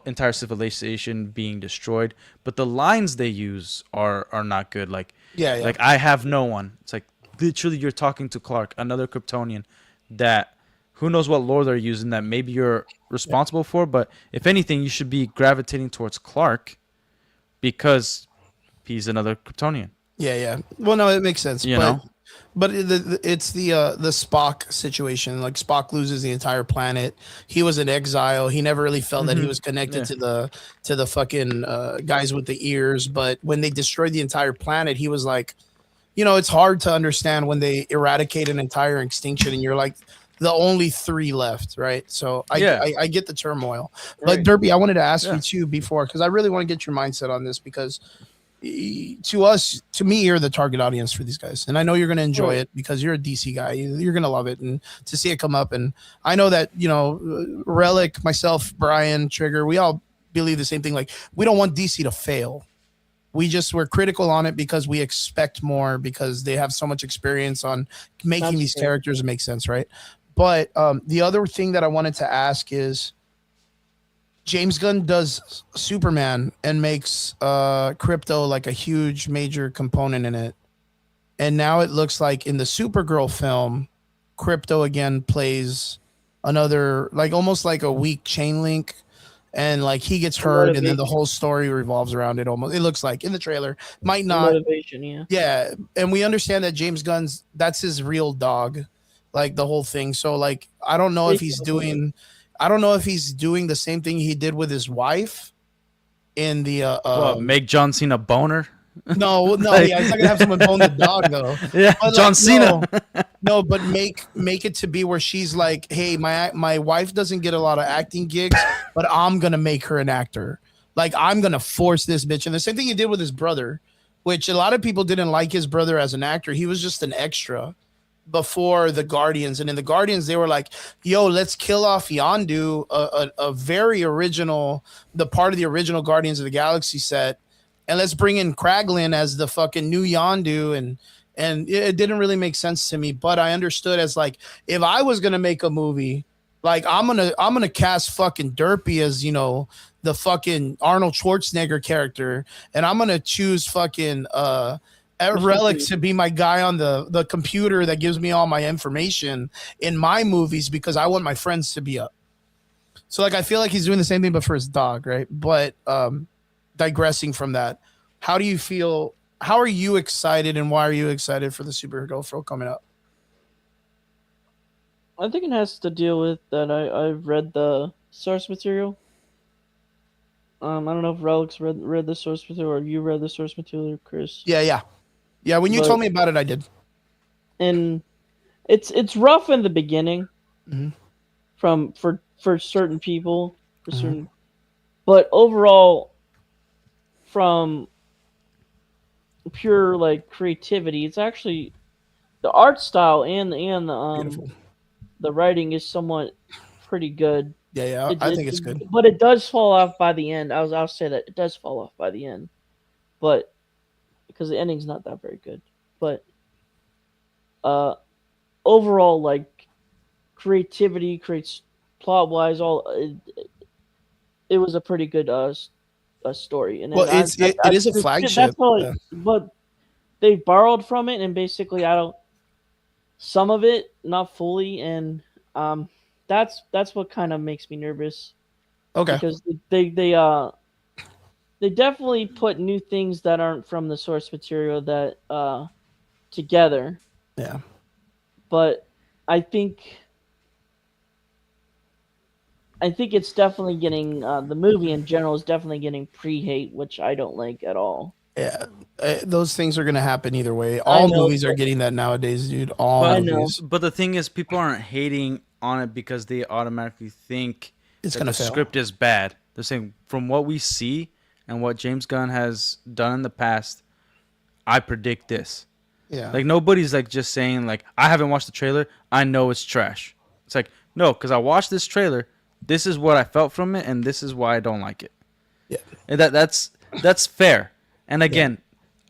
entire civilization being destroyed, but the lines they use are not good. Yeah, yeah. Like I have no one. It's like literally you're talking to Clark, another Kryptonian that who knows what lore they're using that maybe you're responsible for, but if anything you should be gravitating towards Clark because he's another Kryptonian. Yeah, yeah. Well, no, it makes sense. You know? But it's the Spock situation. Like Spock loses the entire planet. He was in exile. He never really felt that he was connected to the fucking guys with the ears. But when they destroyed the entire planet, he was like, it's hard to understand when they eradicate an entire extinction, and you're like the only three left, right? So I get the turmoil. But Derpy, I wanted to ask you too before, because I really want to get your mindset on this, because to me, you're the target audience for these guys, and I know you're going to enjoy it because you're a DC guy. You're going to love it, and to see it come up, and I know that Relic, myself, Brian, Trigger, we all believe the same thing. Like, we don't want DC to fail. We're critical on it because we expect more, because they have so much experience on making these characters make sense, right? But the other thing that I wanted to ask is, James Gunn does Superman and makes crypto like a huge major component in it. And now it looks like in the Supergirl film, crypto again plays another, like almost like a weak chain link. And like he gets hurt and then the whole story revolves around it almost. It looks like in the trailer. Might not. Motivation, yeah. Yeah. And we understand that James Gunn's, that's his real dog, like the whole thing. So like, I don't know if he's doing the same thing he did with his wife in the make John Cena boner. No, yeah, he's not gonna have someone bone the dog though. Yeah, but John Cena. No, but make it to be where she's like, hey, my wife doesn't get a lot of acting gigs, but I'm gonna make her an actor. Like, I'm gonna force this bitch. And the same thing he did with his brother, which a lot of people didn't like his brother as an actor. He was just an extra before the Guardians, and in the Guardians they were like, yo, let's kill off Yondu, a very original, the part of the original Guardians of the Galaxy set, and let's bring in Kraglin as the fucking new Yondu. And it didn't really make sense to me, but I understood as like, if I was gonna make a movie, like I'm gonna cast fucking Derpy as the fucking Arnold Schwarzenegger character, and I'm gonna choose fucking Relic to be my guy on the computer that gives me all my information in my movies, because I want my friends to be up. So like, I feel like he's doing the same thing, but for his dog, right? But digressing from that, how do you feel? How are you excited, and why are you excited for the Supergirl film coming up? I think it has to deal with that I've read the source material. I don't know if Relic's read the source material, or you read the source material, Chris. Yeah. When you told me about it, I did. And it's rough in the beginning, for certain people, but overall, from pure like creativity, it's actually the art style and the writing is somewhat pretty good. Yeah, I think it's good. But it does fall off by the end. I'll say that it does fall off by the end, but because the ending's not that very good. But overall, like creativity, creates plot wise, it was a pretty good story. And well, it is a flagship. But they borrowed from it, and basically, some of it, not fully, and that's what kind of makes me nervous. Okay. Because they definitely put new things that aren't from the source material that together. Yeah. But I think I think it's definitely getting the movie in general is definitely getting pre-hate, which I don't like at all. Yeah, those things are gonna happen either way. I All know, movies are getting that nowadays, dude. All I But know. movies, but the thing is, people aren't hating on it because they automatically think it's that gonna the fail. script is bad. They're saying from what we see and what James Gunn has done in the past, I predict this. Yeah, Like nobody's like just saying like I haven't watched the trailer, I know it's trash. It's like no, because I watched this trailer. This is what I felt from it, and this is why I don't like it. yeah, And that's fair. And again,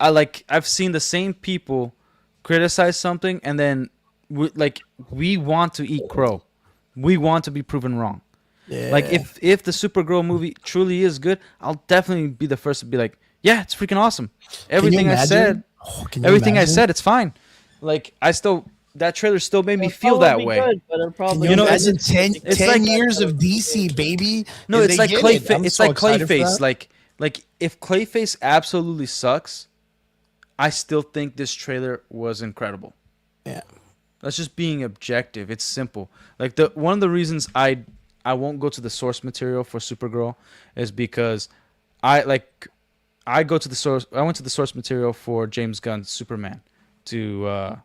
I've seen the same people criticize something, and then we want to eat crow. We want to be proven wrong. yeah. Like if the Supergirl movie truly is good, I'll definitely be the first to be like, yeah, it's freaking awesome. Everything I imagine? said, Can you everything I imagine? said, it's fine. Like I still that trailer still made me It'll feel probably that be way. good, but it'll probably Can you know, be imagine 10, it's 10 like- years of DC, baby? No, If it's they like get Clayface. I'm It's so like excited for Clayface. that. Like if Clayface absolutely sucks, I still think this trailer was incredible. Yeah, That's just being objective. It's simple. Like the one of the reasons I won't go to the source material for Supergirl is because I go to the source. I went to the source material for James Gunn's Superman to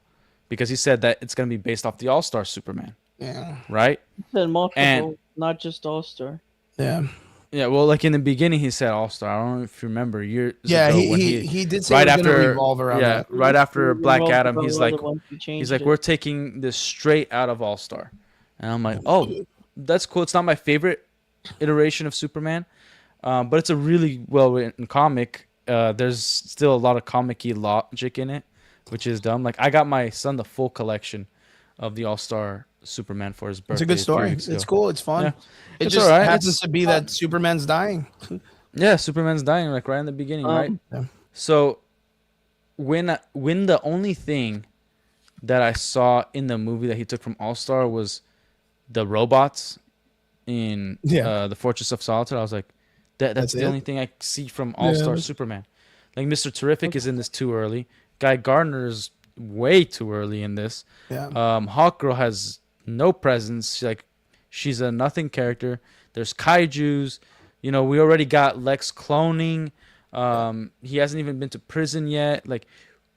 because he said that it's gonna be based off the All Star Superman, yeah, right? said multiple, And- not just All Star. yeah. Yeah. Well, like in the beginning, he said All Star. I don't know if you remember years Yeah, ago he, when he did say right it was gonna after revolve around yeah that. right after Black Well, Adam, but he's we're the like ones who changed it. we're taking this straight out of All Star, and I'm like, oh, that's cool. It's not my favorite iteration of Superman, but it's a really well written comic. There's still a lot of comic-y logic in it, which is dumb. Like I got my son the full collection of the All Star Superman for his birthday. It's a good few story. weeks It's ago. cool. It's fun. Yeah. It It's just alright. happens It's- to be that Superman's dying. Yeah, Superman's dying like right in the beginning, right? Yeah. So when the only thing that I saw in the movie that he took from All Star was the robots in Yeah. the Fortress of Solitude, I was like, that's That's the it? only thing I see from All Star Yeah. Superman. Like Mr. Terrific is in this too early. Guy Gardner is way too early in this. Yeah. Hawkgirl has no presence. She's a nothing character. There's kaiju's. You know, we already got Lex cloning. He hasn't even been to prison yet. Like,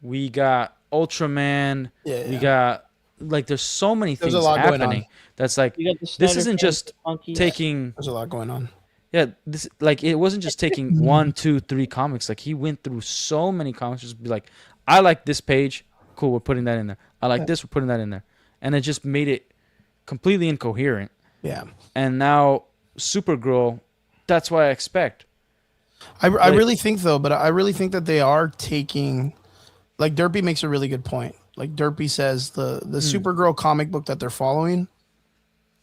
we got Ultraman. Yeah, We yeah. got like there's so many There's a things lot going happening. on. That's like You got the this Snyder isn't Cut, just the Funky. taking. There's a lot going on. Yeah, this like it wasn't just taking 1, 2, 3 comics. Like he went through so many comics. Just be like, I like this page. Cool, we're putting that in there. I like this. We're putting that in there, and it just made it completely incoherent. Yeah. And now Supergirl, that's what I expect. I Like- really think though, but I really think that they are taking, like Derpy makes a really good point. Like Derpy says the Supergirl comic book that they're following,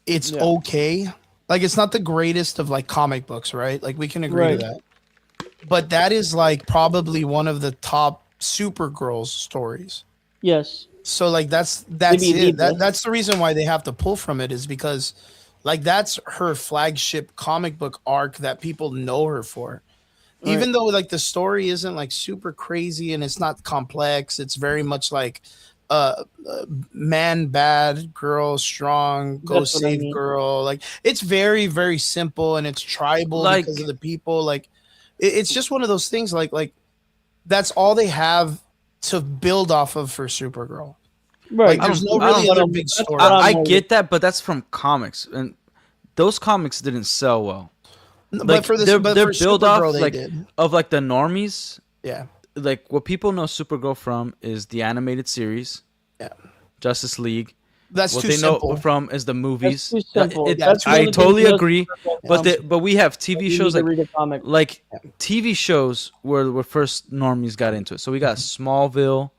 it's Yeah. okay. Like it's not the greatest of like comic books, right? Like we can agree Right. to that. But that is like probably one of the top Supergirl stories. Yes. So like that's Maybe you it. need this. That's the reason why they have to pull from it is because like that's her flagship comic book arc that people know her for. Even though like the story isn't like super crazy and it's not complex, it's very much like man bad, girl strong, go That's what I save mean. girl. Like it's very very simple and it's tribal Like- because of the people. Like it's just one of those things like that's all they have to build off of for Supergirl. Right. Like there's no I don't- really I other don't- big that's story. what I I'm get that, but that's from comics, and those comics didn't sell well. But Like for this, they're but they're for build Supergirl, off they like did. of like the normies. Yeah, Like what people know Supergirl from is the animated series, yeah. Justice League. That's What too they simple. know from is the movies. That's too simple. It- That's I really totally good agree, but but we have TV You shows need to like read a comic. TV shows where first normies got into it. So we got Smallville,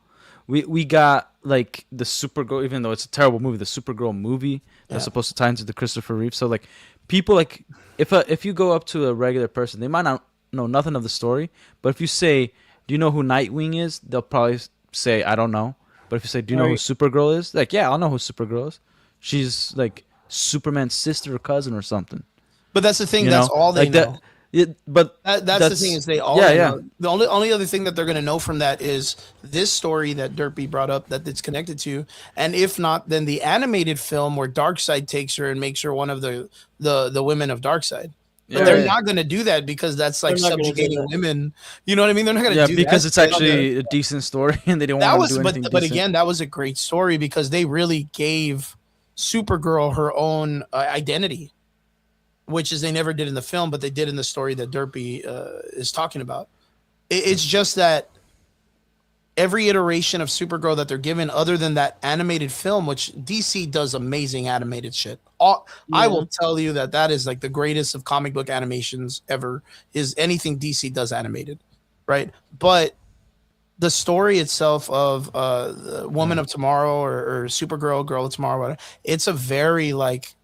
we got like the Supergirl, even though it's a terrible movie, the Supergirl movie that's Yeah. supposed to tie into the Christopher Reeve. So like people like if you go up to a regular person, they might not know nothing of the story, but if you say, "Do you know who Nightwing is?" they'll probably say, "I don't know." But if you say, "Do you know who Right. Supergirl is?" Like, "Yeah, I'll know who Supergirl is. She's like Superman's sister or cousin or something." But that's the thing. You That's know? all they Like know. But That's the thing is they all know. The only other thing that they're gonna know from that is this story that Derpy brought up that it's connected to, and if not, then the animated film where Darkseid takes her and makes her one of the women of Darkseid. But they're not gonna do that because that's like subjugating women. You know what I mean? They're not gonna do because that. it's actually a decent story and they don't want to do anything. But again, that was a great story because they really gave Supergirl her own identity, which is they never did in the film, but they did in the story that Derpy is talking about. It's just that every iteration of Supergirl that they're given, other than that animated film, which DC does amazing animated shit. I will tell you that is like the greatest of comic book animations ever, is anything DC does animated, right? But the story itself of the Woman of Tomorrow or Supergirl, Girl of Tomorrow, whatever, it's a very like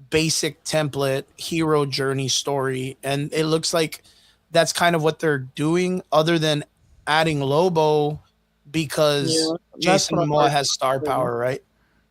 basic template hero journey story, and it looks like that's kind of what they're doing, other than adding Lobo because Jason Momoa has star power, right?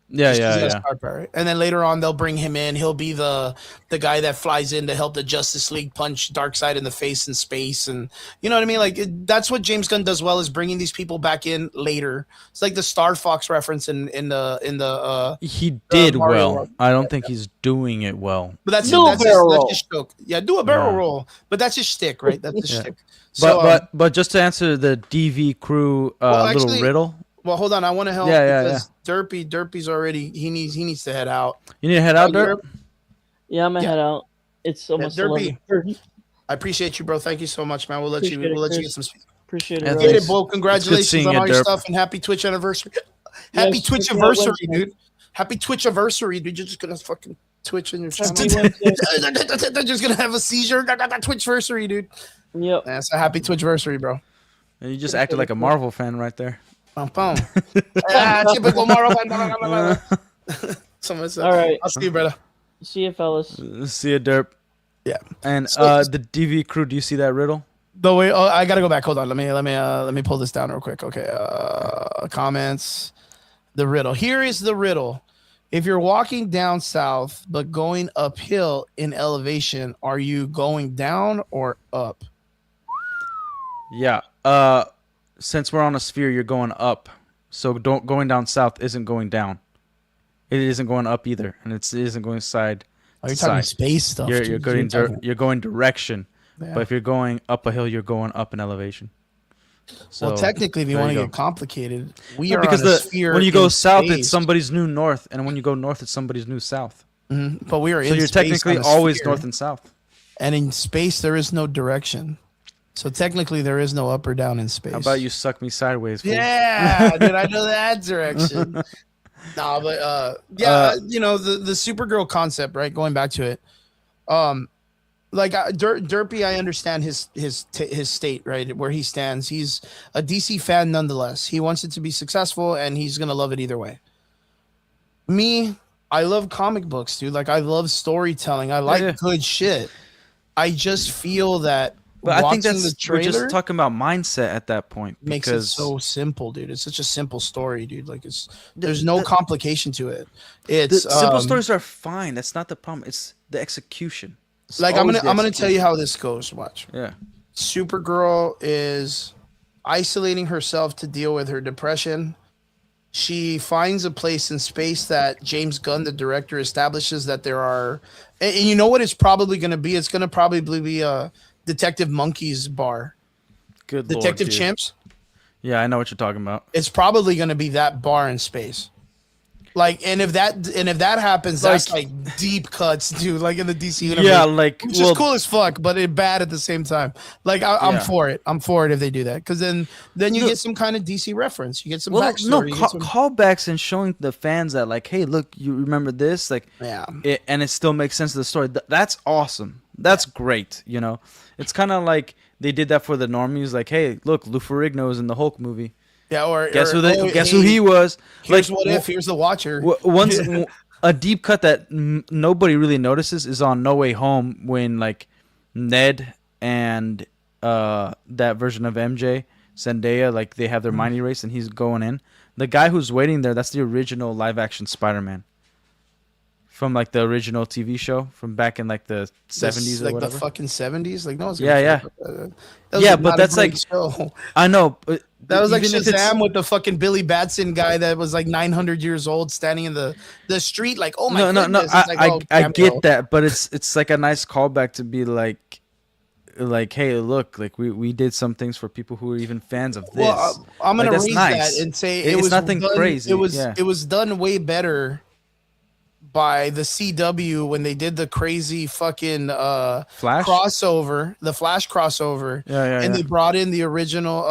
Yeah. Star power. And then later on they'll bring him in. He'll be the guy that flies in to help the Justice League punch Darkseid in the face in space, and you know what I mean? Like that's what James Gunn does well, is bringing these people back in later. It's like the Star Fox reference in the he did well. World. I don't think he's doing it well. But that's just joke. Yeah, do a barrel roll. But that's just shtick, right? That's the shtick. So, but just to answer the DV crew little riddle. Well, hold on. I want to help because Derpy's already he needs to head out. You need to head out, Derp? Yeah, I'm gonna head out. It's almost Derpy. I appreciate you, bro. Thank you so much, man. We'll let you get some speed. Appreciate it. Get it, bro. Congratulations on all your stuff and happy Twitch anniversary. Happy Twitch anniversary, dude. Happy Twitch anniversary, dude. You're just gonna fucking Twitch in your channel. They're just gonna have a seizure. Twitch anniversary, dude. Yep. That's a happy Twitch anniversary, bro. And you just acted like a Marvel fan right there. Typical Marvel fan. All right. I'll see you, brother. See you, fellas. See you, Derp. Yeah. And the DV crew, do you see that riddle? The way I gotta go back. Hold on. Let me pull this down real quick. Okay. Comments. The riddle. Here is the riddle. If you're walking down south but going uphill in elevation, are you going down or up? Yeah. Since we're on a sphere, you're going up. So going down south isn't going down. It isn't going up either, and it isn't going side. Oh, you're talking space stuff. You're going direction. Yeah. But if you're going up a hill, you're going up in elevation. So, well, technically, if you want to get complicated, we are because on a sphere. When you go south, it's somebody's new north, and when you go north, it's somebody's new south. Mm-hmm. But we are. So you're technically always north and south. And in space, there is no direction. So technically, there is no up or down in space. How about you suck me sideways? Fool? Yeah, did I know that direction? No, but you know the Supergirl concept, right? Going back to it, like Derpy, I understand his state, right, where he stands. He's a DC fan nonetheless. He wants it to be successful, and he's gonna love it either way. Me, I love comic books, dude. Like I love storytelling. I like good shit. I just feel that. But I think we're just talking about mindset at that point. Makes it so simple, dude. It's such a simple story, dude. Like there's no complication to it. It's simple stories are fine. That's not the problem. It's the execution. Like I'm gonna tell you how this goes. Watch. Yeah. Supergirl is isolating herself to deal with her depression. She finds a place in space that James Gunn, the director, establishes that there are, and you know what it's probably going to be? It's going to probably be a Detective Monkey's bar. Good Detective Lord, Chimps. Yeah, I know what you're talking about. It's probably going to be that bar in space. Like, and if that happens, that's like deep cuts, dude. Like in the DC universe, yeah, like which is cool as fuck, but it's bad at the same time. Like I'm for it. I'm for it if they do that, because then you get some kind of DC reference. You get some backstory. Callbacks and showing the fans that like, hey, look, you remember this, like, and it still makes sense to the story. That's awesome. That's great. You know, it's kind of like they did that for the normies. Like, hey, look, Lou Ferrigno's in the Hulk movie. Yeah, or guess who he was. Here's what if. Here's the Watcher. Once a deep cut that nobody really notices is on No Way Home when like Ned and that version of MJ Zendaya, like they have their mind erased and he's going in. The guy who's waiting there, that's the original live action Spider-Man. from like the original TV show from back in like the 70s or like whatever. the fucking 70s. Like no one's Yeah, gonna yeah. care about that. That was Yeah, like but not a that's great like show. I know, but That was like even if it's Shazam with the fucking Billy Batson guy that was like 900 years old standing in the street. Like, oh my no. goodness! It's like, oh, I cameo. get that, but it's like a nice callback to be like hey, look, like we did some things for people who are even fans of this. Well, I'm Like, gonna that's raise nice. that and say It's it was nothing done, crazy. Yeah. It was done way better by the CW when they did the crazy fucking Flash? crossover, the Flash crossover, Yeah. and they brought in the original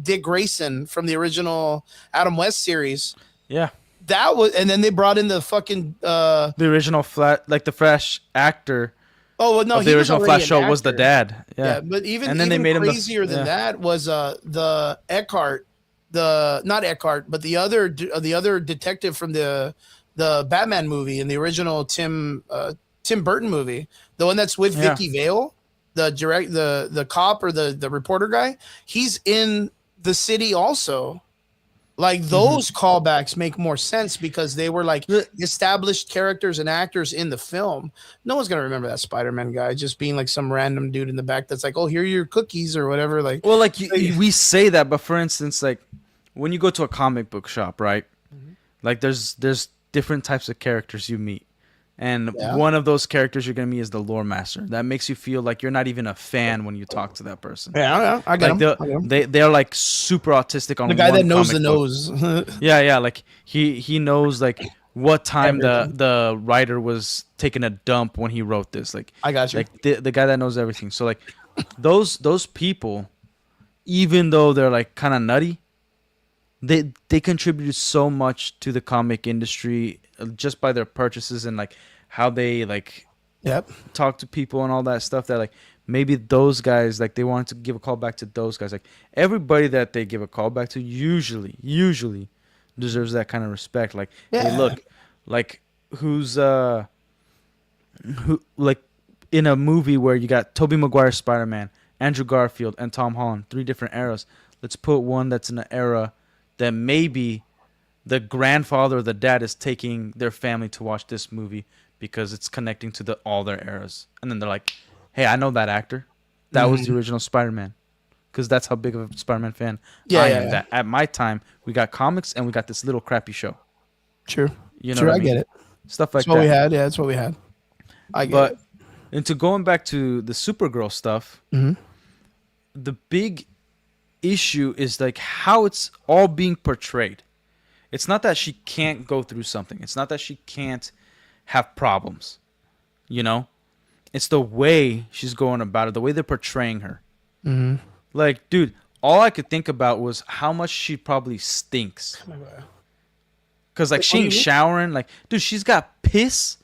Dick Grayson from the original Adam West series. Yeah. That was, and then they brought in the fucking The original like the Flash actor oh well, no, of the he was original already Flash an show was the actor. dad. Yeah. But even And then they even made him the- crazier than yeah. that was the Eckhart, the not Eckhart, but the other detective from the Batman movie in the original Tim Burton movie, the one that's with Yeah. Vicky Vale, the cop or the reporter guy. He's in the city also. Like those callbacks make more sense because they were like established characters and actors in the film. No one's gonna remember that Spider-Man guy just being like some random dude in the back that's like, "Oh, here are your cookies" or whatever. Like, Well, like we say that, but for instance, like when you go to a comic book shop, right? Like there's different types of characters you meet. And Yeah. one of those characters you're gonna meet is the lore master. That makes you feel like you're not even a fan when you talk to that person. yeah, I get Like him. they're like super autistic on The guy one that knows the comic book. nose. Yeah. Like he knows like what time the writer was taking a dump when he wrote this. Like I got you. Like the guy that knows everything. So like those people, even though they're like kind of nutty, they contributed so much to the comic industry just by their purchases and like how they like Yep. talk to people and all that stuff, that like maybe those guys, like they wanted to give a call back to those guys. Like everybody that they give a call back to usually deserves that kind of respect. Like, Yeah. hey, look, like who like in a movie where you got Tobey Maguire Spider-Man, Andrew Garfield, and Tom Holland, 3 different eras. Let's put one that's in an era that maybe the grandfather or the dad is taking their family to watch this movie because it's connecting to all their eras. And then they're like, hey, I know that actor. That was the original Spider-Man. Because that's how big of a Spider-Man fan I am. That at my time, we got comics and we got this little crappy show. True. You know True, what I mean? get it. Stuff like That's what that. we had. Yeah, that's what we had. I get it. And to going back to the Supergirl stuff, the big issue is like how it's all being portrayed. It's not that she can't go through something. It's not that she can't have problems. You know? It's the way she's going about it, the way they're portraying her. Like, dude, all I could think about was how much she probably stinks. Because, like, she ain't showering. Like, dude, she's got piss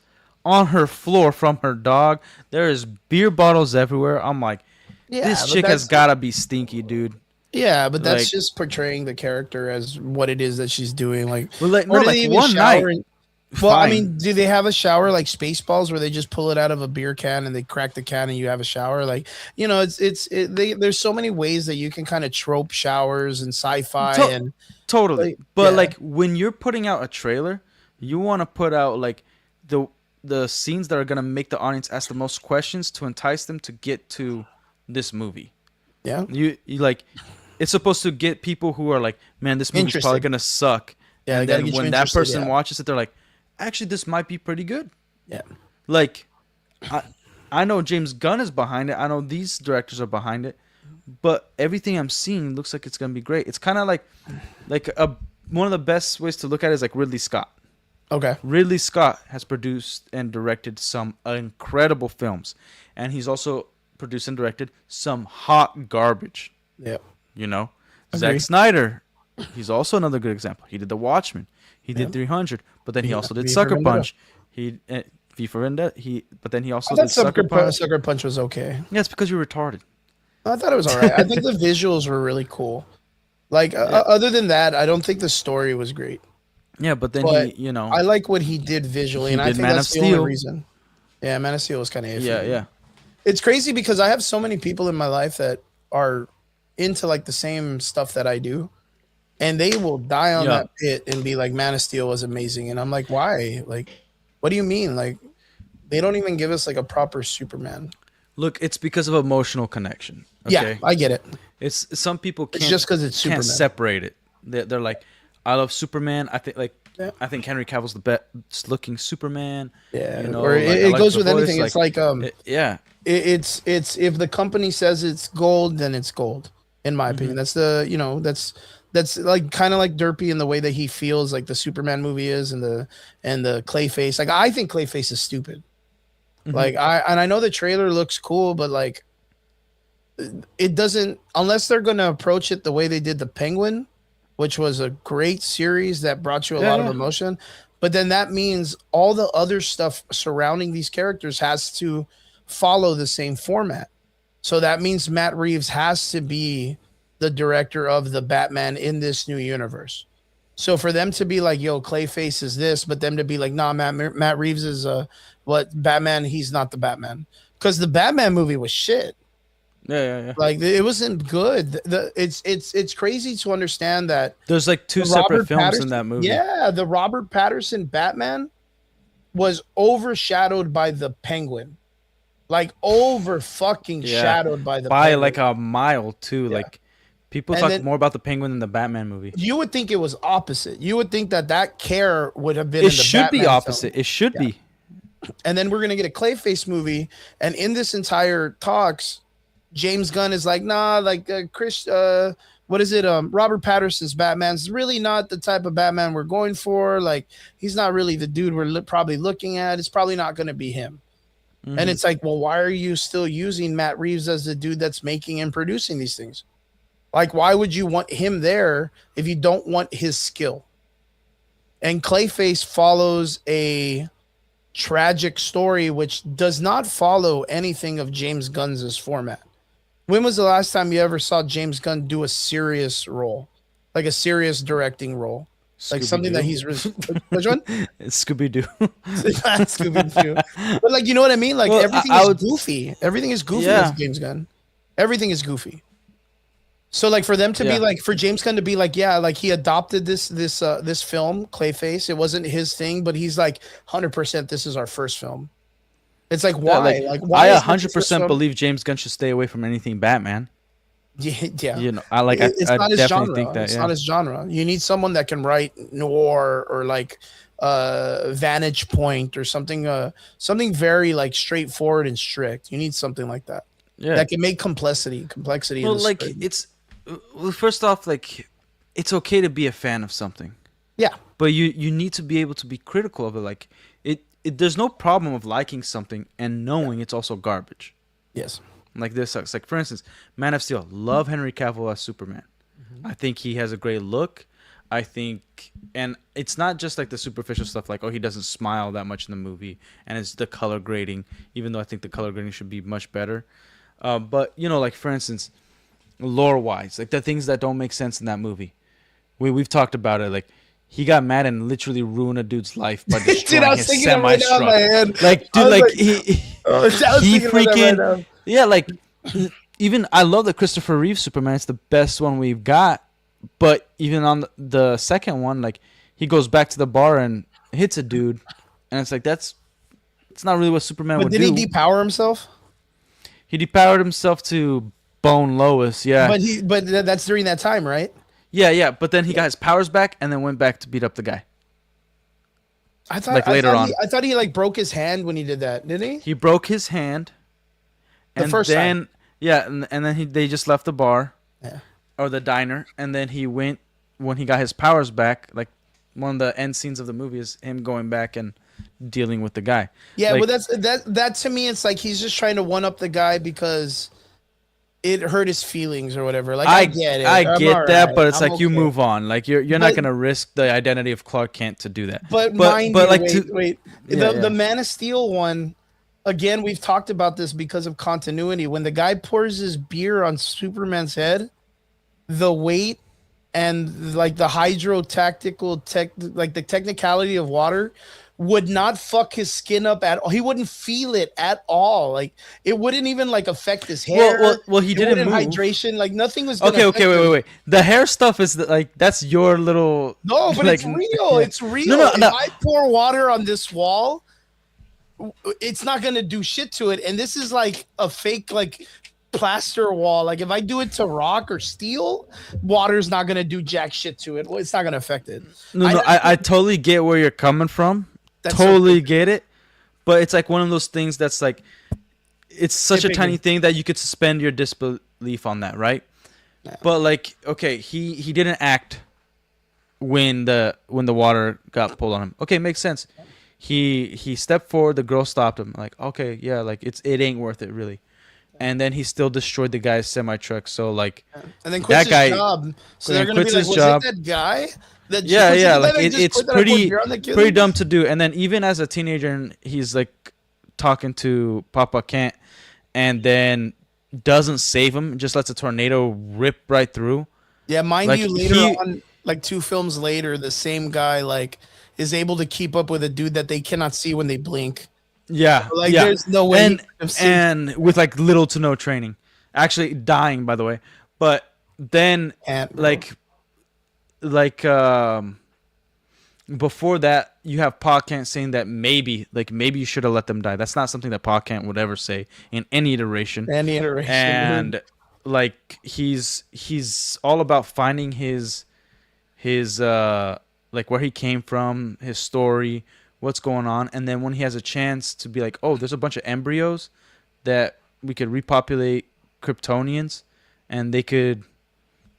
on her floor from her dog. There is beer bottles everywhere. I'm like, this but chick has that's- got to be stinky, dude. Yeah, but that's like- just portraying the character as what it is that she's doing. Like, Well, like, or no, do like they even one night. shower in- Well, I fine. mean, do they have a shower like Spaceballs where they just pull it out of a beer can and they crack the can and you have a shower? Like, you know, there's so many ways that you can kind of trope showers and sci-fi To- and Totally. Like, But yeah. like when you're putting out a trailer, you want to put out like the scenes that are going to make the audience ask the most questions to entice them to get to this movie. yeah, You like it's supposed to get people who are like, man, this movie's probably Interested. going to suck. Yeah, And they gotta then get you when that interested, person yeah. watches it, they're like, actually this might be pretty good. yeah. Like I know James Gunn is behind it. I know these directors are behind it. But everything I'm seeing looks like it's going to be great. It's kind of like one of the best ways to look at it is like Ridley Scott. Okay, Ridley Scott has produced and directed some incredible films, and he's also produced and directed some hot garbage. yeah, You know, Agree. Zack Snyder, he's also another good example. He did The Watchmen, he did 300, but then he also did V for Sucker Vendetta. Punch. He V for Vendetta. But then he I also thought did Sucker Punch. Sucker Punch was okay. Yeah, it's because you're retarded. I thought it was all right. I think the visuals were really cool. Like other than that, I don't think the story was great. Yeah, but then But he, you know, I like what he did visually, He and I did think Man that's of the only Steel. reason. Yeah, Man of Steel was kind of iffy. yeah. It's crazy because I have so many people in my life that are into like the same stuff that I do, and they will die on Yeah. that pit and be like, Man of Steel was amazing. And I'm like, why? Like, what do you mean? Like, they don't even give us like a proper Superman. Look, it's because of emotional connection. Yeah, Okay, I get it. it's some people It's can't just because it's can't Superman. separate it. They're like, I love Superman. I think Yeah. I think Henry Cavill's the best looking Superman. Yeah, You know, or like, I it like goes the with voice, anything. It's like yeah, it's if the company says it's gold, then it's gold. In my opinion, that's the that's like kind of like Derpy in the way that he feels like the Superman movie is, and the Clayface. Like I think Clayface is stupid. Like I know the trailer looks cool, but like it doesn't unless they're gonna approach it the way they did the Penguin, which was a great series that brought you a lot of emotion. But then that means all the other stuff surrounding these characters has to follow the same format. So that means Matt Reeves has to be the director of the Batman in this new universe. So for them to be like, yo, Clayface is this, but them to be like, nah, Matt Reeves is what Batman, he's not the Batman. Because the Batman movie was shit. yeah. Like it wasn't good. It's crazy to understand that There's like two the separate Robert films in Patterson- that movie. Yeah, the Robert Patterson Batman was overshadowed by the Penguin. Like over fucking shadowed by the by Penguin. like a mile too. Yeah. Like people And talk then- more about the Penguin than the Batman movie. You would think it was opposite. You would think that care would have been in It the should be Batman opposite. film. It should be. And then we're gonna get a Clayface movie, and in this entire talks, James Gunn is like, nah, like what is it? Robert Patterson's Batman's really not the type of Batman we're going for. Like, he's not really the dude we're probably looking at. It's probably not going to be him. And it's like, well, why are you still using Matt Reeves as the dude that's making and producing these things? Like, why would you want him there if you don't want his skill? And Clayface follows a tragic story which does not follow anything of James Gunn's format. When was the last time you ever saw James Gunn do a serious role, like a serious directing role, like something that he's which one? It's Scooby Doo. Scooby-Doo. But like, you know what I mean? Like Well, everything I is would- goofy. Everything is goofy Yeah. as James Gunn. Everything is goofy. So like for them to be Yeah. like, for James Gunn to be like, yeah, like he adopted this film Clayface. It wasn't his thing, but he's like 100%. This is our first film. It's like why? Yeah, like why? I is this the first 100% film? believe James Gunn should stay away from anything Batman. Yeah. You know, I like. I It's not his definitely genre. think that. It's Yeah. not his genre. You need someone that can write noir or like Vantage Point or something very like straightforward and strict. You need something like that. Yeah. That can make complexity in Well, the like story. well, first off, like it's okay to be a fan of something, Yeah. but you need to be able to be critical of it. Like there's no problem of liking something and knowing it's also garbage. Yes. Like this sucks. Like for instance, Man of Steel. Love Henry Cavill as Superman. I think he has a great look. I think, and it's not just like the superficial stuff. Like, oh, he doesn't smile that much in the movie, and it's the color grading. Even though I think the color grading should be much better. But you know, like for instance, lore wise, like the things that don't make sense in that movie. We've talked about it. Like he got mad and literally ruined a dude's life by destroying Dude, I was his thinking it right now in my head. Like, I dude, was like like, he I was he thinking about that freaking right now. yeah, like even I love the Christopher Reeve Superman. It's the best one we've got. But even on the second one, like he goes back to the bar and hits a dude, and it's like it's not really what Superman But would did do. he depower himself? He depowered himself to bone Lois. Yeah, But that's during that time, right? yeah. But then he got his powers back and then went back to beat up the guy. I thought Like, later on. I thought he like broke his hand when he did that, didn't he? He broke his hand. The And first then, time. yeah, and then they just left the bar. Yeah. Or the diner, and then he went when he got his powers back. Like one of the end scenes of the movie is him going back and dealing with the guy. Yeah, Like, well, that to me, it's like he's just trying to one up the guy because it hurt his feelings or whatever. Like I get it, I I'm get all that, right. but it's I'm like you okay. move on. Like you're not But- gonna risk the identity of Clark Kent to do that. But mind you, like wait. Yeah, The Man of Steel one, again, we've talked about this because of continuity. When the guy pours his beer on Superman's head, the weight and like the hydrotactical like the technicality of water would not fuck his skin up at all. He wouldn't feel it at all. Like it wouldn't even like affect his hair. Well, he It didn't wouldn't move. hydration. Like nothing was gonna Okay, affect wait, him. The hair stuff is like that's your little. No, but like, it's real. It's real. No, If I pour water on this wall, it's not gonna do shit to it. And this is like a fake like plaster wall. Like if I do it to rock or steel, water's not gonna do jack shit to it. Well, it's not gonna affect it. No, I totally get where you're coming from. That's Totally get it. But it's like one of those things that's like, it's such a tiny thing that you could suspend your disbelief on that, right? Yeah. But like, okay, he didn't act when the water got pulled on him. Okay, makes sense. He stepped forward, the girl stopped him. Like, okay, yeah, like it ain't worth it really. And then he still destroyed the guy's semi truck. So like, and then quits that guy his job. So they're gonna be like, was job. it that guy? Yeah, like it's pretty dumb to do. And then even as a teenager, and he's like talking to Papa Kent, and then doesn't save him, just lets a tornado rip right through. Yeah, mind you, later on, like 2 films later, the same guy like is able to keep up with a dude that they cannot see when they blink. Yeah, like there's no way. And with like little to no training, actually dying by the way. But then before that, you have Pa Kent saying that maybe you should have let them die. That's not something that Pa Kent would ever say in any iteration. And like he's all about finding his like where he came from, his story, what's going on, and then when he has a chance to be like, oh, there's a bunch of embryos that we could repopulate Kryptonians, and they could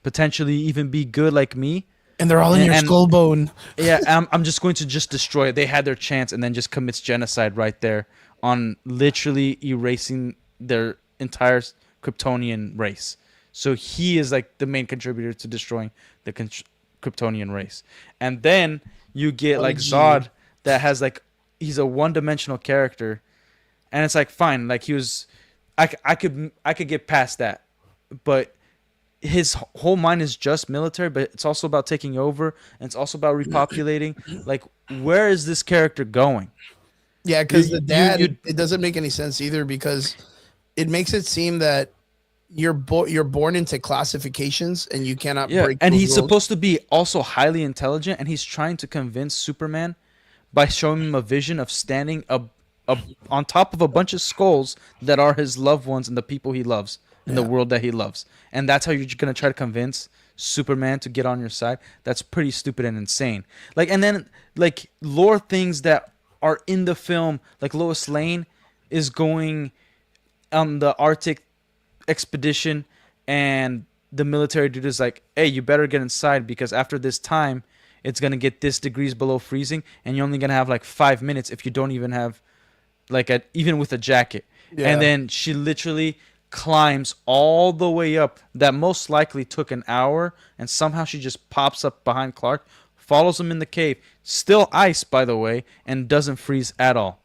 potentially even be good like me. And they're all in your skull bone. Yeah, I'm just going to just destroy it. They had their chance and then just commits genocide right there on literally erasing their entire Kryptonian race. So he is like the main contributor to destroying the Kryptonian race. And then you get like Zod that has like, he's a one-dimensional character. And it's like, fine, like he was, I could get past that. But his whole mind is just military, but it's also about taking over, and it's also about repopulating. Like, where is this character going? Yeah, because the dad, it doesn't make any sense either, because it makes it seem that you're born into classifications and you cannot break. And he's supposed to be also highly intelligent, and he's trying to convince Superman by showing him a vision of standing up on top of a bunch of skulls that are his loved ones and the people he loves. In the world that he loves. And that's how you're going to try to convince Superman to get on your side. That's pretty stupid and insane. Like, and then like lore things that are in the film, like Lois Lane is going on the Arctic expedition, and the military dude is like, hey, you better get inside, because after this time it's going to get this degrees below freezing, and you're only going to have like 5 minutes if you don't even have like even with a jacket. Yeah. And then she literally climbs all the way up. That most likely took an hour, and somehow she just pops up behind Clark, follows him in the cave, still ice by the way, and doesn't freeze at all.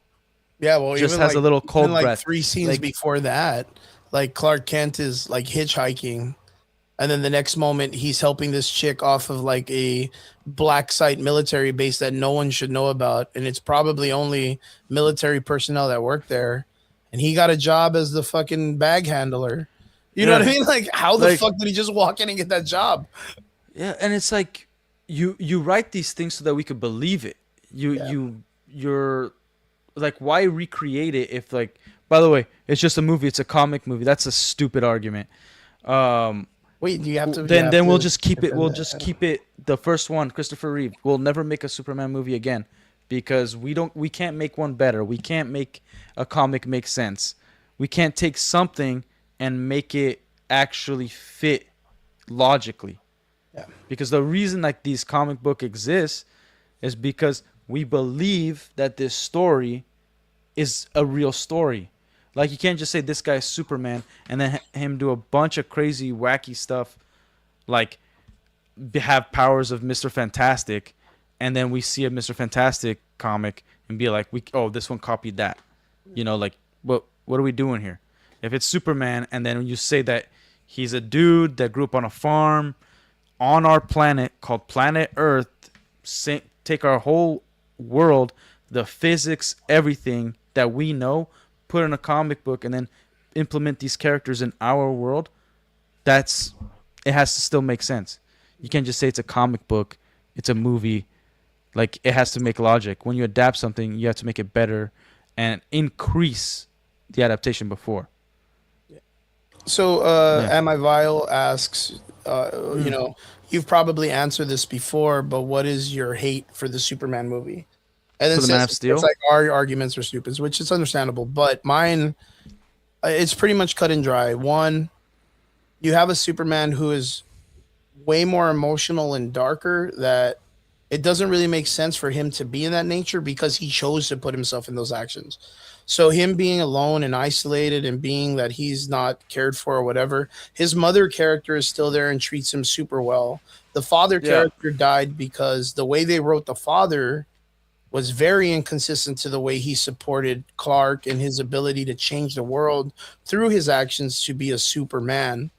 Yeah, well, just has a little cold breath. 3 scenes before that, like Clark Kent is like hitchhiking, and then the next moment he's helping this chick off of like a black site military base that no one should know about, and it's probably only military personnel that work there. And he got a job as the fucking bag handler. You know what I mean? Like, how the fuck did he just walk in and get that job? Yeah, and it's like you write these things so that we could believe it. You're like, why recreate it if like, by the way, it's just a movie, it's a comic movie. That's a stupid argument. Wait, do you have to? Then we'll just keep it. We'll just keep it. The first one, Christopher Reeve. We'll never make a Superman movie again, because we can't make one better. We can't make a comic make sense. We can't take something and make it actually fit logically. Yeah. Because the reason like these comic book exists is because we believe that this story is a real story. Like, you can't just say this guy's Superman and then him do a bunch of crazy wacky stuff, like have powers of Mr. Fantastic, and then we see a Mr. Fantastic comic and be like, this one copied that. You know, like, what are we doing here? If it's Superman, and then you say that he's a dude that grew up on a farm on our planet called Planet Earth, take our whole world, the physics, everything that we know, put in a comic book, and then implement these characters in our world, it has to still make sense. You can't just say it's a comic book, it's a movie. Like, it has to make logic. When you adapt something, you have to make it better and increase the adaptation before. So, Am I Vile asks, you know, you've probably answered this before, but what is your hate for the Superman movie? And then For the Man of says Steel? it's like our arguments are stupid, which is understandable. But mine, it's pretty much cut and dry. One, you have a Superman who is way more emotional and darker, that it doesn't really make sense for him to be in that nature because he chose to put himself in those actions. So him being alone and isolated and being that he's not cared for or whatever, his mother character is still there and treats him super well. The father character died because the way they wrote the father was very inconsistent to the way he supported Clark and his ability to change the world through his actions to be a Superman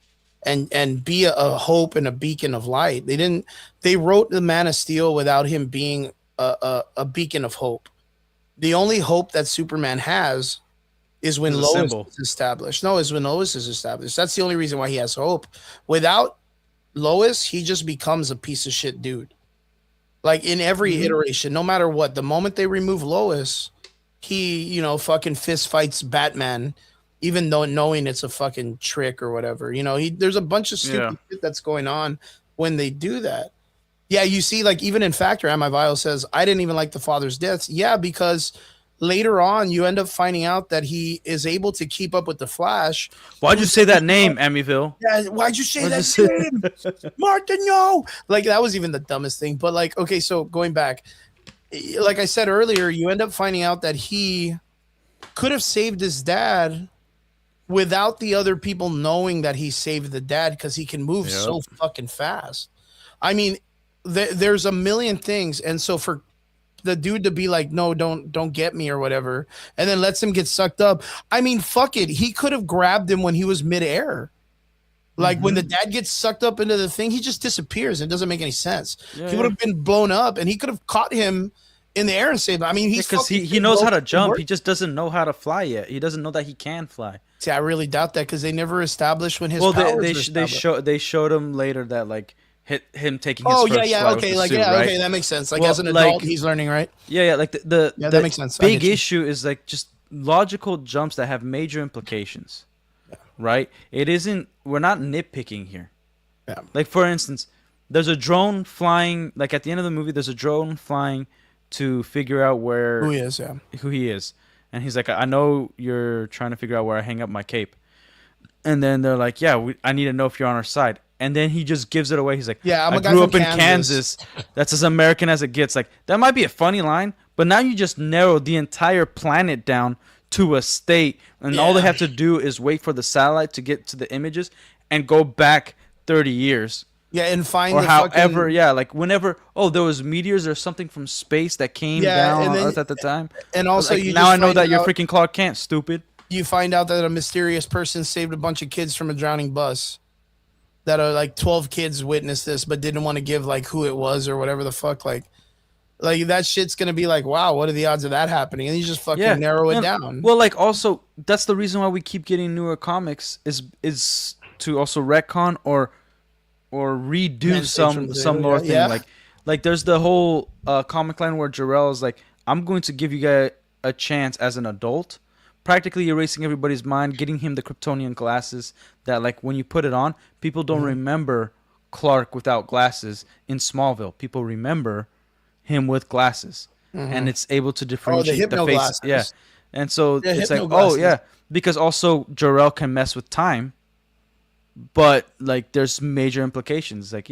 and be a hope and a beacon of light. They wrote the Man of Steel without him being a beacon of hope. The only hope that Superman has is when Lois is established. No, is when Lois is established. That's the only reason why he has hope. Without Lois, he just becomes a piece of shit dude. Like in every iteration, no matter what, the moment they remove Lois, he, you know, fucking fist fights Batman, even though knowing it's a fucking trick or whatever. You know, there's a bunch of stupid shit that's going on when they do that. Yeah, you see, like, even in Factor, Am I Vile says, I didn't even like the father's deaths. Yeah, because later on, you end up finding out that he is able to keep up with the Flash. Why'd you say that name, Amityville? Yeah, why'd you say that name? Martin, no! Like, that was even the dumbest thing. But, like, okay, so going back, like I said earlier, you end up finding out that he could have saved his dad without the other people knowing that he saved the dad because he can move so fucking fast. I mean, there's a million things, and so for the dude to be like, no, don't get me or whatever, and then lets him get sucked up. I mean, fuck it. He could have grabbed him when he was midair. Like when the dad gets sucked up into the thing, he just disappears. It doesn't make any sense. He would have been blown up, and he could have caught him in the air and saved him. I mean, because he knows how to jump. He just doesn't know how to fly yet. He doesn't know that he can fly. See, I really doubt that because they never established when his they showed him later that like him taking his first flight okay, with like the suit, right? okay, that makes sense. Like as an adult, he's learning, right? Like the that makes sense. Big issue is like just logical jumps that have major implications, right? It isn't. We're not nitpicking here. Yeah. Like for instance, there's a drone flying. Like at the end of the movie, there's a drone flying to figure out who he is, and he's like, I know you're trying to figure out where I hang up my cape, and then they're like, I need to know if you're on our side. And then he just gives it away. He's like, I grew up in Kansas. That's as American as it gets. Like, that might be a funny line, but now you just narrowed the entire planet down to a state, and all they have to do is wait for the satellite to get to the images and go back 30 years. Yeah, and find or however, like whenever, there was meteors or something from space that came down on Earth at the time. And also, like, now I know that you're freaking Clark Kent, stupid. You find out that a mysterious person saved a bunch of kids from a drowning bus. That are like 12 kids witnessed this, but didn't want to give like who it was or whatever the fuck. Like that shit's gonna be like, wow, what are the odds of that happening? And you just fucking narrow it down. Well, like also that's the reason why we keep getting newer comics is to also retcon or redo some lore thing. Like there's the whole comic line where Jor-El is like, I'm going to give you guys a chance as an adult. Practically erasing everybody's mind, getting him the Kryptonian glasses that, like, when you put it on, people don't remember Clark without glasses in Smallville. People remember him with glasses, and it's able to differentiate the face. Glasses. Yeah, and so it's like, glasses. Because also Jor-El can mess with time, but like there's major implications. Like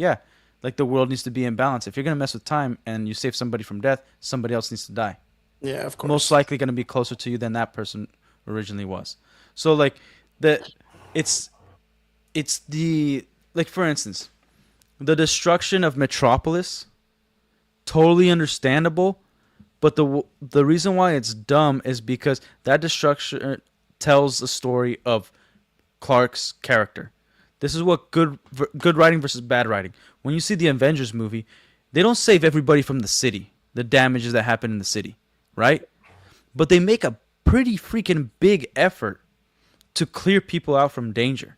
like the world needs to be in balance. If you're gonna mess with time and you save somebody from death, somebody else needs to die. Yeah, of course. Most likely going to be closer to you than that person originally was. So like it's the, like, for instance, the destruction of Metropolis, totally understandable, but the reason why it's dumb is because that destruction tells a story of Clark's character. This is what good writing versus bad writing. When you see the Avengers movie, they don't save everybody from the city, the damages that happen in the city. right? But they make a pretty freaking big effort to clear people out from danger.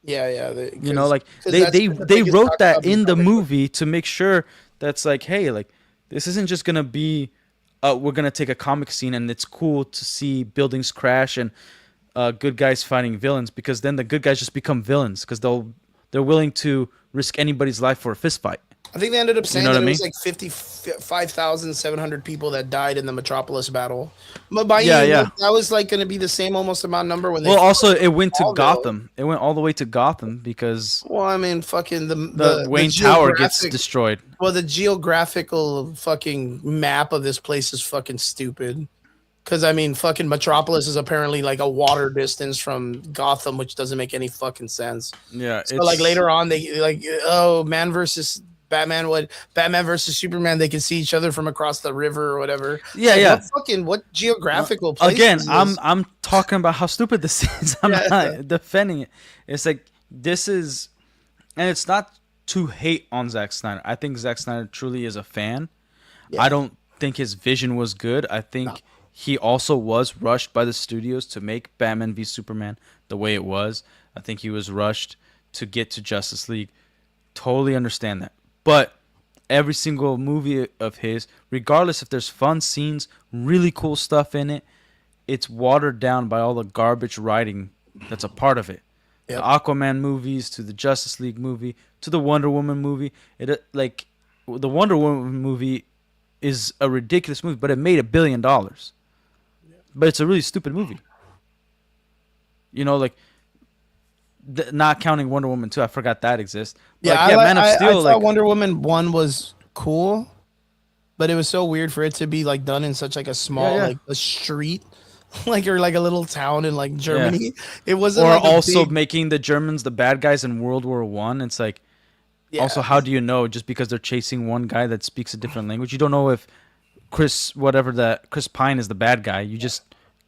Yeah. You know, like 'cause they that's they the they biggest wrote talk that about in in the comic book. movie to make sure that's like, hey, like this isn't just gonna be we're gonna take a comic scene and it's cool to see buildings crash and good guys fighting villains, because then the good guys just become villains because they're willing to risk anybody's life for a fist fight. I think they ended up saying know that what I it was mean? like 55,700 people that died in the Metropolis battle. But by Yeah, yeah. that was like going to be the same almost amount number when they. Well, also it went to Chicago. Gotham. It went all the way to Gotham because Well, I mean, fucking the Wayne Tower gets geographic- destroyed. Well, the geographical fucking map of this place is fucking stupid. Because I mean, fucking Metropolis is apparently like a water distance from Gotham, which doesn't make any fucking sense. Yeah, So like later on, they like man versus Batman. What Batman versus Superman? They can see each other from across the river or whatever. Yeah, Like, yeah. What geographical place? Again, is I'm this? I'm talking about how stupid this is. I'm Yeah. not defending it. It's like this is, and it's not to hate on Zack Snyder. I think Zack Snyder truly is a fan. Yeah. I don't think his vision was good. I think he also was rushed by the studios to make Batman v Superman the way it was. I think he was rushed to get to Justice League. Totally understand that. But every single movie of his, regardless if there's fun scenes, really cool stuff in it, it's watered down by all the garbage writing that's a part of it. Yep. The Aquaman movies to the Justice League movie to the Wonder Woman movie. It like the Wonder Woman movie is a ridiculous movie, but it made $1 billion. But it's a really stupid movie. You know, like not counting Wonder Woman 2, I forgot that exists. But Yeah, like, Man of I Steel, thought like Wonder Woman 1 was cool, but it was so weird for it to be like done in such like a small Yeah. like a street, like or like a little town in like Germany. It wasn't or like a also big- making the Germans the bad guys in World War One. It's like, also, how do you know just because they're chasing one guy that speaks a different language? You don't know if Chris Pine is the bad guy. You just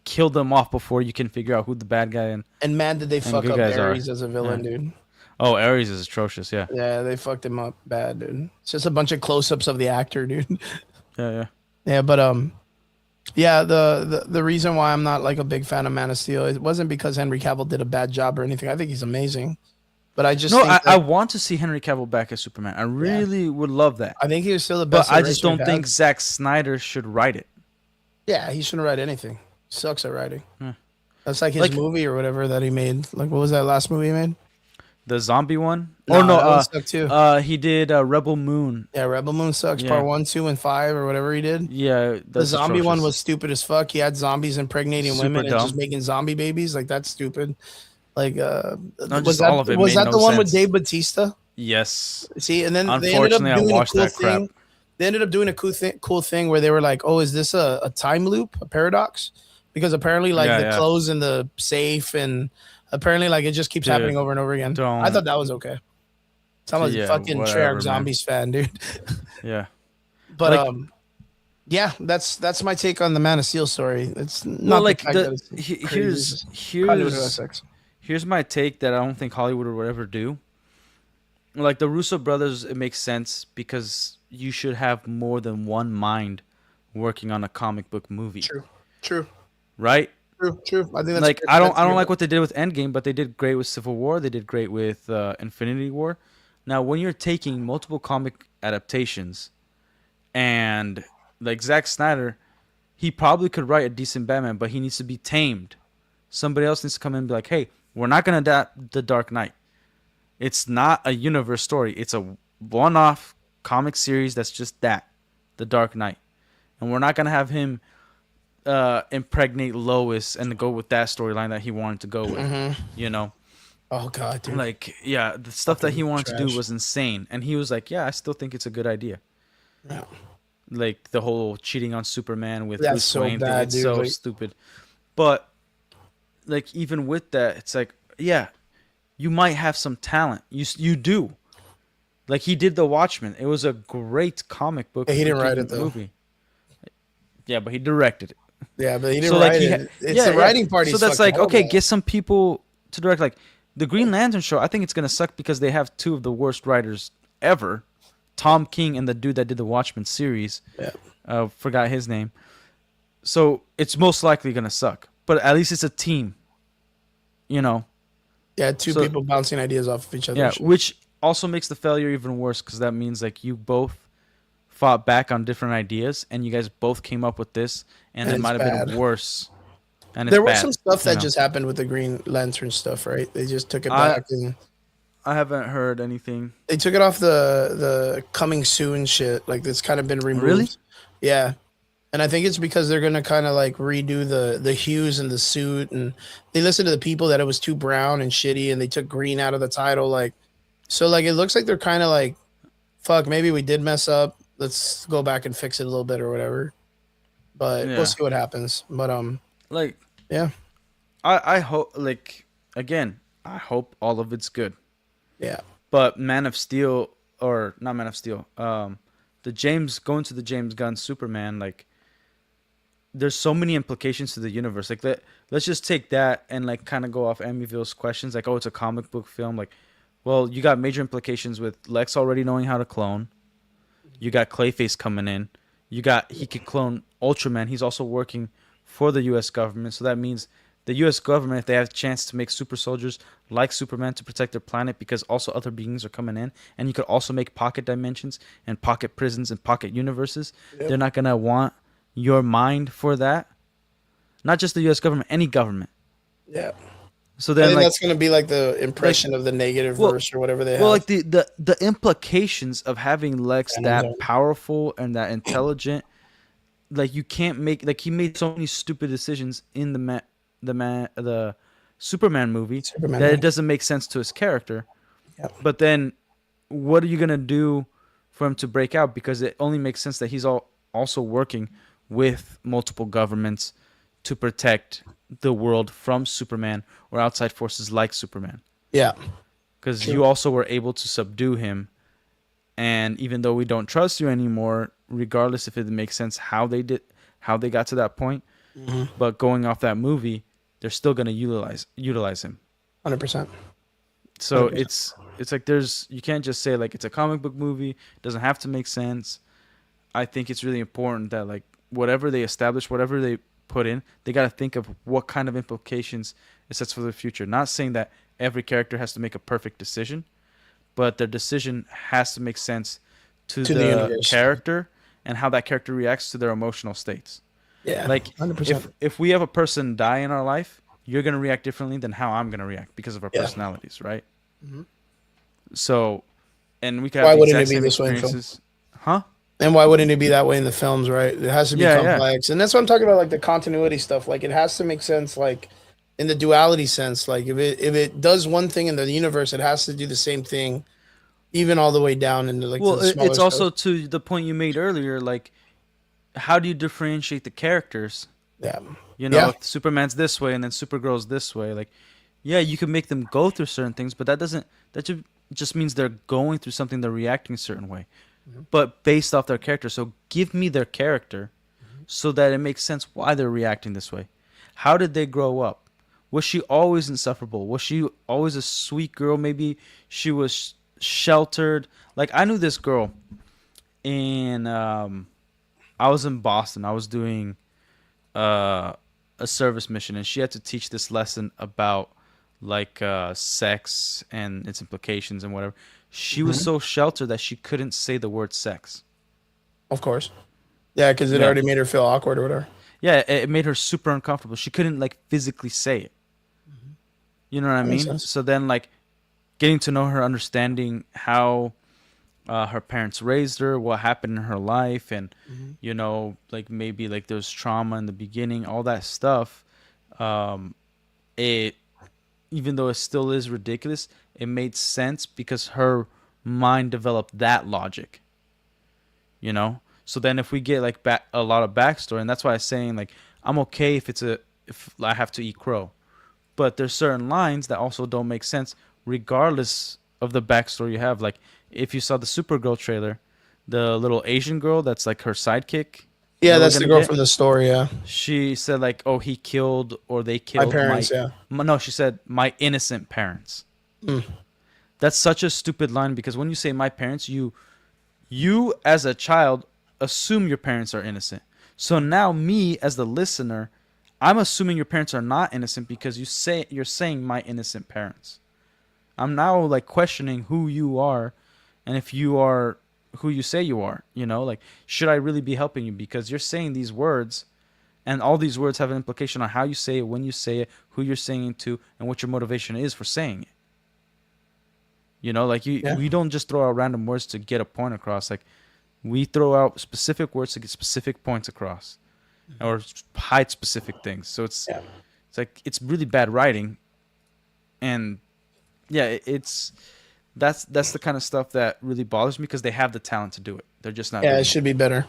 kill them off before you can figure out who the bad guy And man, did they fuck good up guys are. Ares as a villain, dude. Oh, Ares is atrocious. Yeah, Yeah, they fucked him up bad, dude. It's just a bunch of close-ups of the actor, dude. yeah. Yeah, but yeah, the reason why I'm not like a big fan of Man of Steel, it wasn't because Henry Cavill did a bad job or anything. I think he's amazing, but I just No, think I that- want to see Henry Cavill back as Superman. I really would love that. I think he was still the best. But I just iteration don't we've think had. Zack Snyder should write it. Yeah, he shouldn't write anything. Sucks at writing. Hmm. That's like his Like- movie or whatever that he made. Like, what was that last movie he made? The zombie one? Nah, Or no, that one sucked too. he did Rebel Moon. Yeah, Rebel Moon sucks. Yeah. Part 1, 2, and 5 or whatever he did. Yeah, The zombie one was stupid as fuck. He had zombies impregnating Super women and dumb. just making zombie babies. Like that's stupid. Like No, was just that all of it was made that no the one with sense. Dave Batista? Yes. See, and then they ended up Unfortunately, I doing a watched cool that crap. thing. They ended up doing a cool thing where they were like, "Oh, is this a time loop, a paradox?" Because apparently, like Yeah, the yeah. clothes in the safe, and apparently, like it just keeps Dude, happening over and over again. don't- I thought that was okay. Someone's Yeah, fucking whatever, Treyarch man. Zombies fan, dude. Yeah. But Like- yeah, that's my take on the Man of Steel story. It's not Well, like the fact that it's here's crazy. Conduit of Essex. here's my take that I don't think Hollywood would ever do. Like the Russo brothers, it makes sense because you should have more than one mind working on a comic book movie, True. right? True. I think that's Like fair- I don't that's fair. like what they did with Endgame, but they did great with Civil War. They did great with Infinity War. Now, when you're taking multiple comic adaptations, and like Zack Snyder, he probably could write a decent Batman, but he needs to be tamed. Somebody else needs to come in and be like, "Hey, we're not gonna adapt The Dark Knight. It's not a universe story. It's a one-off comic series that's just that, The Dark Knight, and we're not gonna have him." Impregnate Lois and go with that storyline that he wanted to go with, you know, Oh god, dude. like yeah, the stuff that he wanted to trash. do was insane, and he was like, yeah, I still think it's a good idea. Yeah. Like the whole cheating on Superman with That's Bruce so Wayne thing, bad, it's dude, so like- stupid. But like even with that, it's like yeah, you might have some talent. You do. Like he did The Watchmen. It was a great comic book. Yeah, he didn't write freaking it, though. Movie. Yeah, but he directed it. Yeah, but he didn't So like write he it. It's the writing part. So he's that's fucking like okay, horrible. get some people to direct. Like the Green Lantern show, I think it's gonna suck because they have two of the worst writers ever, Tom King and the dude that did the Watchmen series. Yeah. Forgot his name. So it's most likely gonna suck. But at least it's a team, you know. Yeah, two So people bouncing ideas off of each other. yeah, which also makes the failure even worse because that means like you both fought back on different ideas and you guys both came up with this, and And it it's might have bad. been worse. And it's There was bad. some stuff You that know, just happened with the Green Lantern stuff, right? They just took it I back and I haven't heard anything. they took it off the coming soon shit. Like it's kind of been Really? removed. Yeah. And I think it's because they're gonna kind of like redo the hues in the suit, and they listened to the people that it was too brown and shitty, and they took green out of the title. Like, so like it looks like they're kind of like, fuck, maybe we did mess up. Let's go back and fix it a little bit or whatever. But we'll Yeah. see what happens. But Like yeah, I hope like again, I hope all of it's good. yeah, But Man of Steel or not Man of Steel, the James going to the James Gunn Superman, like there's so many implications to the universe. Like let's just take that and like kind of go off Amityville's questions. Like, oh, it's a comic book film. Like, well, you got major implications with Lex already knowing how to clone. You got Clayface coming in. You got he could clone Ultraman. He's also working for the U.S. government, so that means the U.S. government, if they have a chance to make super soldiers like Superman to protect their planet, because also other beings are coming in, and you could also make pocket dimensions and pocket prisons and pocket universes. Yep. They're not gonna want your mind for that. Not just the U.S. government, any government. yeah. So I then, think like, that's gonna be like the impression of the negative well, verse or whatever they well, have. like the implications of having Lex Phantom that Zone. powerful and that intelligent, like you can't make like he made so many stupid decisions in the Superman movie Superman, that yeah. it doesn't make sense to his character. Yep. But then, what are you gonna do for him to break out? Because it only makes sense that he's also working with multiple governments to protect the world from Superman or outside forces like Superman. Yeah, Because True. you also were able to subdue him, and even though we don't trust you anymore, regardless if it makes sense how they got to that point, but going off that movie, they're still gonna utilize him. 100%. So 100%. it's like you can't just say like it's a comic book movie. It doesn't have to make sense. I think it's really important that like whatever they establish, whatever they put in, they got to think of what kind of implications it sets for the future. Not saying that every character has to make a perfect decision, but their decision has to make sense to To the the universe. character and how that character reacts to their emotional states. Yeah, Like 100%. if we have a person die in our life, you're gonna react differently than how I'm gonna react because of our Yeah. personalities, right? Mhm. So, and we can Why have the wouldn't exact it be same this way in film? experiences, huh? And why wouldn't it be that way in the films, right? It has to be Yeah, yeah. complex. And that's what I'm talking about, like the continuity stuff. Like it has to make sense, like in the duality sense. Like if it does one thing in the universe, it has to do the same thing, even all the way down into like Well, the smaller it's stuff. also to the point you made earlier. Like, how do you differentiate the characters? Yeah. You know, Yeah. if Superman's this way and then Supergirl's this way. Like, yeah, you can make them go through certain things, but that just means they're going through something. They're reacting a certain way, but based off their character. So give me their character, so that it makes sense why they're reacting this way. How did they grow up? Was she always insufferable? Was she always a sweet girl? Maybe she was sheltered. Like I knew this girl, and I was in Boston. I was doing a service mission, and she had to teach this lesson about like sex and its implications and whatever. She was so sheltered that she couldn't say the word sex. Of course. Yeah, because it Yeah. already made her feel awkward or whatever. Yeah, it made her super uncomfortable. She couldn't like physically say it. You know what I That makes mean? sense. So then, like, getting to know her, understanding how her parents raised her, what happened in her life, and you know, like maybe like there's trauma in the beginning, all that stuff. It even though it still is ridiculous, it made sense because her mind developed that logic. You know. So then, if we get like a lot of backstory, and that's why I'm saying like I'm okay if I have to eat crow, but there's certain lines that also don't make sense regardless of the backstory you have. Like if you saw the Supergirl trailer, the little Asian girl that's like her sidekick. Yeah, that we're that's the gonna girl get, from the story. Yeah, she said like, "Oh, he killed or they my killed parents. Yeah, no." She said my innocent parents. That's such a stupid line because when you say my parents, you as a child assume your parents are innocent. So now me as the listener, I'm assuming your parents are not innocent because you're saying my innocent parents. I'm now like questioning who you are and if you are who you say you are, like should I really be helping you because you're saying these words and all these words have an implication on how you say it, when you say it, who you're saying it to, and what your motivation is for saying it. We don't just throw out random words to get a point across. Like we throw out specific words to get specific points across or hide specific things. So it's like it's really bad writing. And yeah, that's the kind of stuff that really bothers me because they have the talent to do it. They're just not. Yeah, it should be better.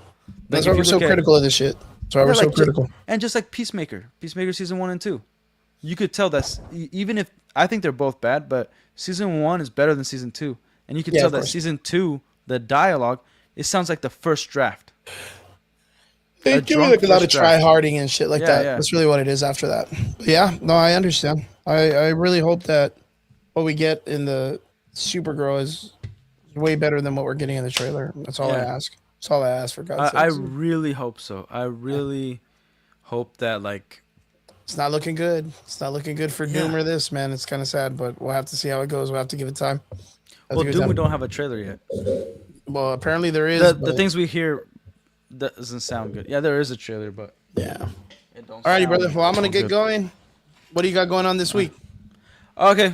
That's Like, why we're so critical of this shit. That's why we're so critical. And just like Peacemaker season 1 and 2, you could tell that's even if I think they're both bad, but season 1 is better than season 2, and you could tell that season 2, the dialogue, it sounds like the first draft. They do like a lot of try-harding and shit like that. Yeah. That's really what it is after that. But yeah, no, I understand. I really hope that what we get in the Supergirl is way better than what we're getting in the trailer. That's all I ask. That's all I ask, for God's sake. I really hope so. I really hope that, like... It's not looking good. It's not looking good for Doom or this, man. It's kind of sad, but we'll have to see how it goes. We'll have to give it time. Well, Doom, we don't have a trailer yet. Well, apparently there is. The things we hear doesn't sound good. Yeah, there is a trailer, but... Yeah. Alrighty, brother. Well, I'm going to get going. What do you got going on this week? Okay.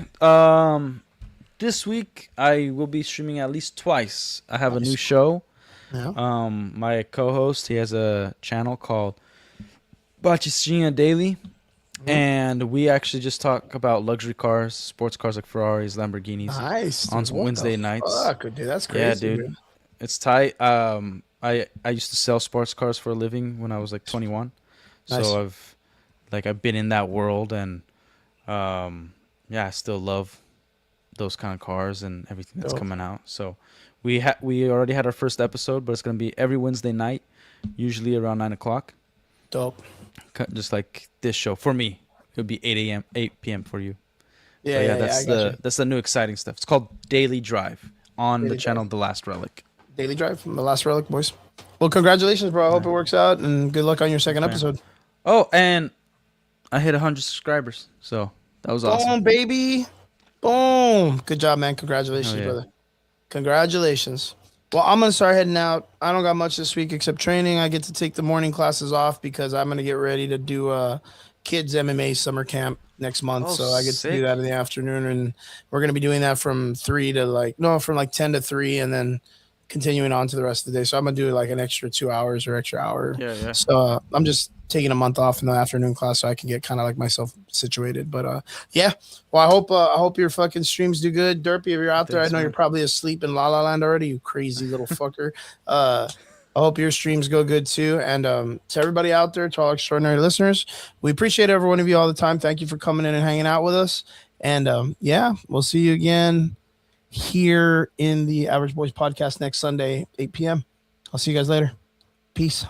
This week, I will be streaming at least twice. I have a new show. Yeah. My co-host, he has a channel called Bachisinha Daily, and we actually just talk about luxury cars, sports cars like Ferraris, Lamborghinis. Nice. On Wednesday nights. Fuck, dude, that's crazy. Yeah, dude. It's tight. I used to sell sports cars for a living when I was like 21, so I've been in that world, and I still love those kind of cars and everything that's coming out. So we already had our first episode, but it's gonna be every Wednesday night, usually around 9:00. Dope. Just like this show for me, it would be 8 p.m. for you. Yeah, that's the new exciting stuff. It's called Daily Drive on the channel The Last Relic. Daily Drive from The Last Relic, boys. Well, congratulations, bro. I hope it works out, and good luck on your second episode. Oh, and I hit 100 subscribers, so that was awesome. Boom, baby. Boom. Good job, man. Congratulations, brother. Congratulations. Well, I'm going to start heading out. I don't got much this week except training. I get to take the morning classes off because I'm going to get ready to do kids MMA summer camp next month. So I get to do that in the afternoon, and we're going to be doing that from 10 to 3, and then continuing on to the rest of the day. So I'm going to do like an extra 2 hours or extra hour. Yeah. So I'm just taking a month off in the afternoon class so I can get kind of like myself situated. But well, I hope your fucking streams do good. Derpy, if you're out there, I know you're probably asleep in La La Land already, you crazy little fucker. I hope your streams go good too. And to everybody out there, to all extraordinary listeners, we appreciate every one of you all the time. Thank you for coming in and hanging out with us. And we'll see you again here in the Average Boys podcast next Sunday, 8 p.m. I'll see you guys later. Peace.